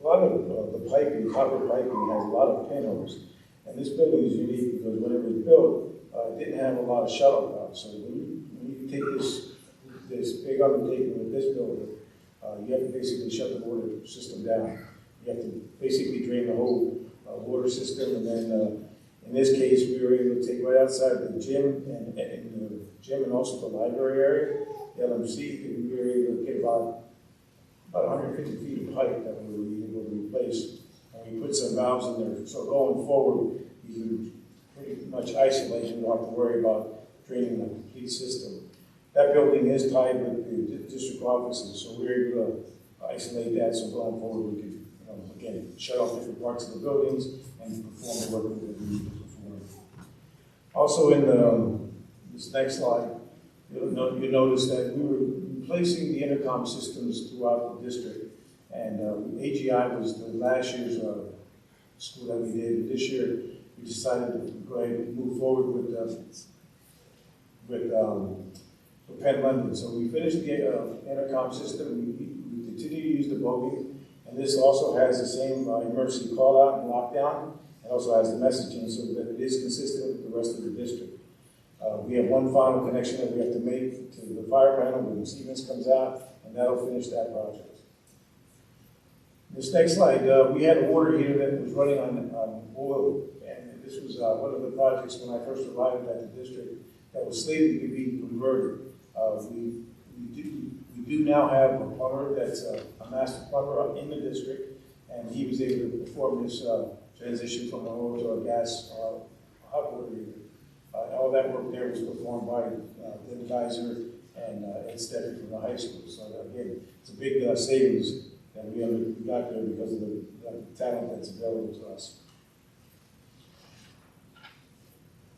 a lot of the piping, copper piping has a lot of pinholes. And this building is unique because when it was built, it didn't have a lot of shuttle valves. So when you take this big undertaking with this building, you have to basically shut the water system down. You have to basically drain the whole water system, and then in this case, we were able to take right outside the gym and also the library area, the LMC, and we were able to get about 150 feet of pipe that we were able to replace, and we put some valves in there. So going forward, you can pretty much isolate and not have to worry about draining the complete system. That building is tied with the district offices, so we were able to isolate that, so going forward we could, again, shut off different parts of the buildings and perform the work that we need to perform. Also in this next slide, you'll notice that we were replacing the intercom systems throughout the district, and AGI was the last year's school that we did. This year, we decided to go ahead and move forward with Penn London. So we finished the intercom system. We continue to use the Bogie. And this also has the same emergency call out and lockdown, and also has the messaging so that it is consistent with the rest of the district. We have one final connection that we have to make to the fire panel when Siemens comes out, and that'll finish that project. This next slide, we had a water heater that was running on oil, and this was one of the projects when I first arrived at the district that was slated to be converted. We do now have a plumber that's a master plumber in the district, and he was able to perform this transition from an oil to a gas hot water heater. All that work there was performed by Lynn Geyser and Ed Stetter from the high school. So again, it's a big savings that we got there because of the talent that's available to us.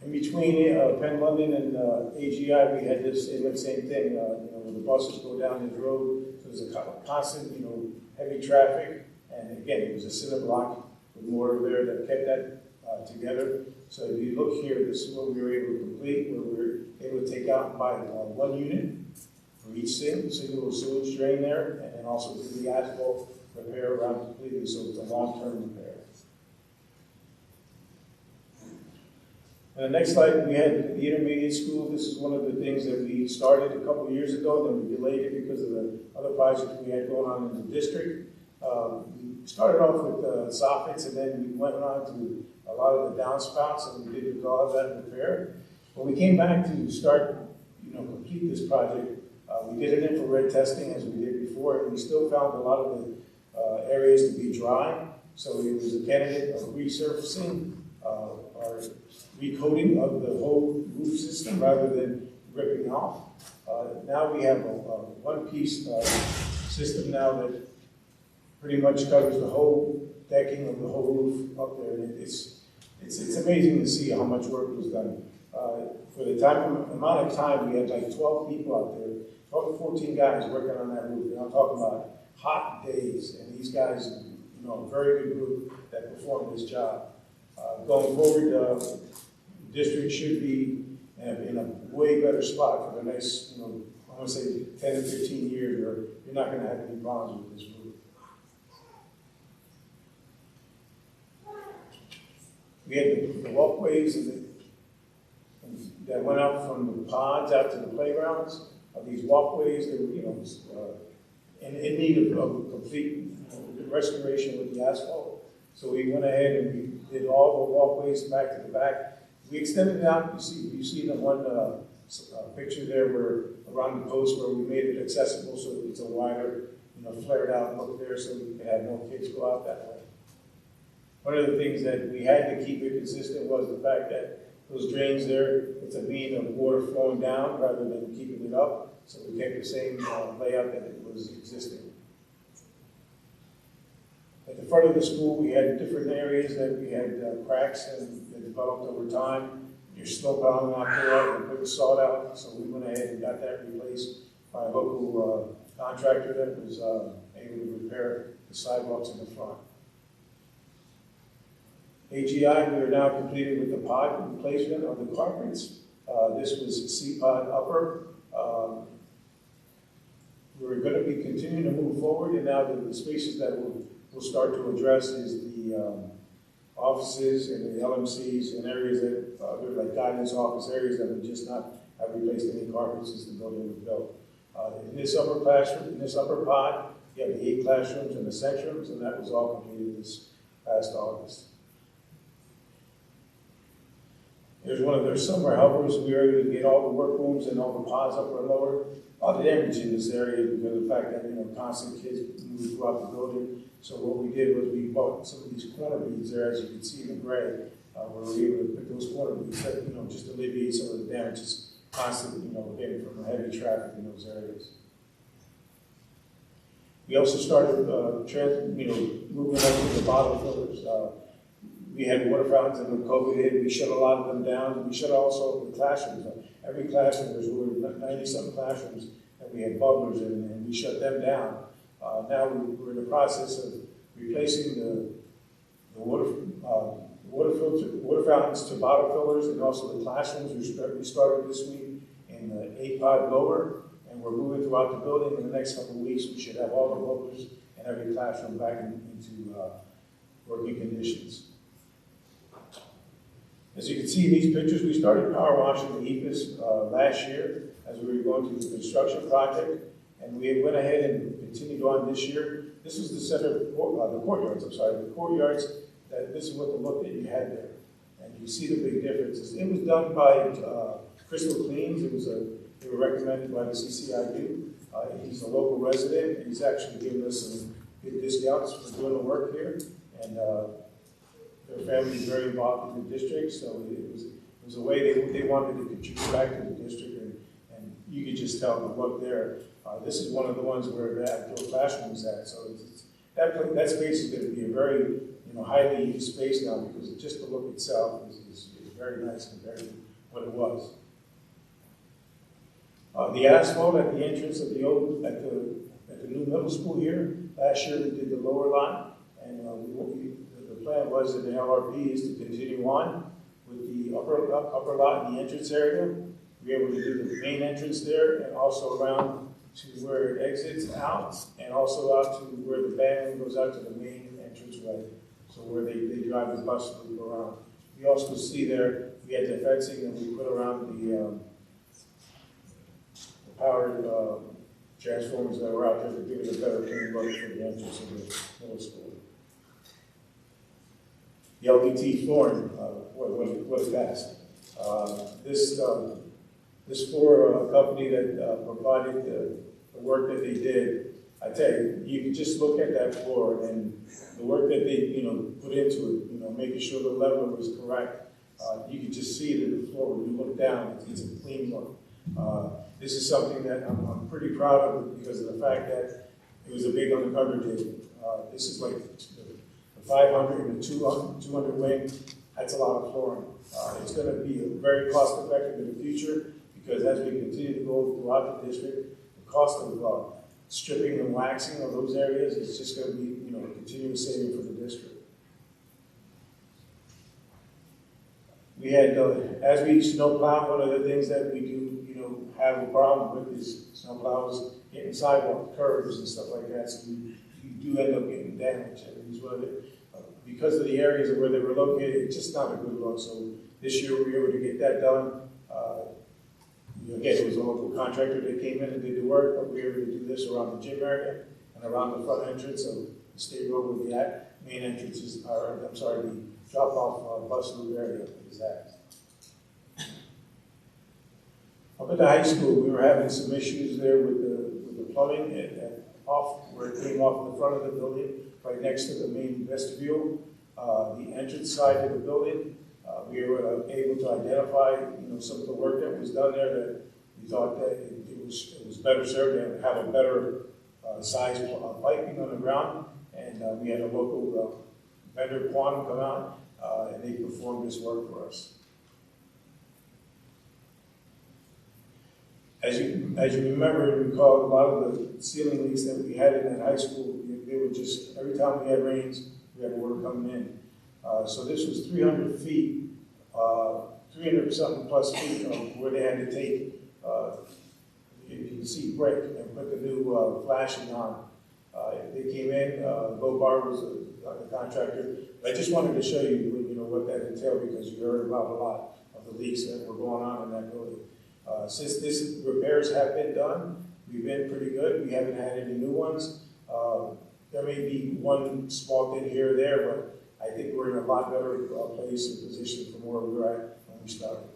In between Penn London and AGI, we had this same thing. When the buses go down this road, so there's a constant, heavy traffic. And again, it was a cinder block with mortar there that kept that together. So if you look here, this is what we were able to complete, where we were able to take out and buy one unit for each single sewage drain there, and then also do the asphalt repair around completely, so it's a long-term repair. And the next slide, we had the intermediate school. This is one of the things that we started a couple of years ago, then we delayed it because of the other projects we had going on in the district. We started off with soffits, and then we went on to a lot of the downspouts, and we did a lot of that repair. When we came back to start, complete this project, we did an infrared testing as we did before, and we still found a lot of the areas to be dry. So it was a candidate of resurfacing or recoating of the whole roof system rather than ripping off. Now we have a one-piece system now that pretty much covers the whole decking of the whole roof up there. And it's amazing to see how much work was done. For the amount of time, we had like 12 people out there, 12 to 14 guys working on that roof. And I'm talking about hot days, and these guys, a very good group that performed this job. Going forward, the district should be in a way better spot for the next, I want to say 10 to 15 years, or you're not going to have any problems with this roof. We had the walkways that went out from the pods out to the playgrounds. These walkways, they were, in need of complete restoration with the asphalt. So we went ahead and we did all the walkways back to the back. We extended it out. You see the one picture there where around the post where we made it accessible so it's a wider, flared out look there so we could have more kids go out that way. One of the things that we had to keep it consistent was the fact that those drains there, it's a mean of water flowing down rather than keeping it up. So we kept the same layout that it was existing. At the front of the school, we had different areas that we had cracks and that developed over time. There's snow piling out there and put the salt out. So we went ahead and got that replaced by a local contractor that was able to repair the sidewalks in the front. AGI, we are now completed with the pod replacement of the carpets. This was C-pod upper. We're going to be continuing to move forward, and now the spaces that we'll start to address is the offices and the LMCs and areas that they're like guidance office areas that we just not have replaced any carpets since the building was built. In this upper classroom, in this upper pod, you have the 8 classrooms and the sections, and that was all completed this past August. There's one of their summer helpers. We were able to get all the workrooms and all the pods upper and lower. A lot of damage in this area because of the fact that, constant kids move throughout the building. So what we did was we bought some of these corner beads there, as you can see in the gray, where we were able to put those corner beads that, just alleviate some of the damages constantly, getting from heavy traffic in those areas. We also started, moving up to the bottom filters. We had water fountains and when COVID hit, we shut a lot of them down. We shut also the classrooms. Every classroom, there's over 90-something classrooms that we had bubblers in, and we shut them down. Now we're in the process of replacing the water fountains to bottle fillers, and also the classrooms. We started this week in the 8-pod lower, and we're moving throughout the building. In the next couple of weeks, we should have all the bubblers in every classroom back into working conditions. As you can see in these pictures, we started power washing the EPIS last year as we were going through the construction project, and we went ahead and continued on this year. This was the center, the courtyards, the courtyards, this is what the look that you had there. And you see the big differences. It was done by Crystal Cleans. They were recommended by the CCIU. He's a local resident, and he's actually given us some good discounts for doing the work here. And their family is very involved in the district, so it was a way they wanted to contribute back to the district, and you could just tell the look there. This is one of the ones where the outdoor classroom is at, so that space is going to be a very highly used space now because just the look itself is very nice compared to what it was. The asphalt at the entrance of the old, at the new middle school here, last year we did the lower lot, and the plan was that the LRP is to continue on with the upper lot in the entrance area. We were able to do the main entrance there, and also around to where it exits out, and also out to where the band goes out to the main entranceway, so where they drive the bus loop around. You also see there, we had the fencing that we put around the power transformers that were out there to give it a better clean look for the entrance of the middle school. The LVT flooring, what is that? This floor company that provided the work that they did, I tell you, you can just look at that floor and the work that they put into it, making sure the level was correct. You can just see that the floor, when you look down, it's a clean look. This is something that I'm pretty proud of because of the fact that it was a big undertaking. This is like the 500 and the 200 wing. That's a lot of flooring. It's going to be very cost effective in the future because as we continue to go throughout the district, the cost of stripping and waxing of those areas is just going to be a continuous saving for the district. We had, as we snowplow, one of the things that we do, have a problem with is snowplows hitting sidewalk curves and stuff like that. So you do end up getting damage. Because of the areas where they were located, it's just not a good look. So this year we were able to get that done. Again, it was a local contractor that came in and did the work, but we were able to do this around the gym area and around the front entrance of the state road where the main entrances are, the drop-off bus loop area is at. Up at the high school, we were having some issues there with the plumbing where it came off the front of the building, right next to the main vestibule, the entrance side of the building. We were able to identify, some of the work that was done there that we thought that it was better served and have a better size piping on the ground. And we had a local vendor, Quantum, come out and they performed this work for us. As you remember and recall, a lot of the ceiling leaks that we had in that high school, they were just, every time we had rains, we had water coming in. So this was 300 feet, 300 something plus feet of where they had to take, you can see brick and put the new flashing on. They came in, Low Bar was the contractor. I just wanted to show you, what that entailed because you heard about a lot of the leaks that were going on in that building. Since these repairs have been done, we've been pretty good. We haven't had any new ones. There may be one small thing here or there, but I think we're in a lot better place and position from where we were at when we started.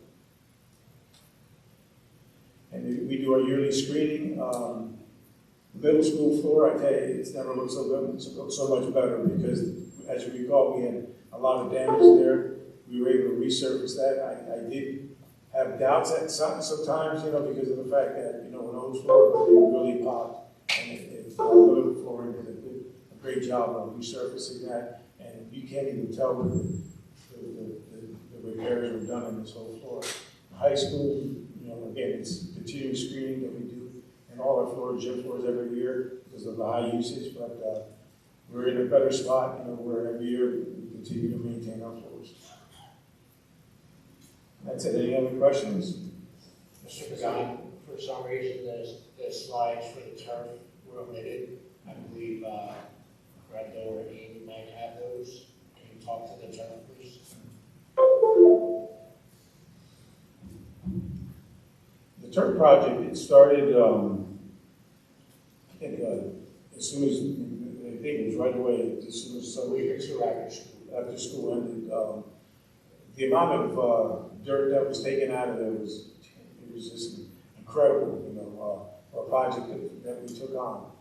And we do our yearly screening. Middle school floor, I tell you, it's never looked so good, so much better because, as you recall, we had a lot of damage there. We were able to resurface that. I did have doubts at sometimes, because of the fact that, an old floor, but it really popped. And little flooring did a great job of resurfacing that. And you can't even tell where the repairs were done in this whole floor. High school, again, it's continuous screening that we do in all our floors, gym floors every year because of the high usage. But we're in a better spot, where every year we continue to maintain our floors. That's it. Any other questions? Mr. Pagan, for some reason, the slides for the turf were omitted. I believe Brenda or Amy might have those. Can you talk to the turf, please? The turf project, it started, I think, as soon as, I think it was right away, as soon as after school ended. The amount of dirt that was taken out of there was just incredible, a project that we took on.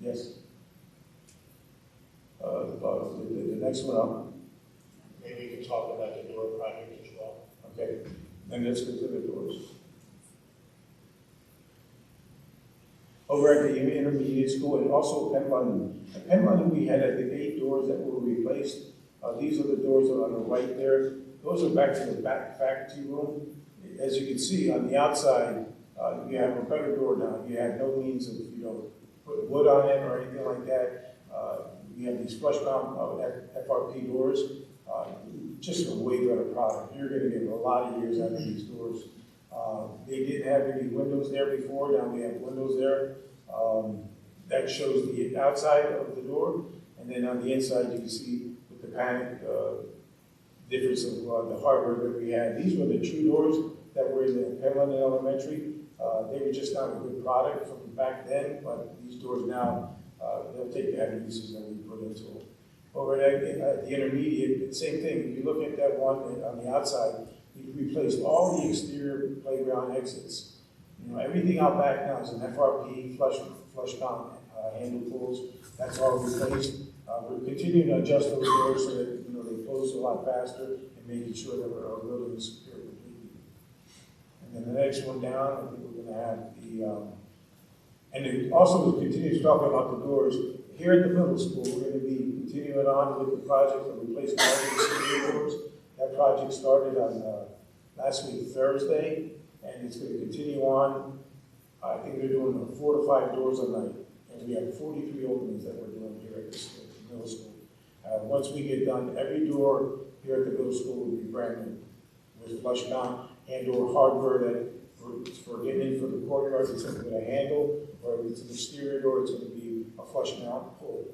Yes. The next one up. Maybe we could talk about the door project as well. Okay, and let's go to the doors. Over at the intermediate school and also Penn London. At Penn London, we had, I think, 8 doors that were replaced. These are the doors that are on the right there. Those are back to the back faculty room. As you can see on the outside, you have a better door now. You have no means of, putting wood on it or anything like that. We have these flush mount FRP doors. Just a way better product. You're going to get a lot of years out of these doors. They didn't have any windows there before. Now we have windows there. That shows the outside of the door. And then on the inside, you can see with the panic difference of the hardware that we had. These were the true doors that were in the Penn London Elementary. They were just not a good product from back then, but these doors now, they'll take the heavy uses that we put into them. Over at the intermediate, same thing. If you look at that one on the outside, we replaced all the exterior playground exits. Everything out back now is an FRP, flush mount handle pulls. That's all replaced. We're continuing to adjust those doors so that they close a lot faster and making sure that our building is secure completely. And then the next one down, I think we're going to have the, and it also we continue to talk about the doors. Here at the middle school, we're going to be continuing on with the project of replacing all the exterior doors. That project started on last week, Thursday, and it's going to continue on. I think they're doing 4 to 5 doors a night, and we have 43 openings that we're doing here at this middle school. Once we get done, every door here at the middle school will be brand new with flush mount and or hardware that for getting in for the courtyard, it's going to be a handle, or if it's an exterior door, it's going to be a flush mount pull.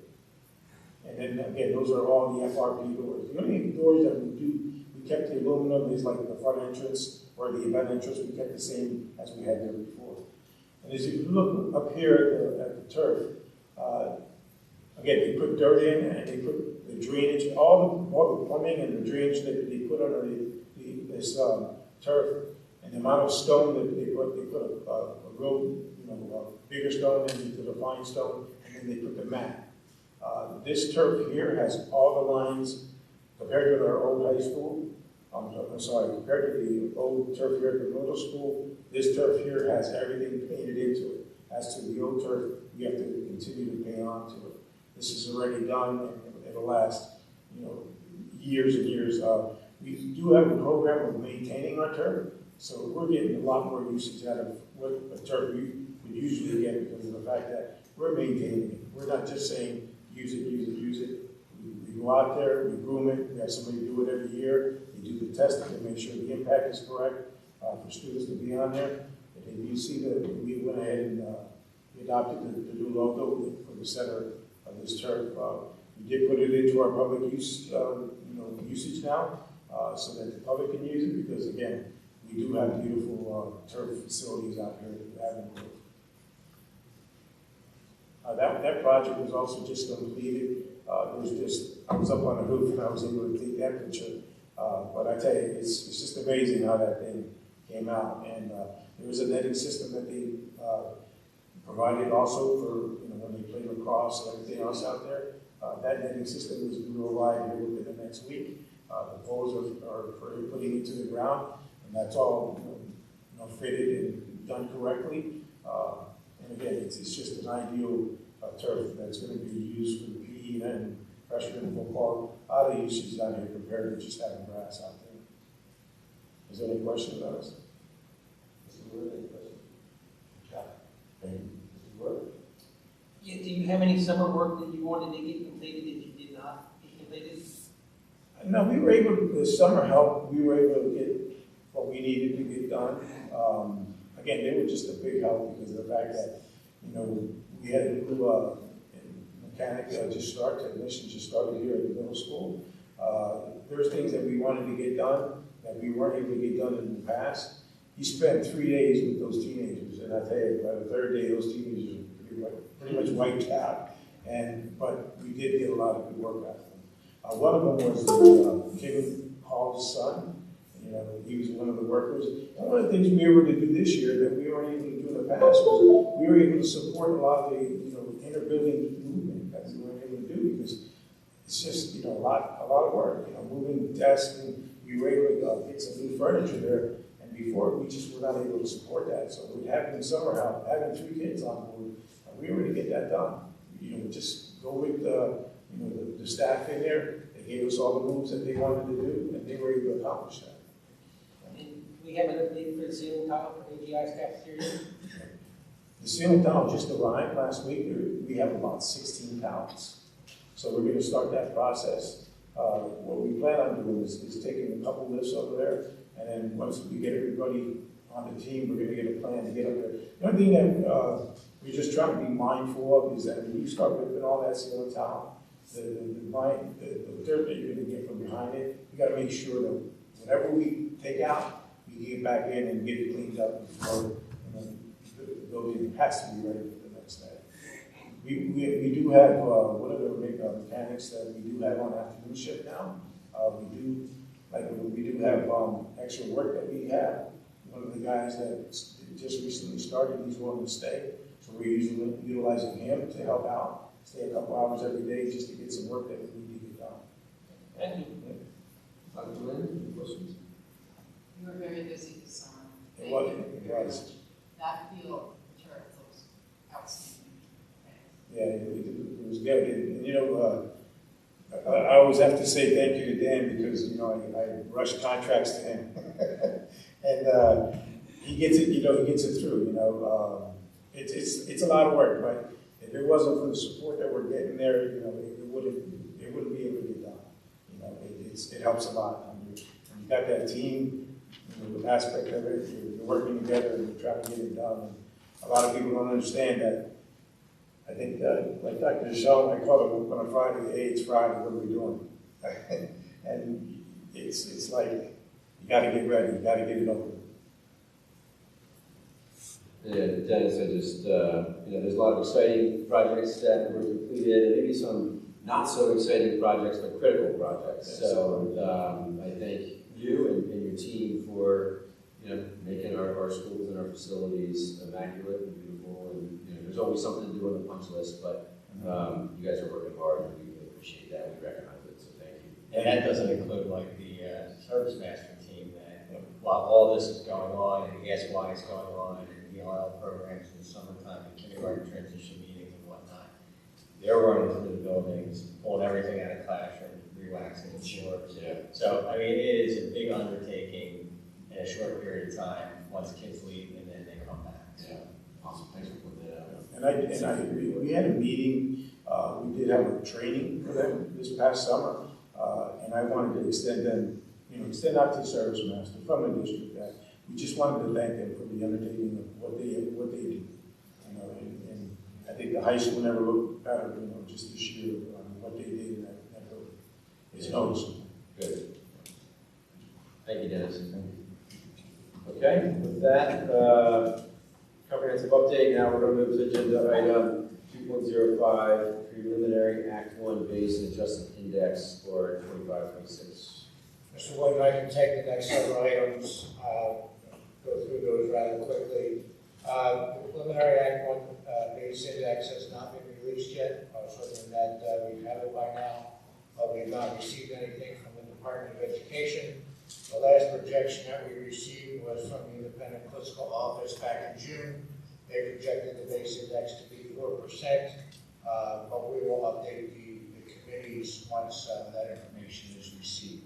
And then again, those are all the FRP doors. The only doors that we kept the aluminum is like the front entrance or the event entrance, we kept the same as we had there before. And as you look up here at the turf, again, they put dirt in and they put the drainage, all the plumbing and the drainage that they put underneath this turf, and the amount of stone that they put a real, bigger stone into the fine stone, and then they put the mat. This turf here has all the lines compared to our old high school. Compared to the old turf here at the middle school, this turf here has everything painted into it. As to the old turf, we have to continue to paint onto it. This is already done, and it'll last, years and years. We do have a program of maintaining our turf, so we're getting a lot more usage out of what a turf we would usually get because of the fact that we're maintaining it. We're not just saying use it, use it, use it. We go out there, we groom it, we have somebody do it every year. We do the testing to make sure the impact is correct for students to be on there. And you see that we went ahead and we adopted the new logo for the center of this turf. We did put it into our public use, usage now, so that the public can use it because again, we do have beautiful turf facilities out here at Avon. That project was also just completed. I was up on the roof and I was able to take that picture. But I tell you, it's just amazing how that thing came out. And there was a netting system that they provided also for when they play lacrosse and everything else out there. That netting system is due to arrive here within the next week. The poles are for putting into the ground, and that's all fitted and done correctly. And again, it's just an ideal turf that's going to be used for the PE and freshman football. A lot of usage down here compared to just having grass out there. Is there any questions on this? Mr. Wood, any questions? Thank you. Mr. Wood? Yeah, do you have any summer work that you wanted to get completed that you did not get completed? No, we were able to, the summer help, we were able to get what we needed to get done. Again, they were just a big help because of the fact that, we had a new mechanic technician just started here at the middle school. There's things that we wanted to get done that we weren't able to get done in the past. He spent 3 days with those teenagers, and I tell you, by the third day, those teenagers were pretty much wiped out. But we did get a lot of good work out of them. One of them was Kevin Hall's son. You know, he was one of the workers. And one of the things we were able to do this year that we weren't able to do in the past was we were able to support a lot of the, inter-building movement that we weren't able to do because it's just, a lot of work, moving desks, and we were able to get some new furniture there, and before, we just were not able to support that, so we having summer help, having 3 kids on board, we were able to get that done. Just go with, the staff in there, they gave us all the moves that they wanted to do, and they were able to accomplish that. And we have an update for the ceiling tile for AGI's cafeteria? The ceiling tile just arrived last week, we have about 16 pallets. So we're gonna start that process. What we plan on doing is taking a couple lifts over there, and then once we get everybody on the team, we're gonna get a plan to get up there. The only thing that we're just trying to be mindful of is that when you start ripping all that ceiling tile, the dirt that you're gonna get from behind it, you gotta make sure that whatever we take out, we get back in and get it cleaned up before the building has to be ready for the next day. We do have one of the mechanics that we do have on afternoon shift now. We do have extra work that we have. One of the guys that just recently started, he's willing to stay. So we're utilizing him to help out, stay a couple hours every day just to get some work that we need to get done. Thank you. Dr. Lynn, any questions? You were very busy this summer. It was. That field turf looks outstanding. Yeah, it was good. And, I always have to say thank you to Dan because, I rush contracts to him. And he gets it, he gets it through, It's a lot of work, but if it wasn't for the support that we're getting there, it wouldn't be able to get done. It helps a lot. When you got that team, the aspect of it, you're working together and you're trying to get it done. And a lot of people don't understand that. I think, like Dr. Michelle, I call it on a Friday, hey, it's Friday, what are we doing? And it's like, you gotta get ready, you gotta get it over. Yeah, Dennis, I just, there's a lot of exciting projects that were completed, and maybe some not so exciting projects, but critical projects. Yes. So I thank you and your team for, making our schools and our facilities immaculate and beautiful, and there's always something to do on the punch list, but you guys are working hard, and we really appreciate that. We recognize it, so thank you. And that doesn't include like the service master team that while all this is going on and the SY is going on and ELL programs in the summertime and kindergarten transition meetings and whatnot, they're running through the buildings, pulling everything out of classroom, relaxing the floors. Yeah. So I mean, it is a big undertaking in a short period of time once kids leave and then they come back. So. Awesome, thanks for putting that out. And I agree. We had a meeting, we did have a training for them this past summer, and I wanted to extend them, extend out to the service master from the district that we just wanted to thank them for the undertaking of what they do. And I think the high school never looked better, just this year, what they did in that building. It's noticeable. Good. Thank you, Dennis. Okay, with that, comprehensive update. Now we're going to move to agenda item 2.05, preliminary Act 1 base and adjusted index for 25-26. Mr. Wood, I can take the next several items, go through those rather quickly. The preliminary Act 1 base index has not been released yet. I was hoping that we'd have it by now, but we've not received anything from the Department of Education. The last projection that we received was from the Independent Fiscal Office back in June. They projected the base index to be 4%, but we will update the committees once that information is received.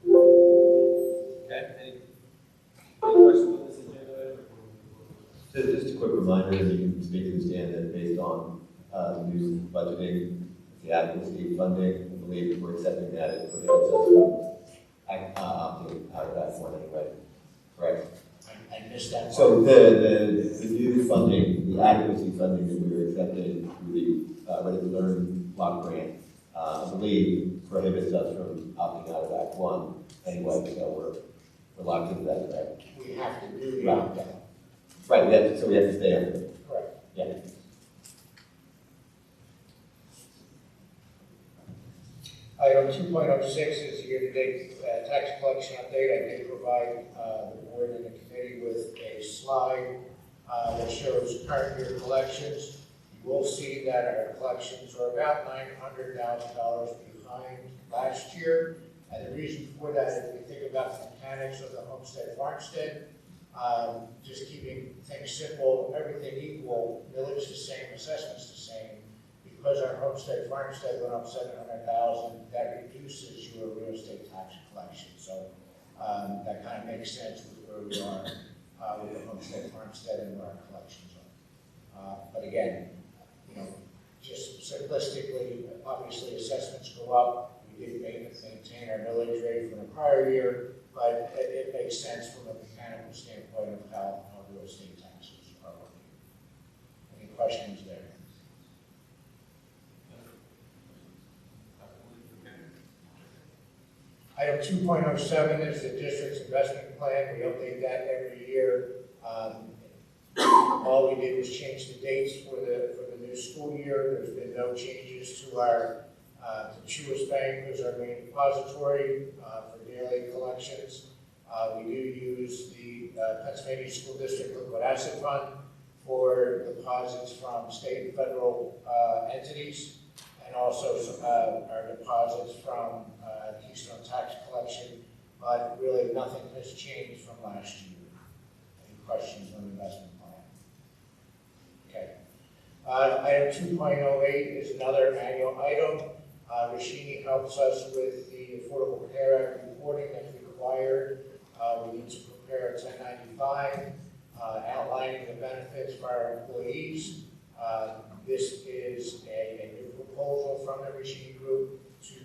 Okay, any questions on this agenda? So just a quick reminder, and you can speak to this, Dan, that based on the new budgeting, the adequacy of funding, I believe we're accepting that it prohibits us from opting out of that one anyway, correct? I missed that. So the new funding, the adequacy funding that we were accepting through the Ready to Learn block grant, I believe prohibits us from opting out of Act 1 anyway, so we're locked into that, correct? We have to do the right. opt-out. Right, so we have to stay under it. Correct. Yeah. Item Item 2.06 is the year-to-date tax collection update. I did provide the board and the committee with a slide that shows current year collections. You will see that our collections are about $900,000 behind last year. And the reason for that, if we think about the mechanics of the homestead farmstead, just keeping things simple, everything equal, millage the same, assessments the same. Because our homestead farmstead went up $700,000, that reduces your real estate tax collection. So that kind of makes sense with where we are with the homestead farmstead and where our collections are. But again, just simplistically, obviously assessments go up. We did maintain our millage rate from the prior year, but it makes sense from a mechanical standpoint of how real estate taxes are working. Any questions there? Item 2.07 is the district's investment plan. We update that every year. All we did was change the dates for the new school year. There's been no changes to our Truist Bank, who's our main depository for daily collections. We do use the Pennsylvania School District Liquid Asset Fund for deposits from state and federal entities, and also our deposits from Keystone Tax Collection, but really nothing has changed from last year. Any questions on the investment plan? Okay. Item 2.08 is another annual item. Rashini helps us with the Affordable Care Act reporting that's required. We need to prepare a 1095 outlining the benefits for our employees. This is a new proposal from the Rashini Group to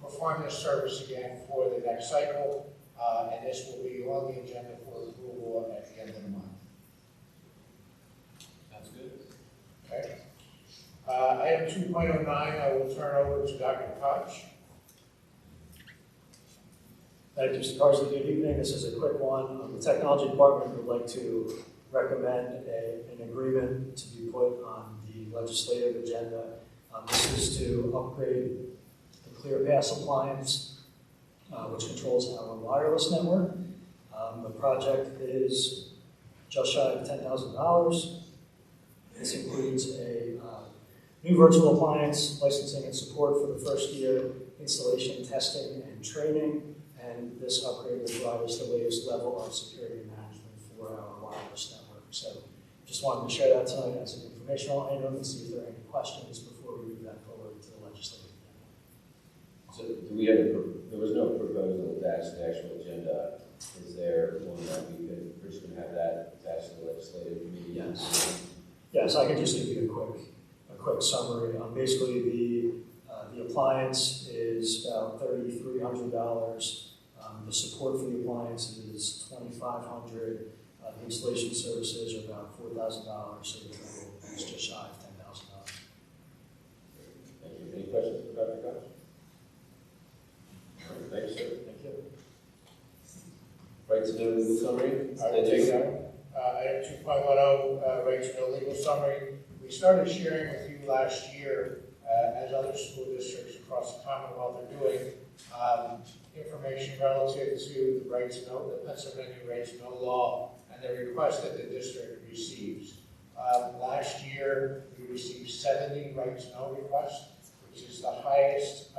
perform this service again for the next cycle, and this will be on the agenda for approval at the end of the month. Sounds good. Okay. Item 2.09, I will turn over to Dr. Koch. Thank you, Mr. Carson. Good evening. This is a quick one. The Technology Department would like to recommend an agreement to be put on the legislative agenda. This is to upgrade the ClearPass appliance, which controls our wireless network. The project is just shy of $10,000. This includes a new virtual appliance, licensing and support for the first year, installation, testing, and training. And this upgrade will provide us the latest level of security management for our wireless network. So just wanted to share that tonight as an informational item and see if there are any questions before we move that forward to the legislative agenda. So do we have there was no proposal attached to the actual agenda. Is there one that we're just going to have that attached to the legislative committee? Yes. Yes, I can just give you a quick summary. Basically, the appliance is about $3,300. The support for the appliance is $2,500. The installation services are about $4,000. So the total is just shy of $10,000. Thank you. Any questions for Dr. Koch? Thank you, sir. Thank you. Right to know legal summary. Item 2.10, right to know legal summary. We started sharing with you last year, as other school districts across the Commonwealth are doing, information relative to the right to know, the Pennsylvania right to know law, and the request that the district receives. Last year, we received 70 right to know requests, which is the highest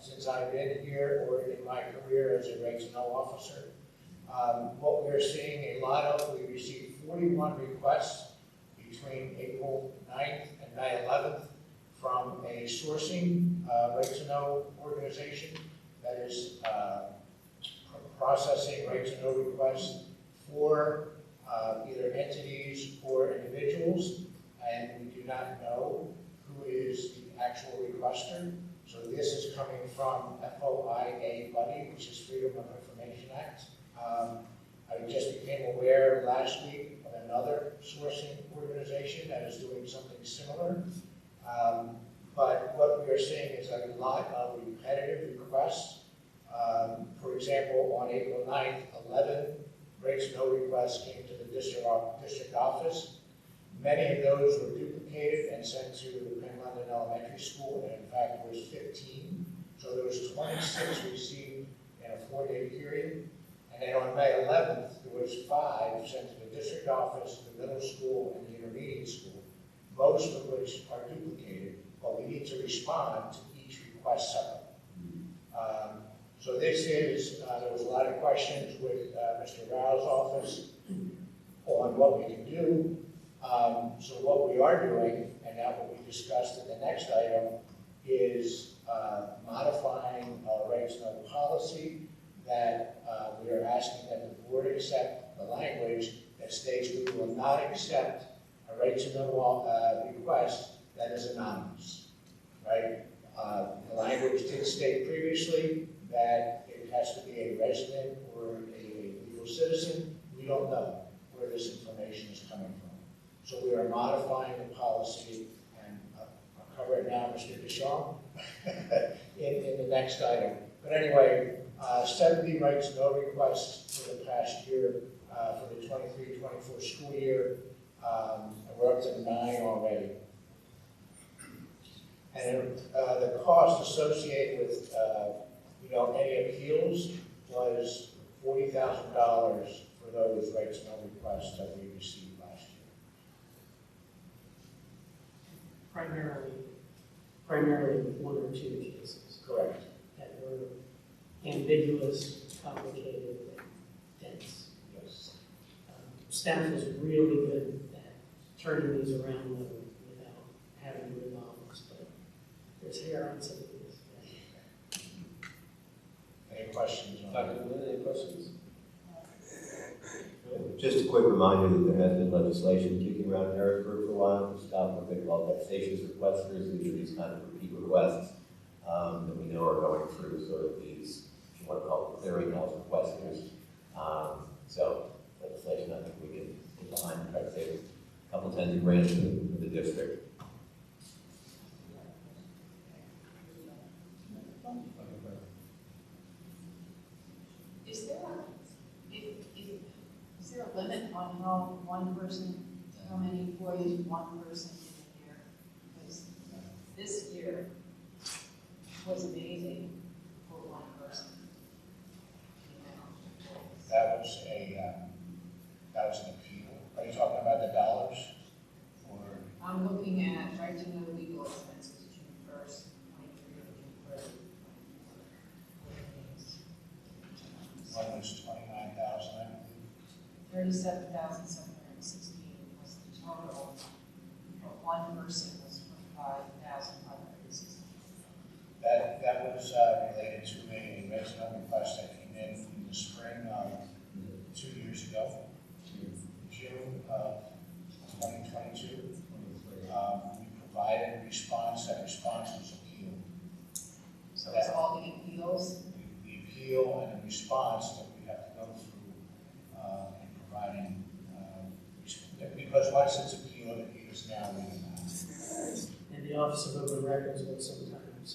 since I've been here or in my career as a right to know officer. What we're seeing a lot of, we received 41 requests between April 9th and May 11th from a sourcing right to know organization that is processing right to know requests for either entities or individuals, and we do not know who is the actual requester. So this is coming from FOIA Buddy, which is Freedom of Information Act. I just became aware last week of another sourcing organization that is doing something similar. But what we are seeing is a lot of repetitive requests. For example, on April 9th, 11 right to know requests came to the district office. Many of those were duplicated and sent to the Penn London Elementary School, and in fact, there was 15 So there was 26 received in a 4-day period. And then on May 11th, there was 5 sent to the district office, the middle school, and the intermediate school, most of which are duplicated, but we need to respond to each request separately. So this is, there was a lot of questions with Mr. Rao's office on what we can do. So what we are doing, and that will be discussed in the next item, is modifying our rights no policy that we are asking that the board accept the language that states we will not accept a right to know request that is anonymous, right? The language did state previously that it has to be a resident or a legal citizen. We don't know where this information is coming from. So we are modifying the policy, and I'll cover it now, Mr. Deschamps, in the next item. But anyway, 70 rights no requests for the past year, for the 23-24 school year, and we're up to 9 already. And the cost associated with any appeals was $40,000 for those rights no requests that we received last year. Primarily with 1 or 2 cases. Correct. That were ambiguous, complicated, and dense. Yes. Staff is really good at turning these around without having to resolve this, but there's hair on some of these. Any questions? Dr. Lynn, any questions? Just a quick reminder that there has been legislation kicking around in Harrisburg for a while to stop what they call vexatious requesters. These are these kind of repeat requests that we know are going through sort of these, if you want to call them clearinghouse requesters. So legislation, I think we can get behind and try to save a couple tens of grand for the district. Is there a limit on how many employees one person in a year? Because this year was amazing for one person. That was an appeal. Are you talking about the dollars? Or I'm looking at right to know legal expenses, June 1st, 23 or June 30th, 24. one was 29,000, I believe. 37,716 was the total, but one person was 25,516. That was related to a resident request that came in the spring of 2 years ago, June of 2022. We provided a response. That response was appealed. So it's all the appeals? The appeal and the response that we have to go through in providing, because once it's appealed, it is now recognized. And the Office of Open Records will sometimes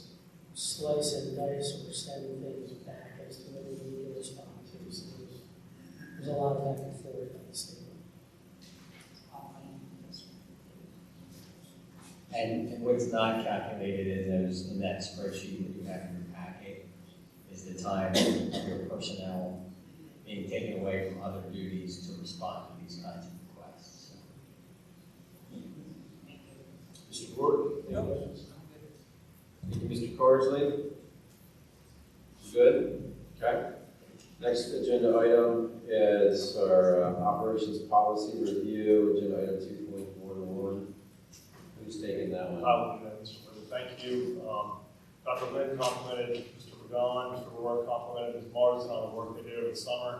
slice and dice or send things back as to what we need to respond to. So there's a lot of back and forth on this thing. And what's not calculated in that spreadsheet that you have in your packet is the time of your personnel being taken away from other duties to respond to these kinds of requests. Mr. Gordon, any questions? Thank you, Mr. Cordsley. Good? Okay. Next agenda item is our operations policy review, agenda item 2.41. Who's taking that one? I'll do that, Mr. President. Thank you. Dr. Lynn complimented Mr. Ragon, Mr. Rohr complimented Ms. Marsden on the work they did over the summer.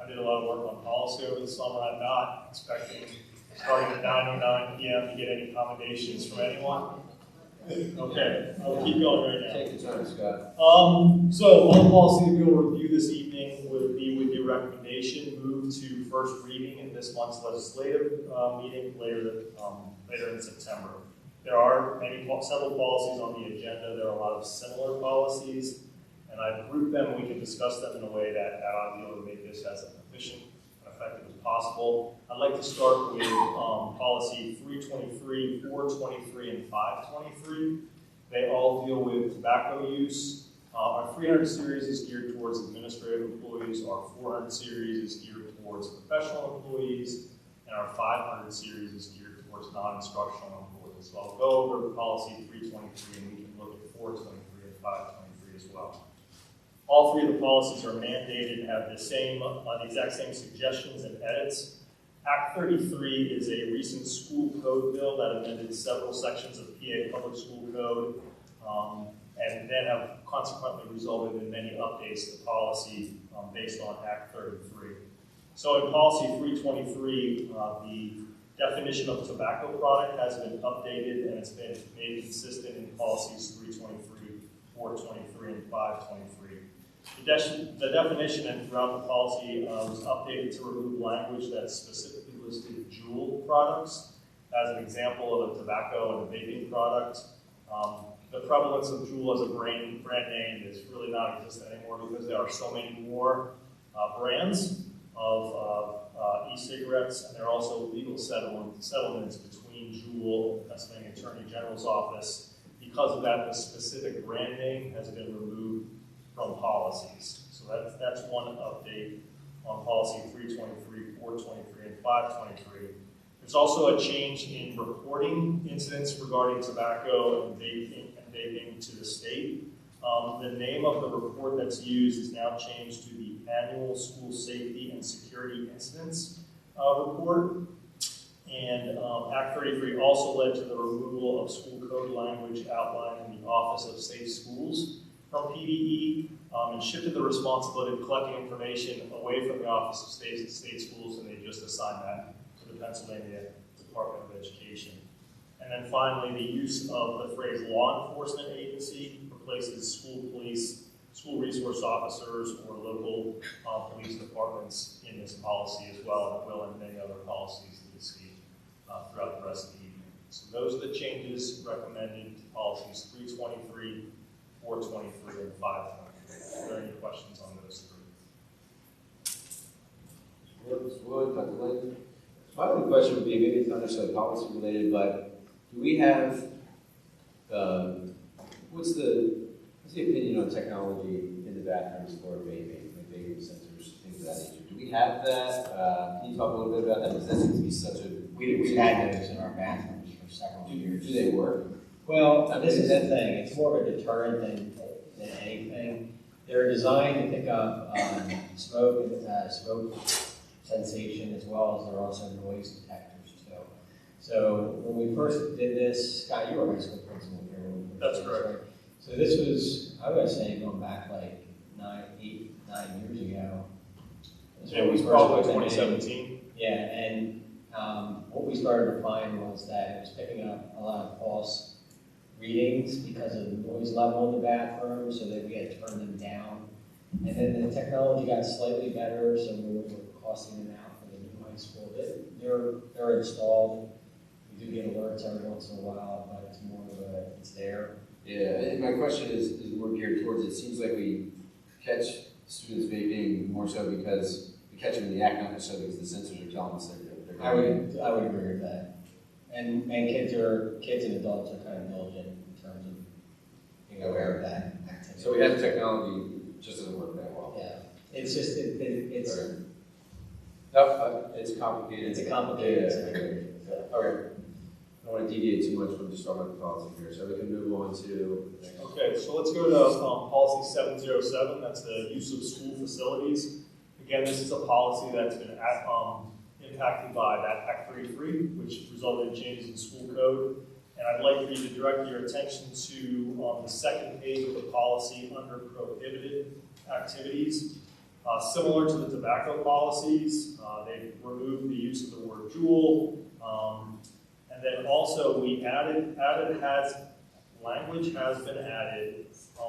I did a lot of work on policy over the summer. I'm not expecting, starting at 9:09 p.m. to get any commendations from anyone. Okay, I'll keep going right now. Take your time, Scott. So on the policy we will review this evening would be with your recommendation, move to first reading in this month's legislative meeting later in September. There are several policies on the agenda. There are a lot of similar policies, and I've grouped them and we can discuss them in a way that I'll be able to make this as efficient and effective as possible. I'd like to start with policy 323, 423, and 523. They all deal with tobacco use. Our 300 series is geared towards administrative employees, our 400 series is geared towards professional employees, and our 500 series is geared towards non-instructional employees. So I'll go over policy 323 and we can look at 423 and 523 as well. All three of the policies are mandated and have the exact same suggestions and edits. Act 33 is a recent school code bill that amended several sections of PA Public School Code, and then have consequently resulted in many updates to policy based on Act 33. So in policy 323, the definition of tobacco product has been updated and it's been made consistent in policies 323, 423, and 523. The definition and throughout the policy was updated to remove language that specifically listed jewel products as an example of a tobacco and a vaping product. The prevalence of Juul as a brand name is really not existent anymore because there are so many more brands of e-cigarettes, and there are also legal settlements between Juul and the Pennsylvania Attorney General's office. Because of that, the specific brand name has been removed from policies. So that's one update on policy 323, 423, and 523. There's also a change in reporting incidents regarding tobacco and vaping to the state. The name of the report that's used is now changed to the Annual School Safety and Security Incidents Report. And Act 33 also led to the removal of school code language outlined in the Office of Safe Schools from PDE, and shifted the responsibility of collecting information away from the Office of State Schools, and they just assigned that to the Pennsylvania Department of Education. And then finally, the use of the phrase law enforcement agency replaces school police, school resource officers, or local police departments in this policy as well, and will in many other policies that you see throughout the rest of the evening. So those are the changes recommended to policies 323, 423, and 523. Are there any questions on those three? My only question would be, maybe it's not necessarily policy related, but do we have, what's the opinion on technology in the bathrooms for vaping, like vaping sensors, things of that nature? Do we have that? Can you talk a little bit about that? Because that seems to be such a... We've had those in our bathrooms for several years. Do they work? Well, this is the thing. It's more of a deterrent than anything. They're designed to pick up smoke sensation, as well as they're also noise detectors too. So when we first did this, Scott, you were a high school principal here. That's correct. Right? So this was, I would say, going back like 9 years ago. Yeah, it was probably 2017. Yeah, and what we started to find was that it was picking up a lot of false readings because of the noise level in the bathroom, so that we had to turn them down. And then the technology got slightly better, so we were costing them out for the new high school. They're installed. We do get alerts every once in a while, but it's more of a, it's there. Yeah, and my question is more geared towards, it seems like we catch students vaping more so because we catch them in the act, not necessarily because the sensors are telling us they're I would agree with that. And kids and adults are kind of diligent in terms of being aware of that activity. So we have technology, it just doesn't work that well. Yeah, it's just it's it's complicated. It's a complicated situation. Okay. I don't want to deviate too much from just talking about the policy here, so we can move on to the next. Okay, so let's go to policy 707. That's the use of school facilities. Again, this is a policy that's been impacted by that Act 33, which resulted in changes in school code. And I'd like for you to direct your attention to the second page of the policy under prohibited activities. Similar to the tobacco policies, they've removed the use of the word jewel. And then also we language has been added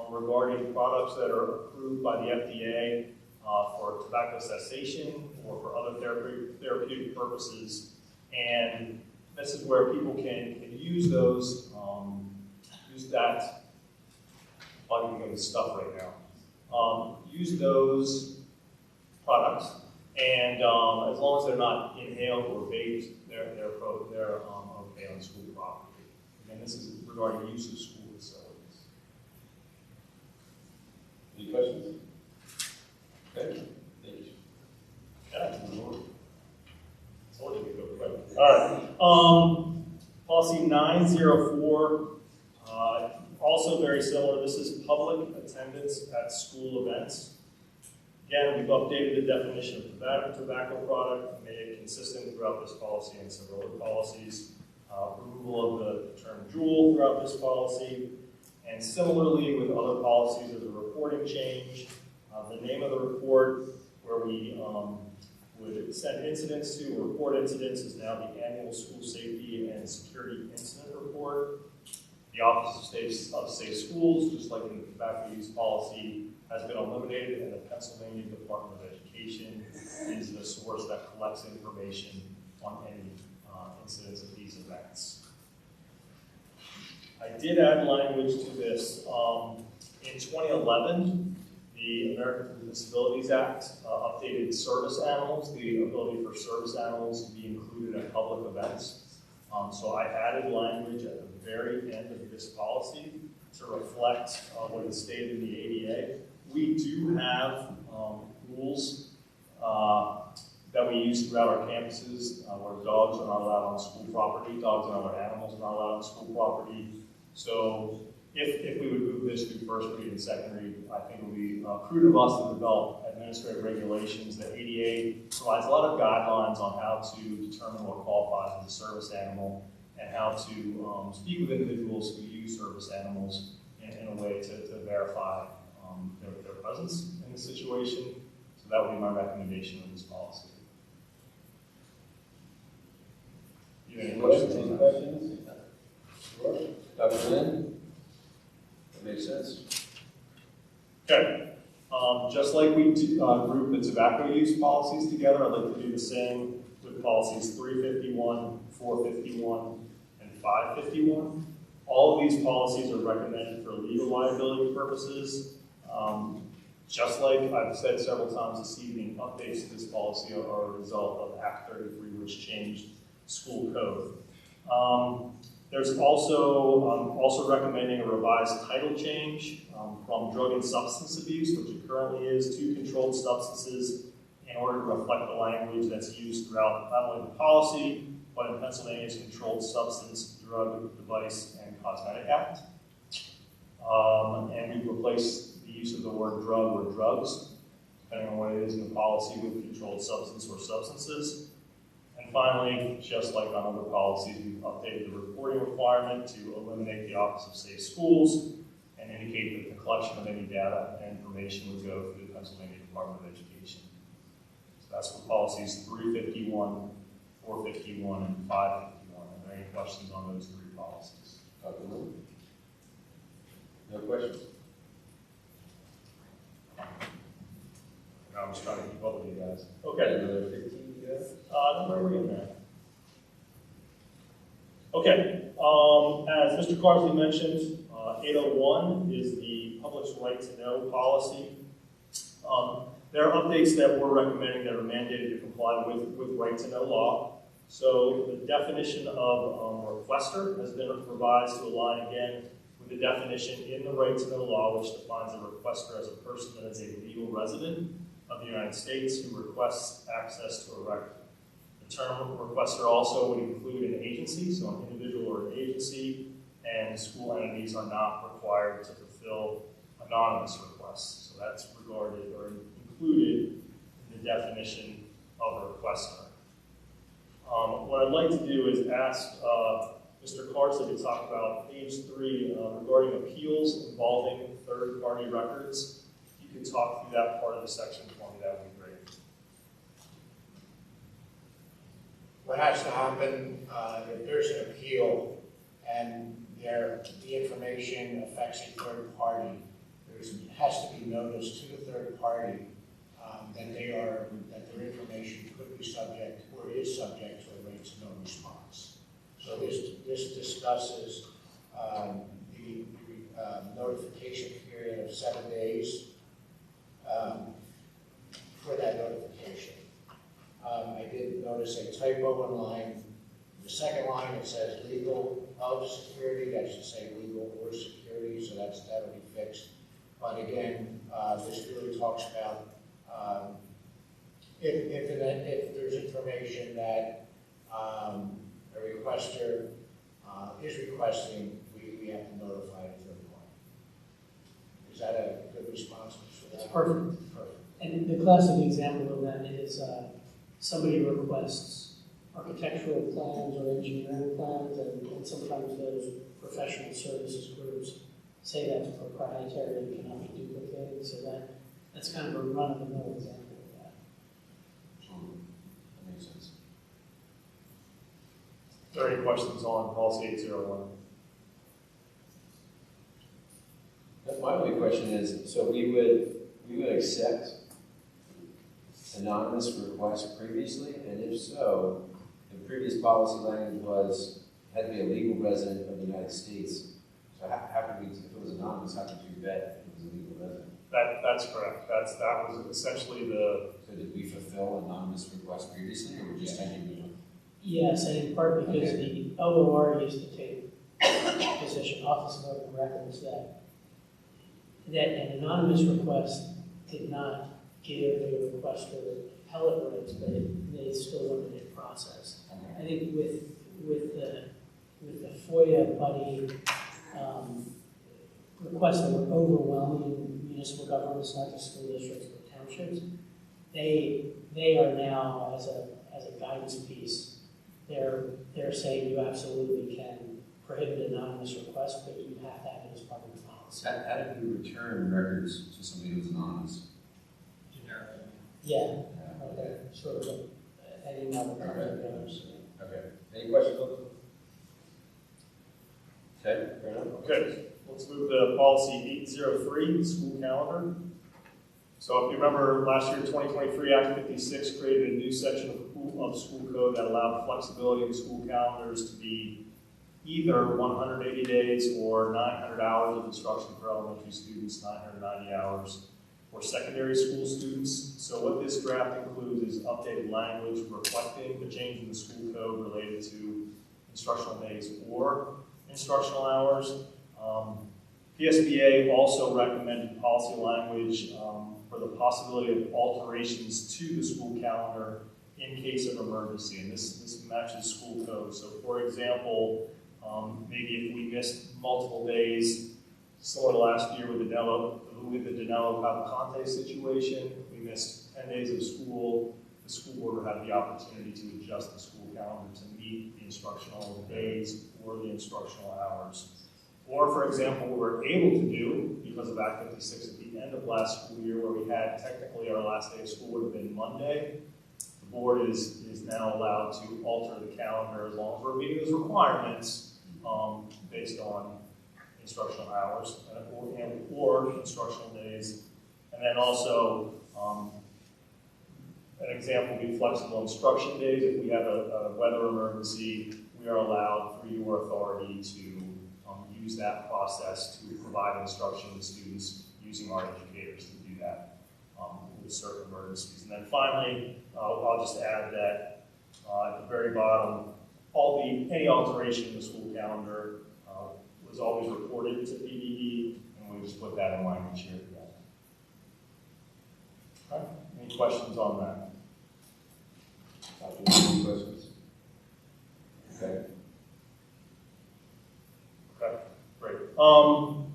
regarding products that are approved by the FDA for tobacco cessation or for other therapeutic purposes. And this is where people can use those, use that, I'm getting stuff right now. Use those products, and as long as they're not inhaled or vaped, they're okay on school property. Again, this is regarding use of school facilities. Policy 904, also very similar. This is public attendance at school events. Again, we've updated the definition of tobacco product and made it consistent throughout this policy and several other policies. Removal of the term jewel throughout this policy. And similarly with other policies, there's a reporting change. The name of the report where we would send incidents to or report incidents is now the Annual School Safety and Security Incident Report. The Office of Safe Schools, just like in the tobacco use policy, has been eliminated, and the Pennsylvania Department of Education is the source that collects information on any incidents of these events. I did add language to this. In 2011, the Americans with Disabilities Act updated service animals, the ability for service animals to be included at public events. So I added language at the very end of this policy to reflect what is stated in the ADA. We do have rules that we use throughout our campuses where dogs are not allowed on school property, dogs and other animals are not allowed on school property. So if we would move this through first read and second read, I think it would be prudent of us to develop administrative regulations. The ADA provides a lot of guidelines on how to determine what qualifies as a service animal and how to speak with individuals who use service animals in a way to verify their presence in the situation. So that would be my recommendation of this policy. You have any questions? Any questions? Sure. Dr. Lynn? That makes sense. Okay. Just like we group the tobacco use policies together, I'd like to do the same with policies 351, 451, and 551. All of these policies are recommended for legal liability purposes. Just like I've said several times this evening, updates to this policy are a result of Act 33, which changed school code. There's also recommending a revised title change from drug and substance abuse, which it currently is, to controlled substances in order to reflect the language that's used throughout not only the policy, but in Pennsylvania's Controlled Substance, Drug, Device, and Cosmetic Act. And we've replaced the use of the word drug or drugs, depending on what it is in the policy, with controlled substance or substances. And finally, just like on other policies, we've updated the reporting requirement to eliminate the Office of Safe Schools and indicate that the collection of any data and information would go through the Pennsylvania Department of Education. So that's for policies 351, 451, and 551. Are there any questions on those three policies? No questions? I'm just trying to keep up with you guys. Okay. Another 15 to go? Where are we in there? Okay. As Mr. Carsley mentioned, 801 is the public's right to know policy. There are updates that we're recommending that are mandated to comply with right to know law. So the definition of requester has been revised to align again with the definition in the right to know law, which defines a requester as a person that is a legal resident of the United States who requests access to a record. The term requester also would include an agency, so an individual or an agency, and school entities are not required to fulfill anonymous requests. So that's regarded or included in the definition of a requester. What I'd like to do is ask Mr. Carsley to talk about page 3 regarding appeals involving third-party records. If you could talk through that part of the section for me, that would be great. What has to happen, if there's an appeal and the information affects a third party, there has to be notice to the third party that their information could be subject or is subject to a right to know response. So this discusses the notification period of 7 days for that notification. I did notice a typo in line. The second line, it says legal of security. That should say legal or security, so that'll be fixed. But again, this really talks about if there's information that a requester is requesting, we have to notify the third party. Is that a good response for that? Perfect. Perfect. And the classic example of that is somebody requests architectural plans or engineering plans, and sometimes those professional services groups say that's proprietary and cannot be duplicated, so that's kind of a run-of-the-mill example of that. That makes sense. Are there any questions on policy 801? My only question is, so we would accept anonymous requests previously, and if so, the previous policy language had to be a legal resident of the United States. So how could we, if it was anonymous, how could you vet if it was a legal resident? That's correct. That was essentially the. So did we fulfill anonymous requests previously, or we just had to? Yes, and in part because the OOR used to take the position, Office of Open Records, that an anonymous request did not give a requester appellate rights, but it made still limited process. I think with the FOIA buddy requests that were overwhelming municipal governments, not just school districts but townships, they are now as a guidance piece. They're saying you absolutely can prohibit anonymous requests, but you have to have it as part of the policy. How did we return records to somebody who was anonymous? Yeah, okay, sort of an email that comes and goes. Okay. Any questions? Okay, fair enough. Okay, let's move to policy 803, school calendar. So if you remember last year, 2023 Act 56 created a new section of school code that allowed flexibility in school calendars to be either 180 days or 900 hours of instruction for elementary students, 990 hours for secondary school students. So what this draft includes is updated language reflecting the change in the school code related to instructional days or instructional hours. PSBA also recommended policy language for the possibility of alterations to the school calendar in case of emergency, and this matches school code. So for example, maybe if we missed multiple days, similar to last year with the Danilo Cavalcante situation, we missed 10 days of school, the school board would have the opportunity to adjust the school calendar to meet the instructional days or the instructional hours. Or, for example, what we're able to do, because of Act 56 at the end of last school year, where we had technically our last day of school would have been Monday, the board is now allowed to alter the calendar as long as we're meeting those requirements based on instructional hours or instructional days. And then also, an example would be flexible instruction days. If we have a weather emergency, we are allowed, through your authority, to use that process to provide instruction to students using our educators to do that with certain emergencies. And then finally, I'll just add that at the very bottom, any alteration in the school calendar was always reported to PDE, and we just put that in language here. Okay. Any questions on that? Any questions? Okay. Okay, great. All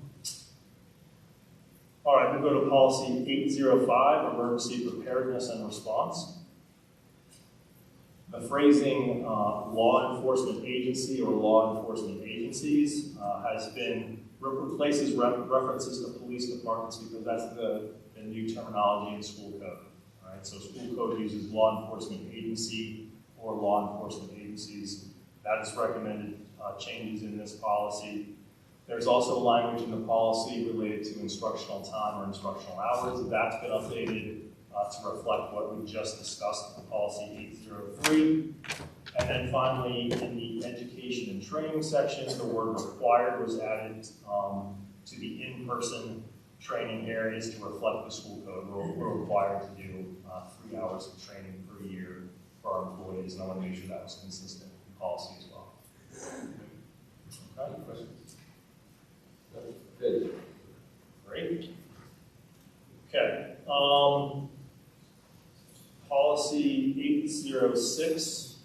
right, we'll go to policy 805, emergency preparedness and response. The phrasing law enforcement agency or law enforcement agencies has been, replaces references to police departments because that's the new terminology in school code. All right, so school code uses law enforcement agency or law enforcement agencies. That is recommended changes in this policy. There's also language in the policy related to instructional time or instructional hours. That's been updated to reflect what we just discussed in policy 803. And then finally, in the education and training section, the word required was added to the in-person training areas to reflect the school code. We're required to do 3 hours of training per year for our employees, and I want to make sure that was consistent in policy as well. Okay, questions? Good. Great. Okay. Policy 806,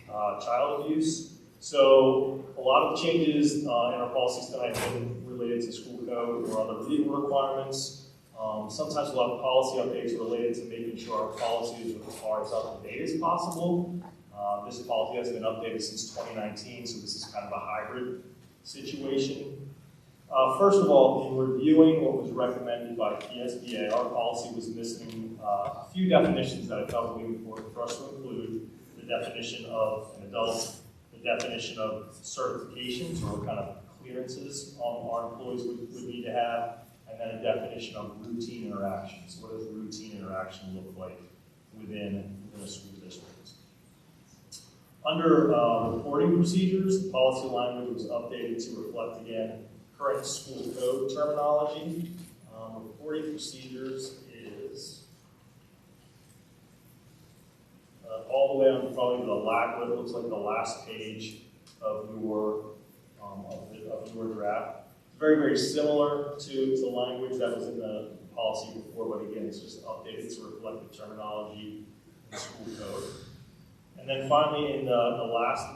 child abuse. So a lot of changes in our policies tonight have been related to school code or other legal requirements. Sometimes we'll have policy updates related to making sure our policies are as up to date as possible. This policy has been updated since 2019, so this is kind of a hybrid situation. First of all, in reviewing what was recommended by PSBA, our policy was missing a few definitions that I felt would be important for us to include. The definition of an adult, the definition of certifications or what kind of clearances our employees would need to have, and then a definition of routine interactions. What does routine interaction look like within a school district? Under reporting procedures, the policy language was updated to reflect, again, current school code terminology. Reporting procedures is all the way on probably what looks like the last page of your draft. Very, very similar to the language that was in the policy before, but again, it's just updated to reflect the terminology in school code. And then finally, in the last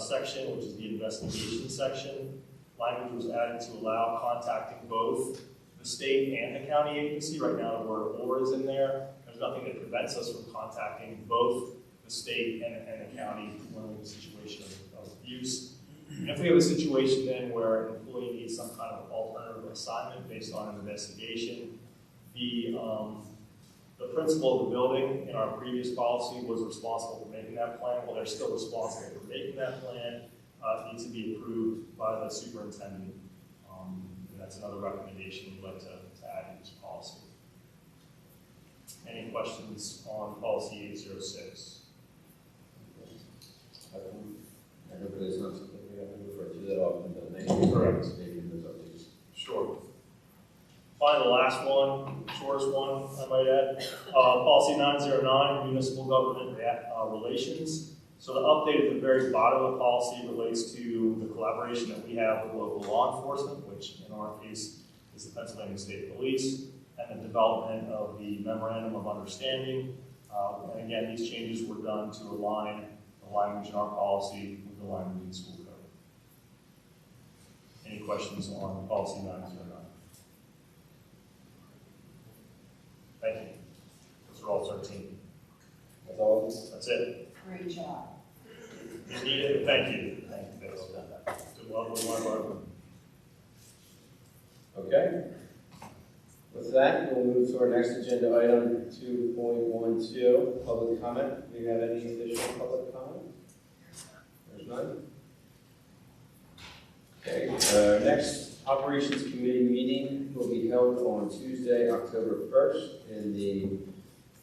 section, which is the investigation section, language was added to allow contacting both the state and the county agency. Right now, the word "or" is in there. There's nothing that prevents us from contacting both the state and the county when we have a situation of abuse. And if we have a situation then where an employee needs some kind of alternative assignment based on an investigation, the principal of the building in our previous policy was responsible for making that plan. Well, they're still responsible for making that plan. It needs to be approved by the superintendent. And that's another recommendation we'd like to add to this policy. Any questions on policy 806? I hope it is not something we have to refer to that often, but thank you for Correct. making those updates. Sure. Finally, the last one, shortest one, I might add. Policy 909, municipal government relations. So the update at the very bottom of the policy relates to the collaboration that we have with local law enforcement, which in our case is the Pennsylvania State Police, and the development of the memorandum of understanding. And again, these changes were done to align the language in our policy with the language in the school code. Any questions on policy 909? Thank you. Those are all 13. That's all? That's it. Great job. You need it. Thank you. Thank you. Good luck with my work. Okay. With that, we'll move to our next agenda item, 2.12, public comment. Do you have any additional public comment? There's none. Okay. Next Operations Committee meeting will be held on Tuesday, October 1st in the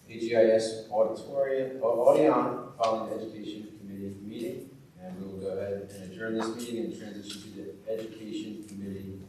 AGIS auditorium, following the Education Committee meeting. And we will go ahead and adjourn this meeting and transition to the Education Committee meeting.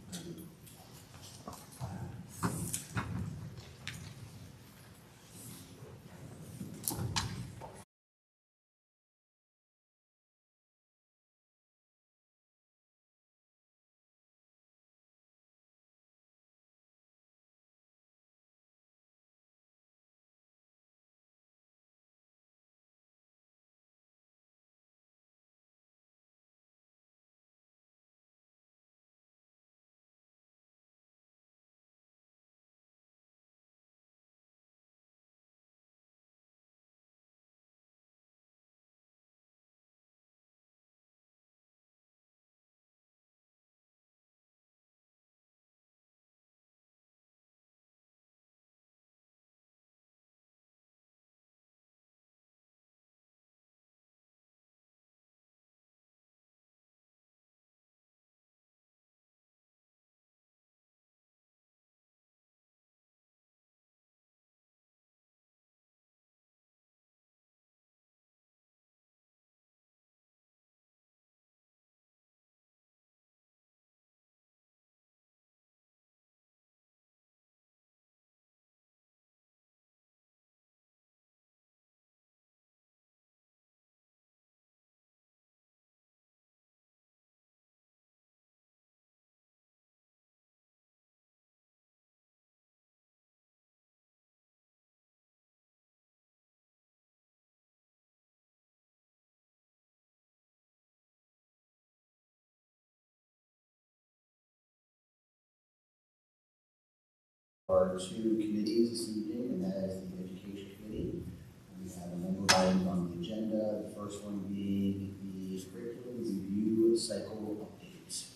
are two committees this evening, and that is the Education Committee. We have a number of items on the agenda. The first one being the curriculum review cycle updates.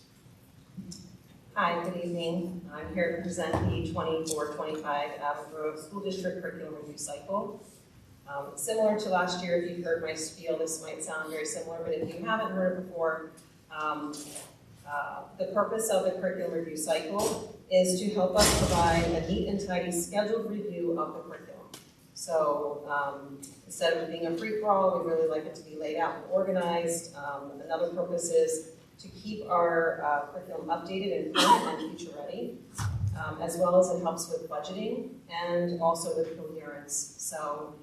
Hi, good evening. I'm here to present the 24-25 Avon Grove School District Curriculum Review Cycle. Similar to last year, if you've heard my spiel, this might sound very similar, but if you haven't heard it before, the purpose of the curriculum review cycle is to help us provide a neat and tidy scheduled review of the curriculum. So instead of it being a free-for-all, we really like it to be laid out and organized. Another purpose is to keep our curriculum updated and current and future ready, as well as it helps with budgeting and also with coherence. So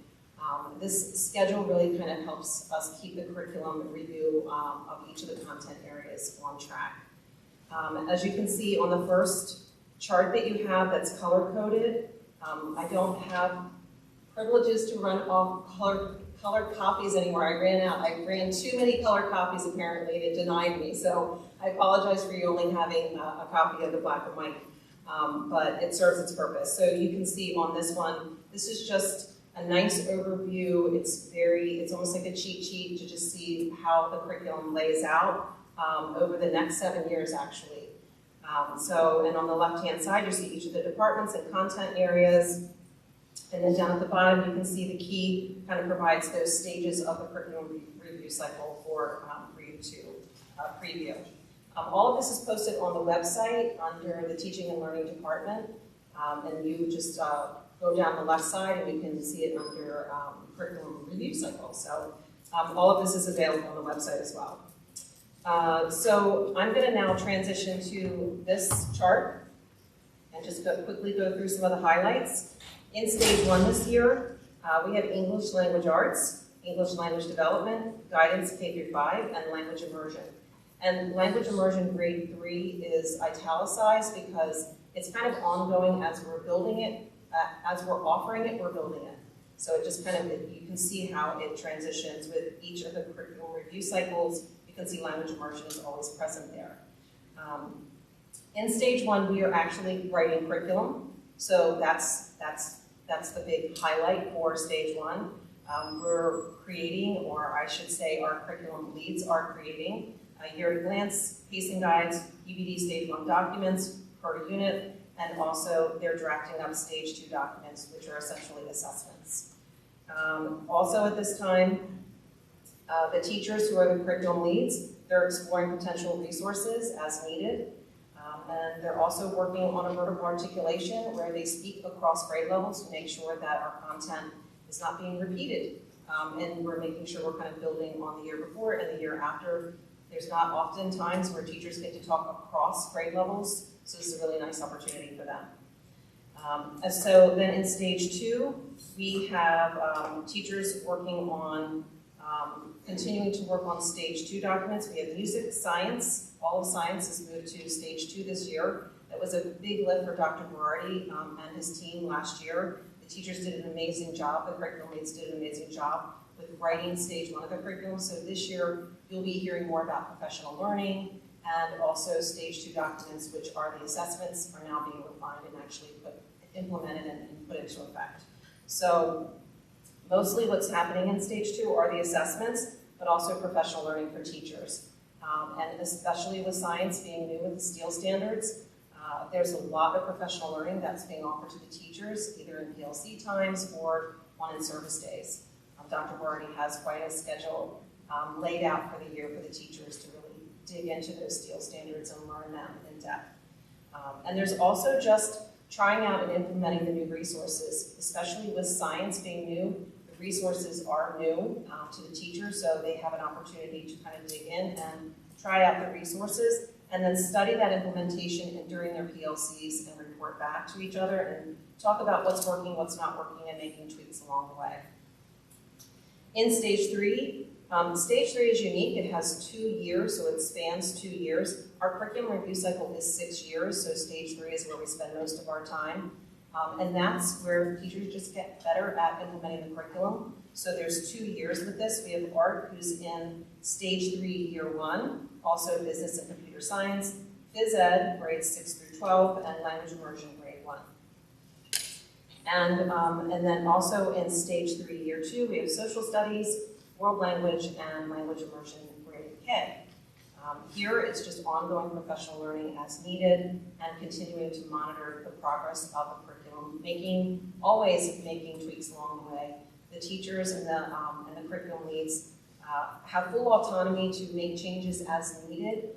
this schedule really kind of helps us keep the curriculum review of each of the content areas on track. As you can see on the first chart that you have that's color-coded, I don't have privileges to run off colored copies anymore. I ran too many colored copies apparently, and it denied me. So I apologize for you only having a copy of the black and white, but it serves its purpose. So you can see on this one, this is just a nice overview. It's almost like a cheat sheet to just see how the curriculum lays out over the next 7 years actually. And on the left-hand side, you see each of the departments and content areas. And then down at the bottom, you can see the key kind of provides those stages of the curriculum review cycle for you to preview. All of this is posted on the website under the Teaching and Learning Department. And you just go down the left side and you can see it under curriculum review cycle. So all of this is available on the website as well. So I'm going to now transition to this chart and just quickly go through some of the highlights. In stage 1 this year, we have English Language Arts, English Language Development, Guidance K-5, and Language Immersion. And Language Immersion Grade 3 is italicized because it's kind of ongoing as we're building it, as we're offering it, we're building it. So it just kind of, you can see how it transitions with each of the curriculum review cycles. You can see language immersion is always present there. In stage 1, we are actually writing curriculum. So that's the big highlight for stage 1. We're creating, or I should say our curriculum leads are creating year-at-glance pacing guides, EBD stage 1 documents per unit, and also they're drafting up stage 2 documents, which are essentially assessments. Also at this time, the teachers who are the curriculum leads, they're exploring potential resources as needed. And they're also working on a vertical articulation where they speak across grade levels to make sure that our content is not being repeated. And we're making sure we're kind of building on the year before and the year after. There's not often times where teachers get to talk across grade levels, so this is a really nice opportunity for them. And so then in stage 2, we have teachers working on continuing to work on stage 2 documents. We have music, science. All of science has moved to stage 2 this year. That was a big lift for Dr. Berardi and his team last year. The teachers did an amazing job. The curriculum leads did an amazing job with writing stage 1 of the curriculum. So this year, you'll be hearing more about professional learning and also stage 2 documents, which are the assessments, are now being refined and actually implemented and put into effect. So mostly what's happening in stage 2 are the assessments, but also professional learning for teachers. And especially with science being new with the STEEL standards, there's a lot of professional learning that's being offered to the teachers, either in PLC times or on in-service days. Dr. Berardi has quite a schedule laid out for the year for the teachers to really dig into those STEEL standards and learn them in depth. And there's also just trying out and implementing the new resources, especially with science being new. The resources are new to the teachers, so they have an opportunity to kind of dig in and try out the resources and then study that implementation during their PLCs and report back to each other and talk about what's working, what's not working, and making tweaks along the way. In stage 3, stage 3 is unique. It has 2 years, so it spans 2 years. Our curriculum review cycle is 6 years, so stage 3 is where we spend most of our time. And that's where teachers just get better at implementing the curriculum. So there's 2 years with this. We have Art, who's in stage 3, year 1, also business and computer science, phys ed, grades 6 through 12, and language immersion, grade 1. And then also in stage 3, year 2, we have social studies, world language, and language immersion grade K. Here, it's just ongoing professional learning as needed and continuing to monitor the progress of the curriculum, always making tweaks along the way. The teachers and the curriculum leads have full autonomy to make changes as needed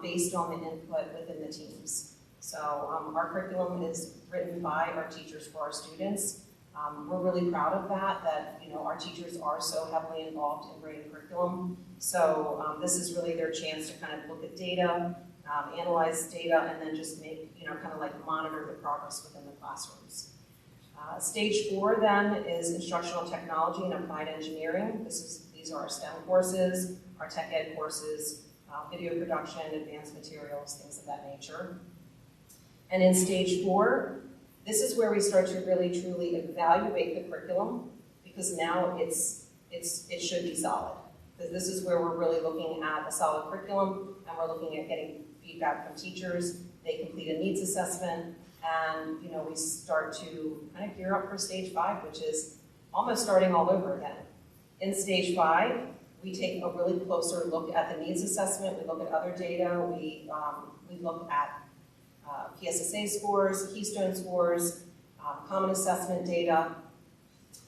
based on the input within the teams. So our curriculum is written by our teachers for our students. We're really proud of that our teachers are so heavily involved in grading curriculum. So this is really their chance to kind of look at data, analyze data, and then just make, kind of like monitor the progress within the classrooms. Stage 4 then is instructional technology and applied engineering. These are our STEM courses, our tech ed courses, video production, advanced materials, things of that nature. And in stage 4, this is where we start to really truly evaluate the curriculum, because now it should be solid. Because this is where we're really looking at a solid curriculum, and we're looking at getting feedback from teachers. They complete a needs assessment, and we start to kind of gear up for stage 5, which is almost starting all over again. In stage 5, we take a really closer look at the needs assessment. We look at other data. We look at PSSA scores, Keystone scores, common assessment data,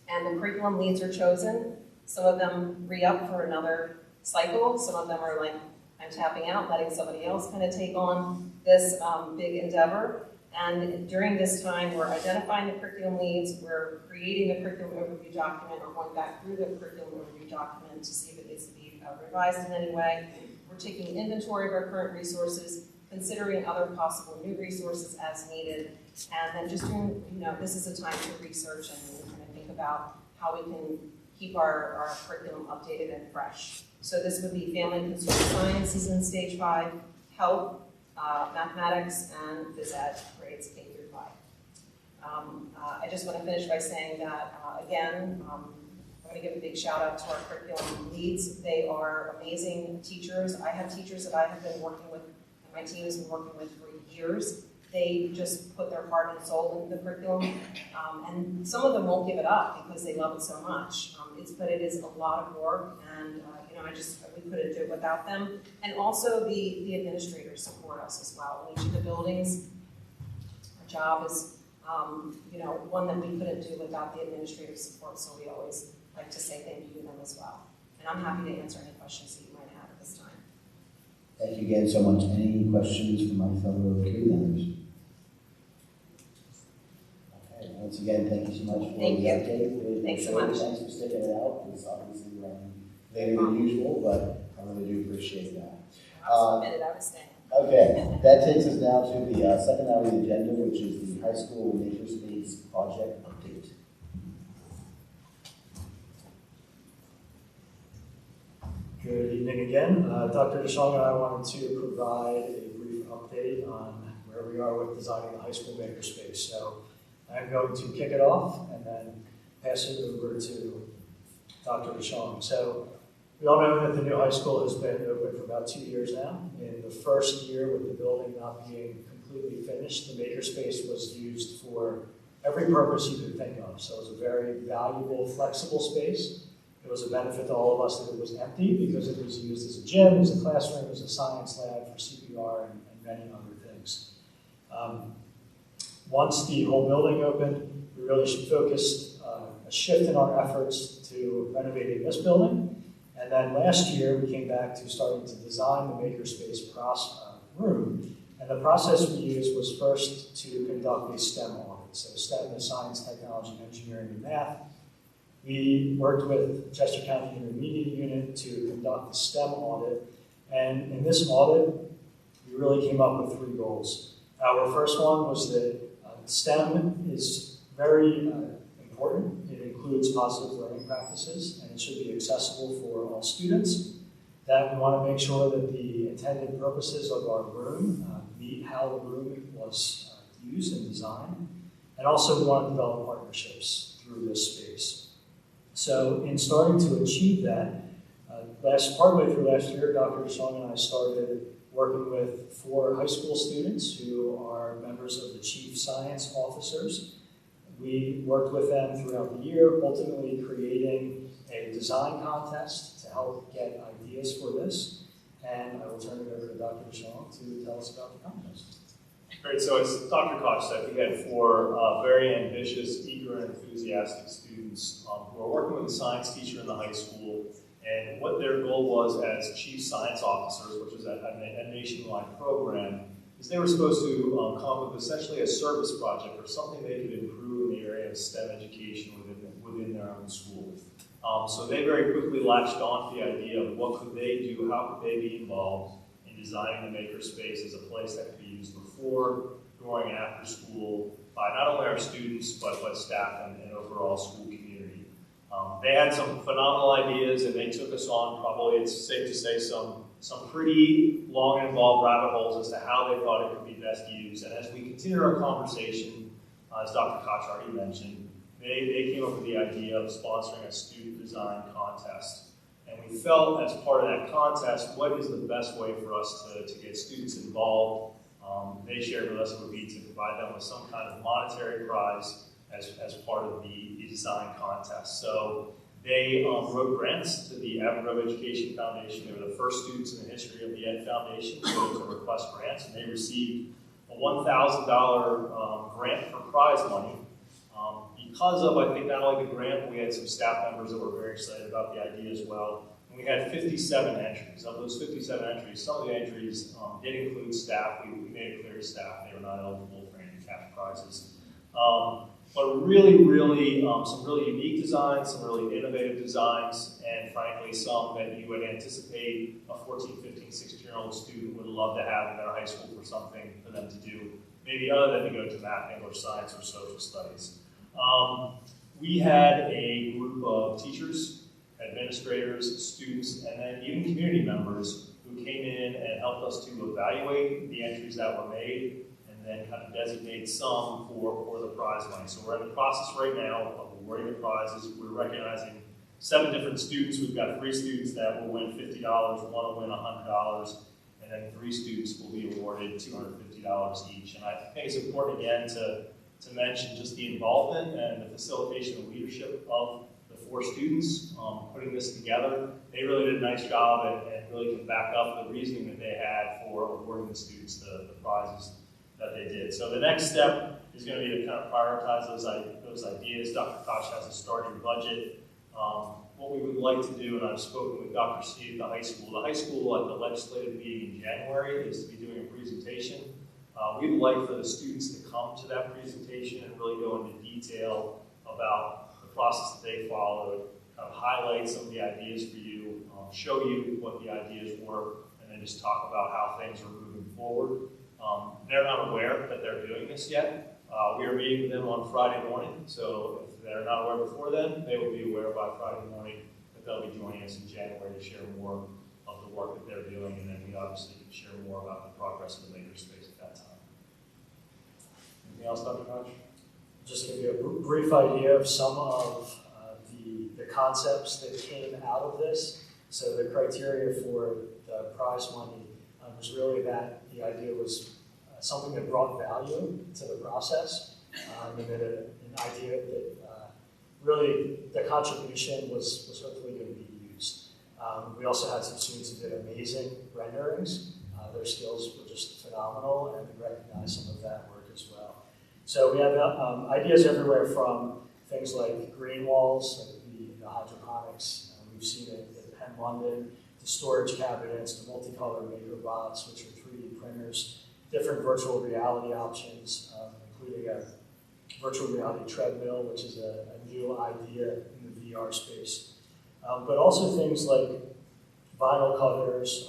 and the curriculum leads are chosen. Some of them re-up for another cycle. Some of them are like, I'm tapping out, letting somebody else kind of take on this big endeavor. And during this time, we're identifying the curriculum leads, we're creating the curriculum overview document, or going back through the curriculum overview document to see if it needs to be revised in any way. We're taking inventory of our current resources, considering other possible new resources as needed, and then just doing, this is a time to research and kind of think about how we can keep our curriculum updated and fresh. So this would be family and consumer sciences in stage 5, health, mathematics, and phys ed grades K through 5. I just want to finish by saying that, again, I'm going to give a big shout out to our curriculum leads. They are amazing teachers. I have teachers that I have been working with, and my team has been working with for years. They just put their heart and soul into the curriculum, and some of them won't give it up because they love it so much. But it is a lot of work, and we couldn't do it without them. And also the administrators support us as well. In each of the buildings, our job is one that we couldn't do without the administrative support. So we always like to say thank you to them as well. And I'm happy to answer any questions that you might have at this time. Thank you again so much. Any questions from my fellow committee members? Okay, once again, thank you so much for the update. Really Thanks so much. Thanks for sticking it out. It's obviously later than usual, but I really do appreciate that. Okay, that takes us now to the second hour of the agenda, which is the high school makerspace project update. Good evening again. Dr. DeShong and I wanted to provide a brief update on where we are with designing the high school makerspace. So I'm going to kick it off and then pass it over to Dr. DeShong. So we all know that the new high school has been open for about 2 years now. In the first year, with the building not being completely finished, the makerspace was used for every purpose you could think of. So it was a very valuable, flexible space. It was a benefit to all of us that it was empty because it was used as a gym, as a classroom, as a science lab for CPR and many other things. Once the whole building opened, we really focused a shift in our efforts to renovating this building. And then last year, we came back to starting to design the makerspace room. And the process we used was first to conduct a STEM audit. So STEM is science, technology, engineering, and math. We worked with Chester County Intermediate Unit to conduct the STEM audit. And in this audit, we really came up with 3 goals. Our first one was that STEM is very important. It includes positive learning practices, and it should be accessible for all students. That we want to make sure that the intended purposes of our room meet how the room was used and designed. And also we want to develop partnerships through this space. So in starting to achieve that, partway through last year, Dr. DeShong and I started working with 4 high school students who are members of the chief science officers. We worked with them throughout the year, ultimately creating a design contest to help get ideas for this. And I will turn it over to Dr. Shaw to tell us about the contest. Great, so as Dr. Koch said, we had 4 very ambitious, eager, and enthusiastic students who are working with a science teacher in the high school. And what their goal was as chief science officers, which is a nationwide program, is they were supposed to come up with essentially a service project or something they could improve in the area of STEM education within their own school. So they very quickly latched on to the idea of what could they do, how could they be involved in designing the makerspace as a place that could be used before, during, and after school by not only our students, but staff and overall school community. They had some phenomenal ideas, and they took us on, probably it's safe to say, some pretty long and involved rabbit holes as to how they thought it could be best used. And as we continued our conversation, as Dr. Koch already mentioned, they came up with the idea of sponsoring a student design contest. And we felt as part of that contest, what is the best way for us to get students involved? They shared with us it would be to provide them with some kind of monetary prize as part of the design contest. So they wrote grants to the Avon Education Foundation. They were the first students in the history of the Ed Foundation to request grants, and they received a $1,000 grant for prize money. Because of, I think, not only the grant, we had some staff members that were very excited about the idea as well. And we had 57 entries. Of those 57 entries, some of the entries did include staff. We made it clear to staff they were not eligible for any cash prizes. But really, some really unique designs, some really innovative designs, and frankly, some that you would anticipate a 14, 15, 16-year-old student would love to have in their high school for something for them to do, maybe other than to go to math, English, science, or social studies. We had a group of teachers, administrators, students, and then even community members who came in and helped us to evaluate the entries that were made and then kind of designate some for the prize money. So we're in the process right now of awarding the prizes. We're recognizing 7 different students. We've got 3 students that will win $50, 1 will win $100, and then 3 students will be awarded $250 each. And I think it's important again to mention just the involvement and the facilitation and leadership of the 4 students putting this together. They really did a nice job and really can back up the reasoning that they had for awarding the students the prizes that they did. So the next step is going to be to kind of prioritize those ideas. Dr. Koch has a starting budget. What we would like to do, and I've spoken with Dr. C at the high school at the legislative meeting in January is to be doing a presentation. We'd like for the students to come to that presentation and really go into detail about the process that they followed, kind of highlight some of the ideas for you, show you what the ideas were, and then just talk about how things are moving forward. They're not aware that they're doing this yet. We are meeting with them on Friday morning, so if they're not aware before then, they will be aware by Friday morning that they'll be joining us in January to share more of the work that they're doing, and then we obviously can share more about the progress of the makerspace at that time. Anything else, Dr. Koch? Just to give you a brief idea of some of the concepts that came out of this. So the criteria for the prize money was really that the idea was something that brought value to the process, and then an idea that really the contribution was hopefully going to be used. We also had some students who did amazing renderings. Their skills were just phenomenal, and we recognize some of that work as well. So we have ideas everywhere from things like green walls, like the hydroponics. We've seen it at Penn London, to storage cabinets, to multicolor maker bots, which are 3D printers, different virtual reality options, including a virtual reality treadmill, which is a new idea in the VR space. But also things like vinyl cutters,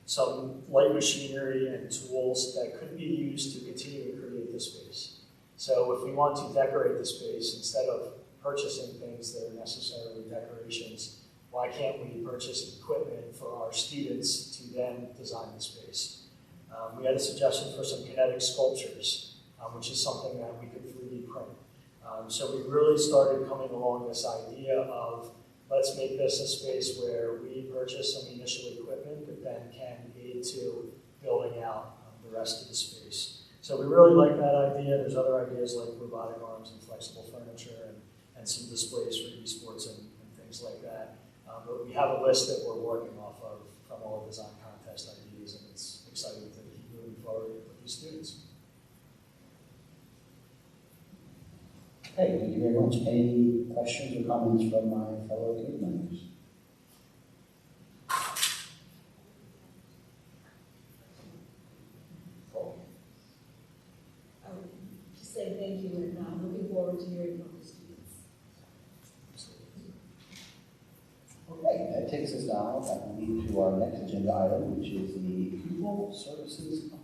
some light machinery and tools that could be used to continue to create the space. So if we want to decorate the space, instead of purchasing things that are necessarily decorations, why can't we purchase equipment for our students to then design the space? We had a suggestion for some kinetic sculptures, which is something that we could 3D print. So we really started coming along this idea of, let's make this a space where we purchase some initial equipment that then can aid to building out the rest of the space. So we really like that idea. There's other ideas like robotic arms and flexible furniture and some displays for esports and things like that. But we have a list that we're working off of from all the design contest ideas, and it's exciting to keep moving forward with these students. Okay, thank you very much. Any questions or comments from my fellow committee members? Just say thank you, and I'm looking forward to hearing from the students. Okay, that takes us now, I believe, to our next agenda item, which is the pupil services update.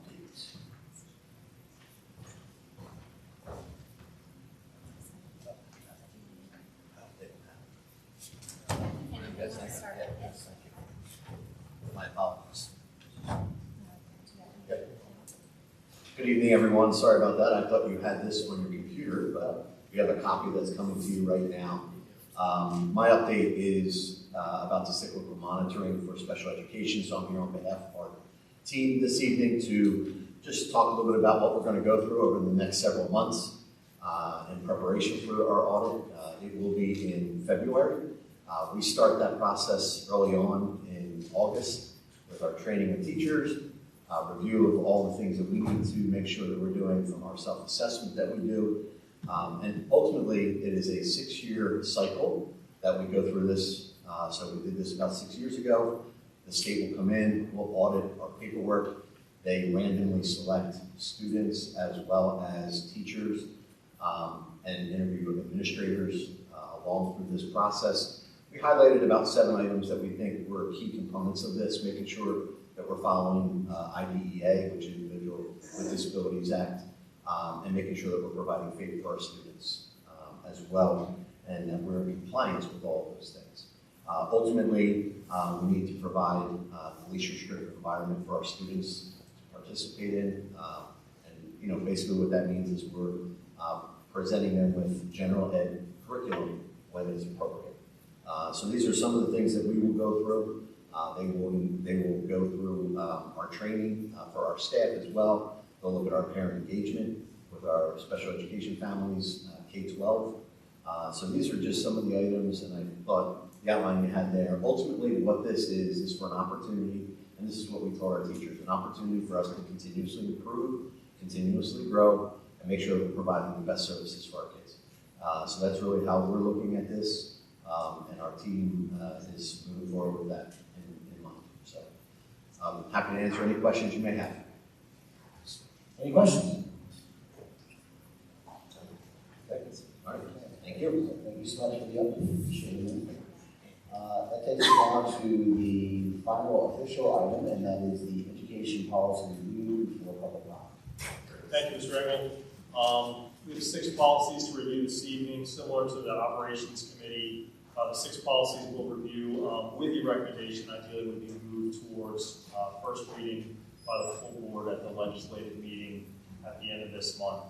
My apologies. Good evening, everyone. Sorry about that. I thought you had this on your computer, but you have a copy that's coming to you right now. My update is about the cyclical monitoring for special education, so I'm here on behalf of our team this evening to just talk a little bit about what we're going to go through over the next several months in preparation for our audit. It will be in February. We start that process early on in August with our training of teachers, review of all the things that we need to make sure that we're doing from our self-assessment that we do. And ultimately, it is a 6-year cycle that we go through this. So we did this about 6 years ago. The state will come in, we'll audit our paperwork. They randomly select students as well as teachers and interview administrators along through this process. We highlighted about 7 items that we think were key components of this, making sure that we're following IDEA, which is Individual with Disabilities Act, and making sure that we're providing faith for our students as well, and that we're in compliance with all of those things. Ultimately, we need to provide the least restrictive environment for our students to participate in, and basically what that means is we're presenting them with general ed curriculum when it's appropriate. So these are some of the things that we will go through. They will go through our training for our staff as well. They'll look at our parent engagement with our special education families, K-12. So these are just some of the items, and I thought the outline you had there. Ultimately, what this is for an opportunity, and this is what we told our teachers, an opportunity for us to continuously improve, continuously grow, and make sure that we're providing the best services for our kids. So that's really how we're looking at this, and our team is moving forward with that in mind. So I'm happy to answer any questions you may have. Any questions? All right, thank you. Thank you so much for the update. Appreciate it. That takes us now to the final official item, and that is the education policy review for public comment. Thank you, Mr. Engel. We have 6 policies to review this evening, similar to the operations committee. The 6 policies we'll review with your recommendation ideally would be moved towards first reading by the full board at the legislative meeting at the end of this month.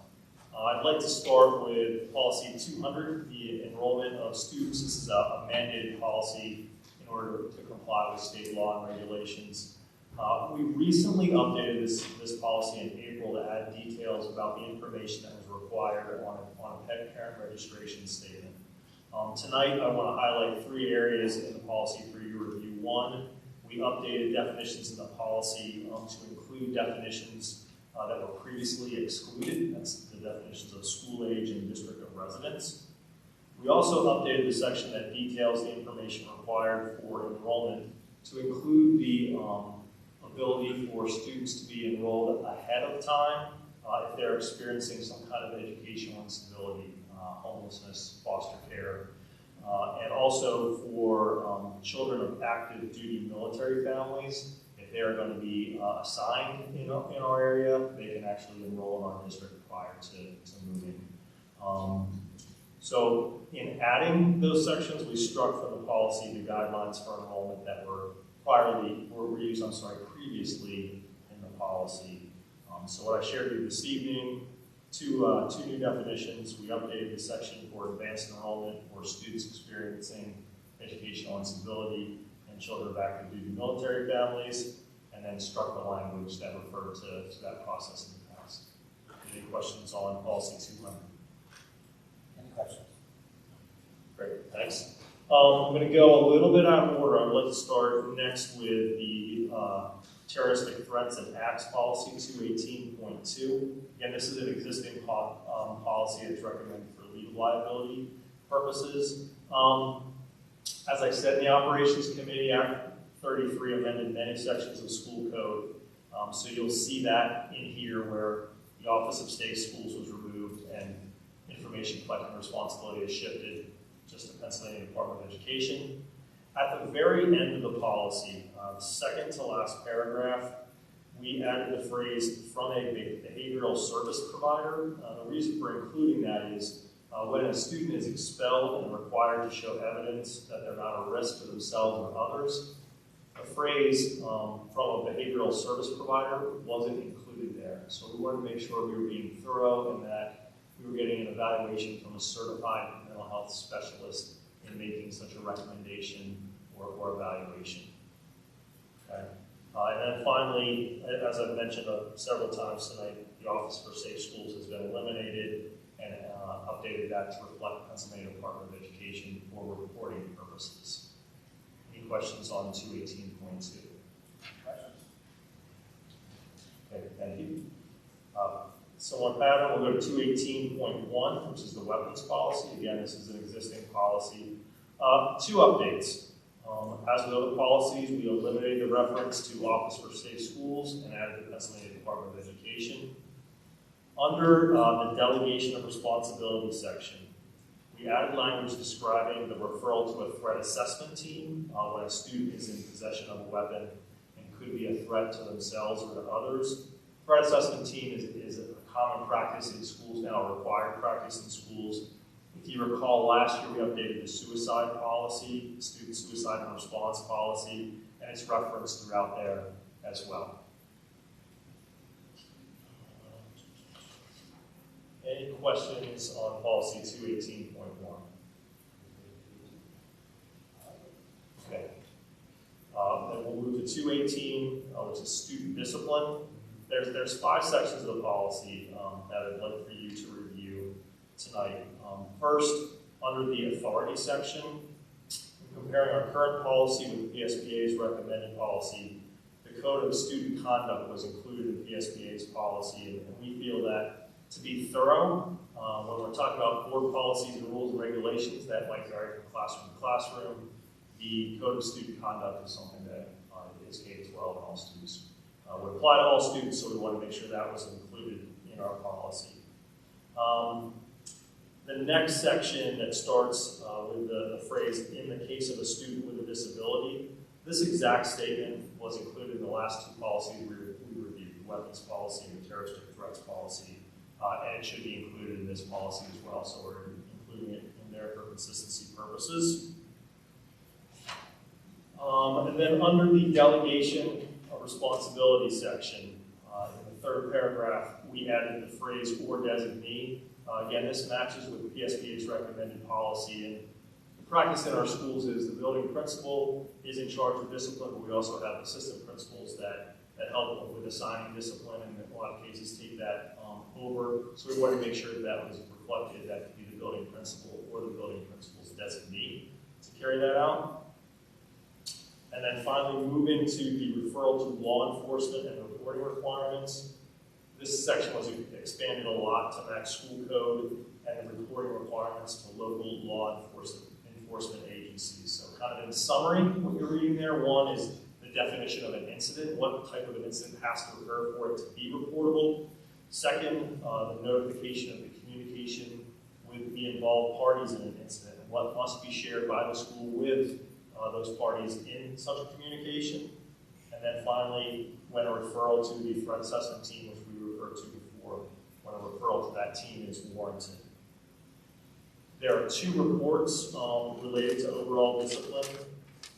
I'd like to start with policy 200, the enrollment of students. This is a mandated policy in order to comply with state law and regulations. We recently updated this policy in April to add details about the information that was required on a pet parent registration statement. Tonight, I want to highlight 3 areas in the policy for your review. 1, we updated definitions in the policy to include definitions that were previously excluded. That's the definitions of school age and district of residence. We also updated the section that details the information required for enrollment to include the ability for students to be enrolled ahead of time if they're experiencing some kind of educational instability, homelessness, foster care, and also for children of active duty military families. If they are going to be assigned in our area, they can actually enroll in our district prior to moving. So in adding those sections, we struck from the policy the guidelines for enrollment that were previously in the policy. So what I shared with you this evening, two new definitions. We updated the section for advanced enrollment for students experiencing educational instability and children of active duty military families, and then struck the language that referred to that process in the past. Any questions on policy 200? Any questions? Great, thanks. I'm going to go a little bit out of order. I'd like to start next with the terroristic threats and acts policy 218.2. Again, this is an existing policy that's recommended for legal liability purposes. As I said, in the Operations Committee, Act 33 amended many sections of school code. So you'll see that in here where the Office of State Schools was removed and information collecting responsibility is shifted just to Pennsylvania Department of Education. At the very end of the policy, second to last paragraph, we added the phrase from a behavioral service provider. The reason for including that is when a student is expelled and required to show evidence that they're not a risk to themselves or others, the phrase from a behavioral service provider wasn't included there. So we wanted to make sure we were being thorough and that we were getting an evaluation from a certified mental health specialist in making such a recommendation or evaluation. Okay. And then finally, as I've mentioned several times tonight, the Office for Safe Schools has been eliminated and updated that to reflect Pennsylvania Department of Education for reporting purposes. Any questions on 218.2? Questions? Okay, thank you. So on pattern, we'll go to 218.1, which is the weapons policy. Again, this is an existing policy. Two updates. As with other policies, we eliminated the reference to Office for Safe Schools and added the Pennsylvania Department of Education. Under the delegation of responsibility section, we added language describing the referral to a threat assessment team when a student is in possession of a weapon and could be a threat to themselves or to others. Threat assessment team is a common practice in schools now, a required practice in schools. If you recall, last year we updated the suicide policy, the student suicide and response policy, and it's referenced throughout there as well. Any questions on policy 218.1? Okay. Then we'll move to 218, which is student discipline. There's 5 sections of the policy that I'd like for you to review tonight. First, under the authority section, comparing our current policy with PSBA's recommended policy, the Code of Student Conduct was included in PSBA's policy, and we feel that to be thorough, when we're talking about board policies and rules and regulations that might vary from classroom to classroom, the Code of Student Conduct is something that is K-12 and all students would apply to all students, so we want to make sure that was included in our policy. The next section that starts with the phrase, in the case of a student with a disability, this exact statement was included in the last 2 policies we reviewed, the weapons policy and the terroristic threats policy, and it should be included in this policy as well, so we're including it in there for consistency purposes. And then under the delegation of responsibility section, in the 3rd paragraph, we added the phrase or designee. Again, this matches with PSBA's recommended policy, and the practice in our schools is the building principal is in charge of discipline, but we also have assistant principals that help with assigning discipline, and in a lot of cases take that over. So we wanted to make sure that was reflected, that could be the building principal or the building principal's designee to carry that out. And then finally, move into the referral to law enforcement and reporting requirements. This section was expanded a lot to match school code and the reporting requirements to local law enforcement agencies. So kind of in summary, what you're reading there, one is the definition of an incident, what type of an incident has to occur for it to be reportable. Second, the notification of the communication with the involved parties in an incident, and what must be shared by the school with those parties in such a communication. And then finally, when a referral to the threat assessment team, which we referred to before, when a referral to that team is warranted. There are 2 reports related to overall discipline.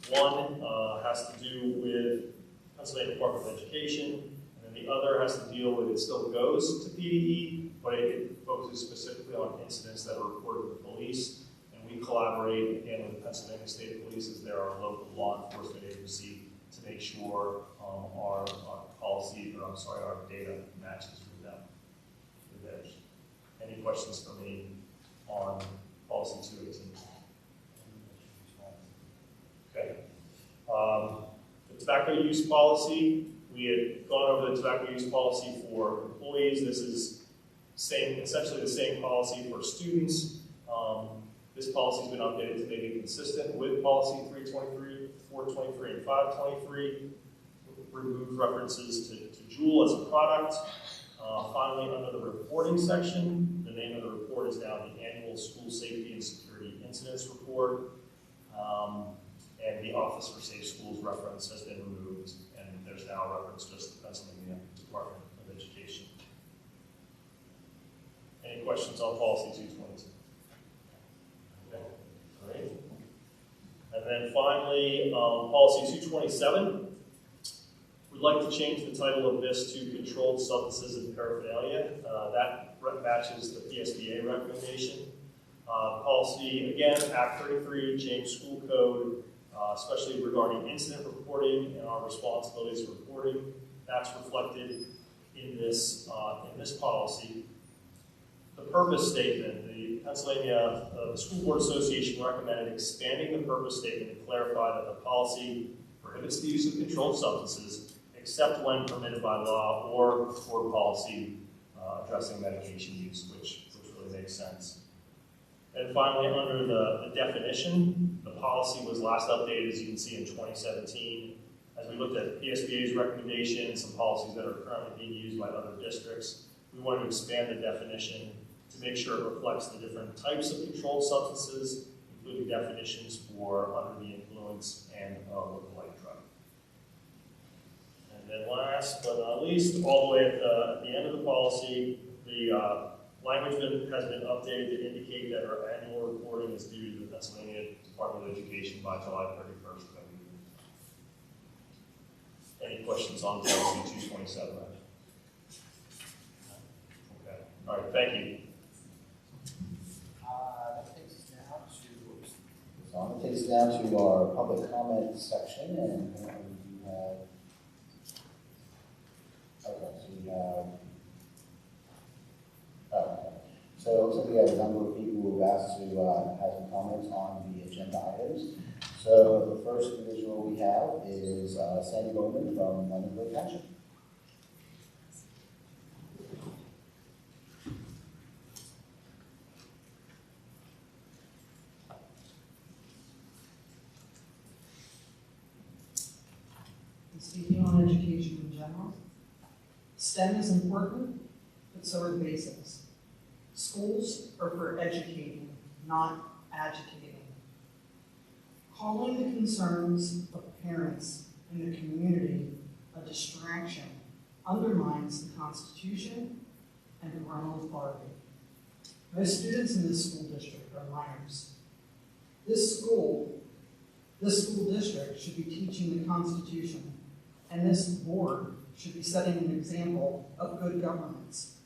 One has to do with Pennsylvania Department of Education, and then the other has to deal with, it still goes to PDE, but it focuses specifically on incidents that are reported to the police. We collaborate, again, with the Pennsylvania State Police as they're our local law enforcement agency to make sure our policy, or I'm sorry, our data matches with them, with questions for me on policy 218? Okay. The tobacco use policy, we had gone over the tobacco use policy for employees. This is essentially the same policy for students. This policy's been updated to make it consistent with policy 323, 423, and 523. Remove references to Juul as a product. Finally, under the reporting section, the name of the report is now the Annual School Safety and Security Incidents Report. And the Office for Safe Schools reference has been removed, and there's now a reference just to the Pennsylvania Department of Education. Any questions on policy 222? Okay, great. And then finally, policy 227. We'd like to change the title of this to Controlled Substances and Paraphernalia. That matches the PSBA recommendation. Policy, again, Act 33, James School Code, especially regarding incident reporting and our responsibilities of reporting. That's reflected in this policy. The purpose statement, the Pennsylvania School Board Association recommended expanding the purpose statement to clarify that the policy prohibits the use of controlled substances except when permitted by law or board policy addressing medication use, which really makes sense. And finally, under the definition, the policy was last updated, as you can see, in 2017. As we looked at PSBA's recommendation and some policies that are currently being used by other districts, we wanted to expand the definition to make sure it reflects the different types of controlled substances, including definitions for under the influence and lookalike drug. And then last but not least, all the way at the end of the policy, the language has been updated to indicate that our annual reporting is due to the Pennsylvania Department of Education by July 31st. Any questions on policy 227? Okay. All right. Thank you. That takes us now to our public comment section, and we have. Okay, so we have. So it looks like we have a number of people who have asked to have some comments on the agenda items. So the first individual we have is Sandy Bowman from London Township. Speaking on education in general, STEM is important, but so are the basics. Schools are for educating, not agitating. Calling the concerns of parents and the community a distraction undermines the Constitution and parental authority. Most students in this school district are minors. This school district should be teaching the Constitution, and this board should be setting an example of good governance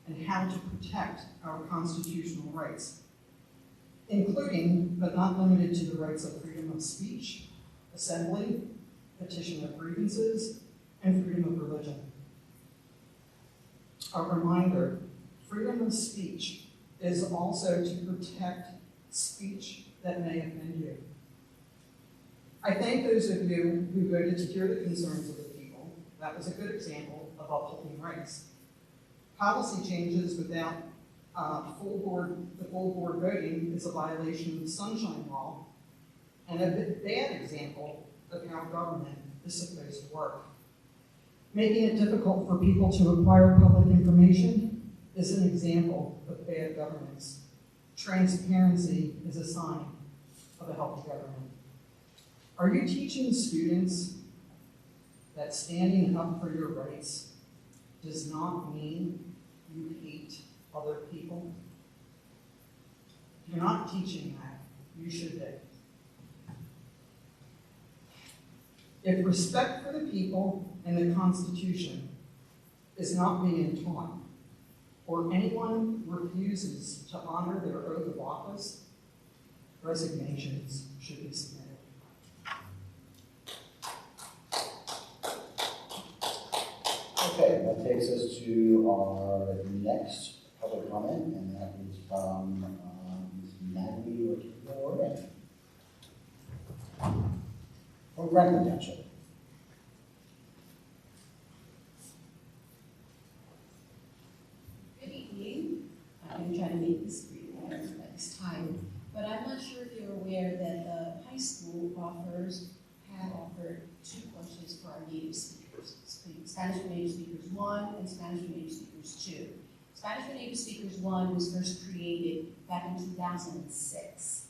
and how to protect our constitutional rights, including, but not limited to, the rights of freedom of speech, assembly, petition of grievances, and freedom of religion. A reminder, freedom of speech is also to protect speech that may offend you. I thank those of you who voted to hear the concerns of the people. That was a good example of upholding rights. Policy changes without the full board voting is a violation of the Sunshine Law and a bad example of how government is supposed to work. Making it difficult for people to acquire public information is an example of bad governance. Transparency is a sign of a healthy government. Are you teaching students that standing up for your rights does not mean you hate other people? If you're not teaching that, you should be. If respect for the people and the Constitution is not being taught, or anyone refuses to honor their oath of office, resignations should be submitted. Okay, that takes us to our next public comment, and that is from Ms. Natalie Ortega from Franklin Township. Good evening. I'm going to try to make this brief. Everybody's tired. But I'm not sure if you're aware that the high school had offered 2 courses for our native speakers. Spanish for Native Speakers 1 and Spanish for Native Speakers 2. Spanish for Native Speakers 1 was first created back in 2006.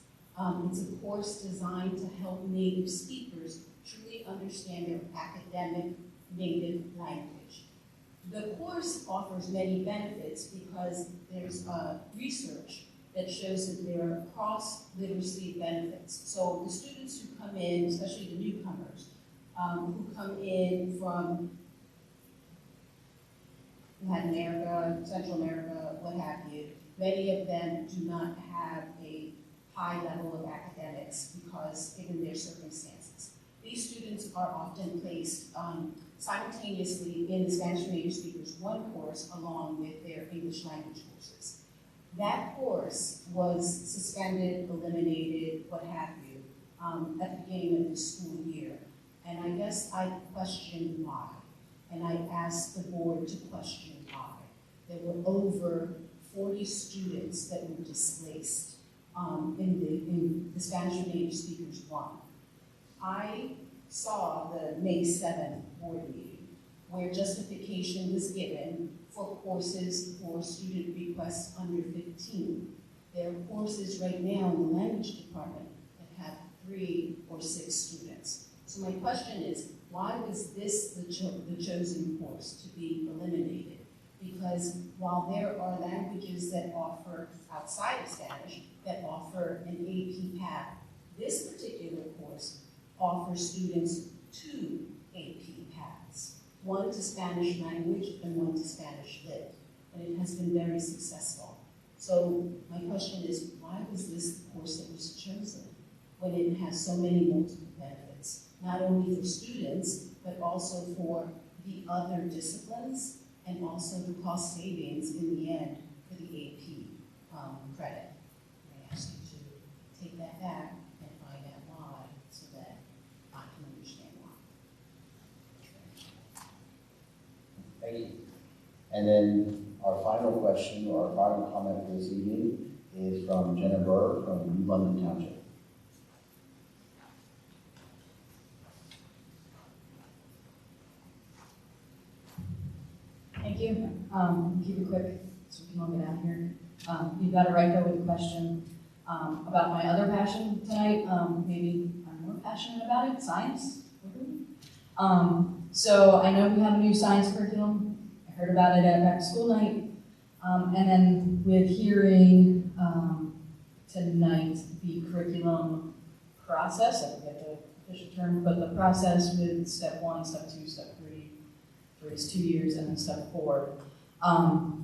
It's a course designed to help native speakers truly understand their academic native language. The course offers many benefits because there's research that shows that there are cross-literacy benefits. So the students who come in, especially the newcomers, who come in from Latin America, Central America, what have you, many of them do not have a high level of academics because given their circumstances. These students are often placed simultaneously in the Spanish for Native Speakers 1 course along with their English language courses. That course was suspended, eliminated, what have you, at the beginning of the school year. And I guess I questioned why. And I asked the board to question why. There were over 40 students that were displaced in the Spanish for Native Speakers 1. I saw the May 7th board meeting where justification was given for courses for student requests under 15. There are courses right now in the language department that have 3 or 6 students. So my question is, why was this the chosen course to be eliminated? Because while there are languages that offer, outside of Spanish, that offer an AP path, this particular course offers students 2 AP paths, one to Spanish language and one to Spanish lit, and it has been very successful. So my question is, why was this the course that was chosen when it has so many multiple benefits, not only for students, but also for the other disciplines and also the cost savings in the end for the AP credit? I ask you to take that back and find out why so that I can understand why. Thank you. And then our final question, or our final comment for this evening, is from Jenna Burr from New London Township. Thank you. Keep it quick so we can all get out of here. You got it right though with the question about my other passion tonight. Maybe I'm more passionate about it, science. So I know we have a new science curriculum. I heard about it at back to school night. And then with hearing tonight the curriculum process, I forget the official term, but the process with step 1, step 2, step 3, for it's 2 years, and then step 4.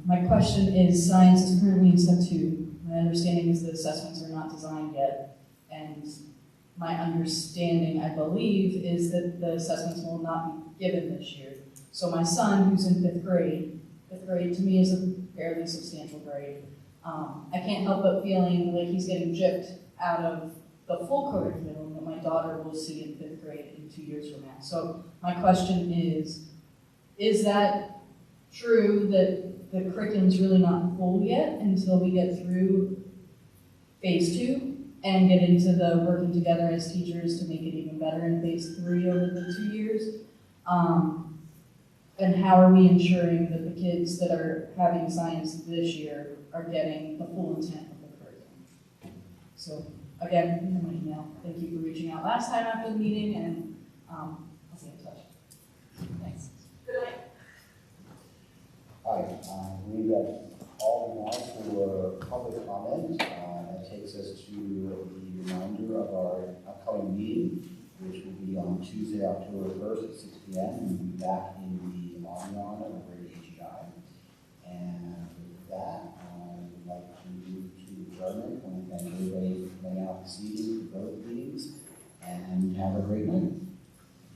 My question is, science is currently in step 2. My understanding is the assessments are not designed yet, and my understanding, I believe, is that the assessments will not be given this year. So my son, who's in 5th grade to me is a fairly substantial grade. I can't help but feeling like he's getting gypped out of the full curriculum that my daughter will see in 5th grade in 2 years from now. So my question is that true that the curriculum's really not full yet until we get through phase 2 and get into the working together as teachers to make it even better in phase 3 over the 2 years? And how are we ensuring that the kids that are having science this year are getting the full intent of the curriculum? So again, you have my email. Thank you for reaching out last time after the meeting, and I'll stay in touch. Thanks. Good night. All right, I believe that's all we have for public comment. That takes us to the reminder of our upcoming meeting, which will be on Tuesday, October 1st at 6 p.m. and we'll be back in the Avon over at AGI. And with that, I would like to move to adjournment. I want to thank everybody for coming out this evening for both meetings, and have a great night.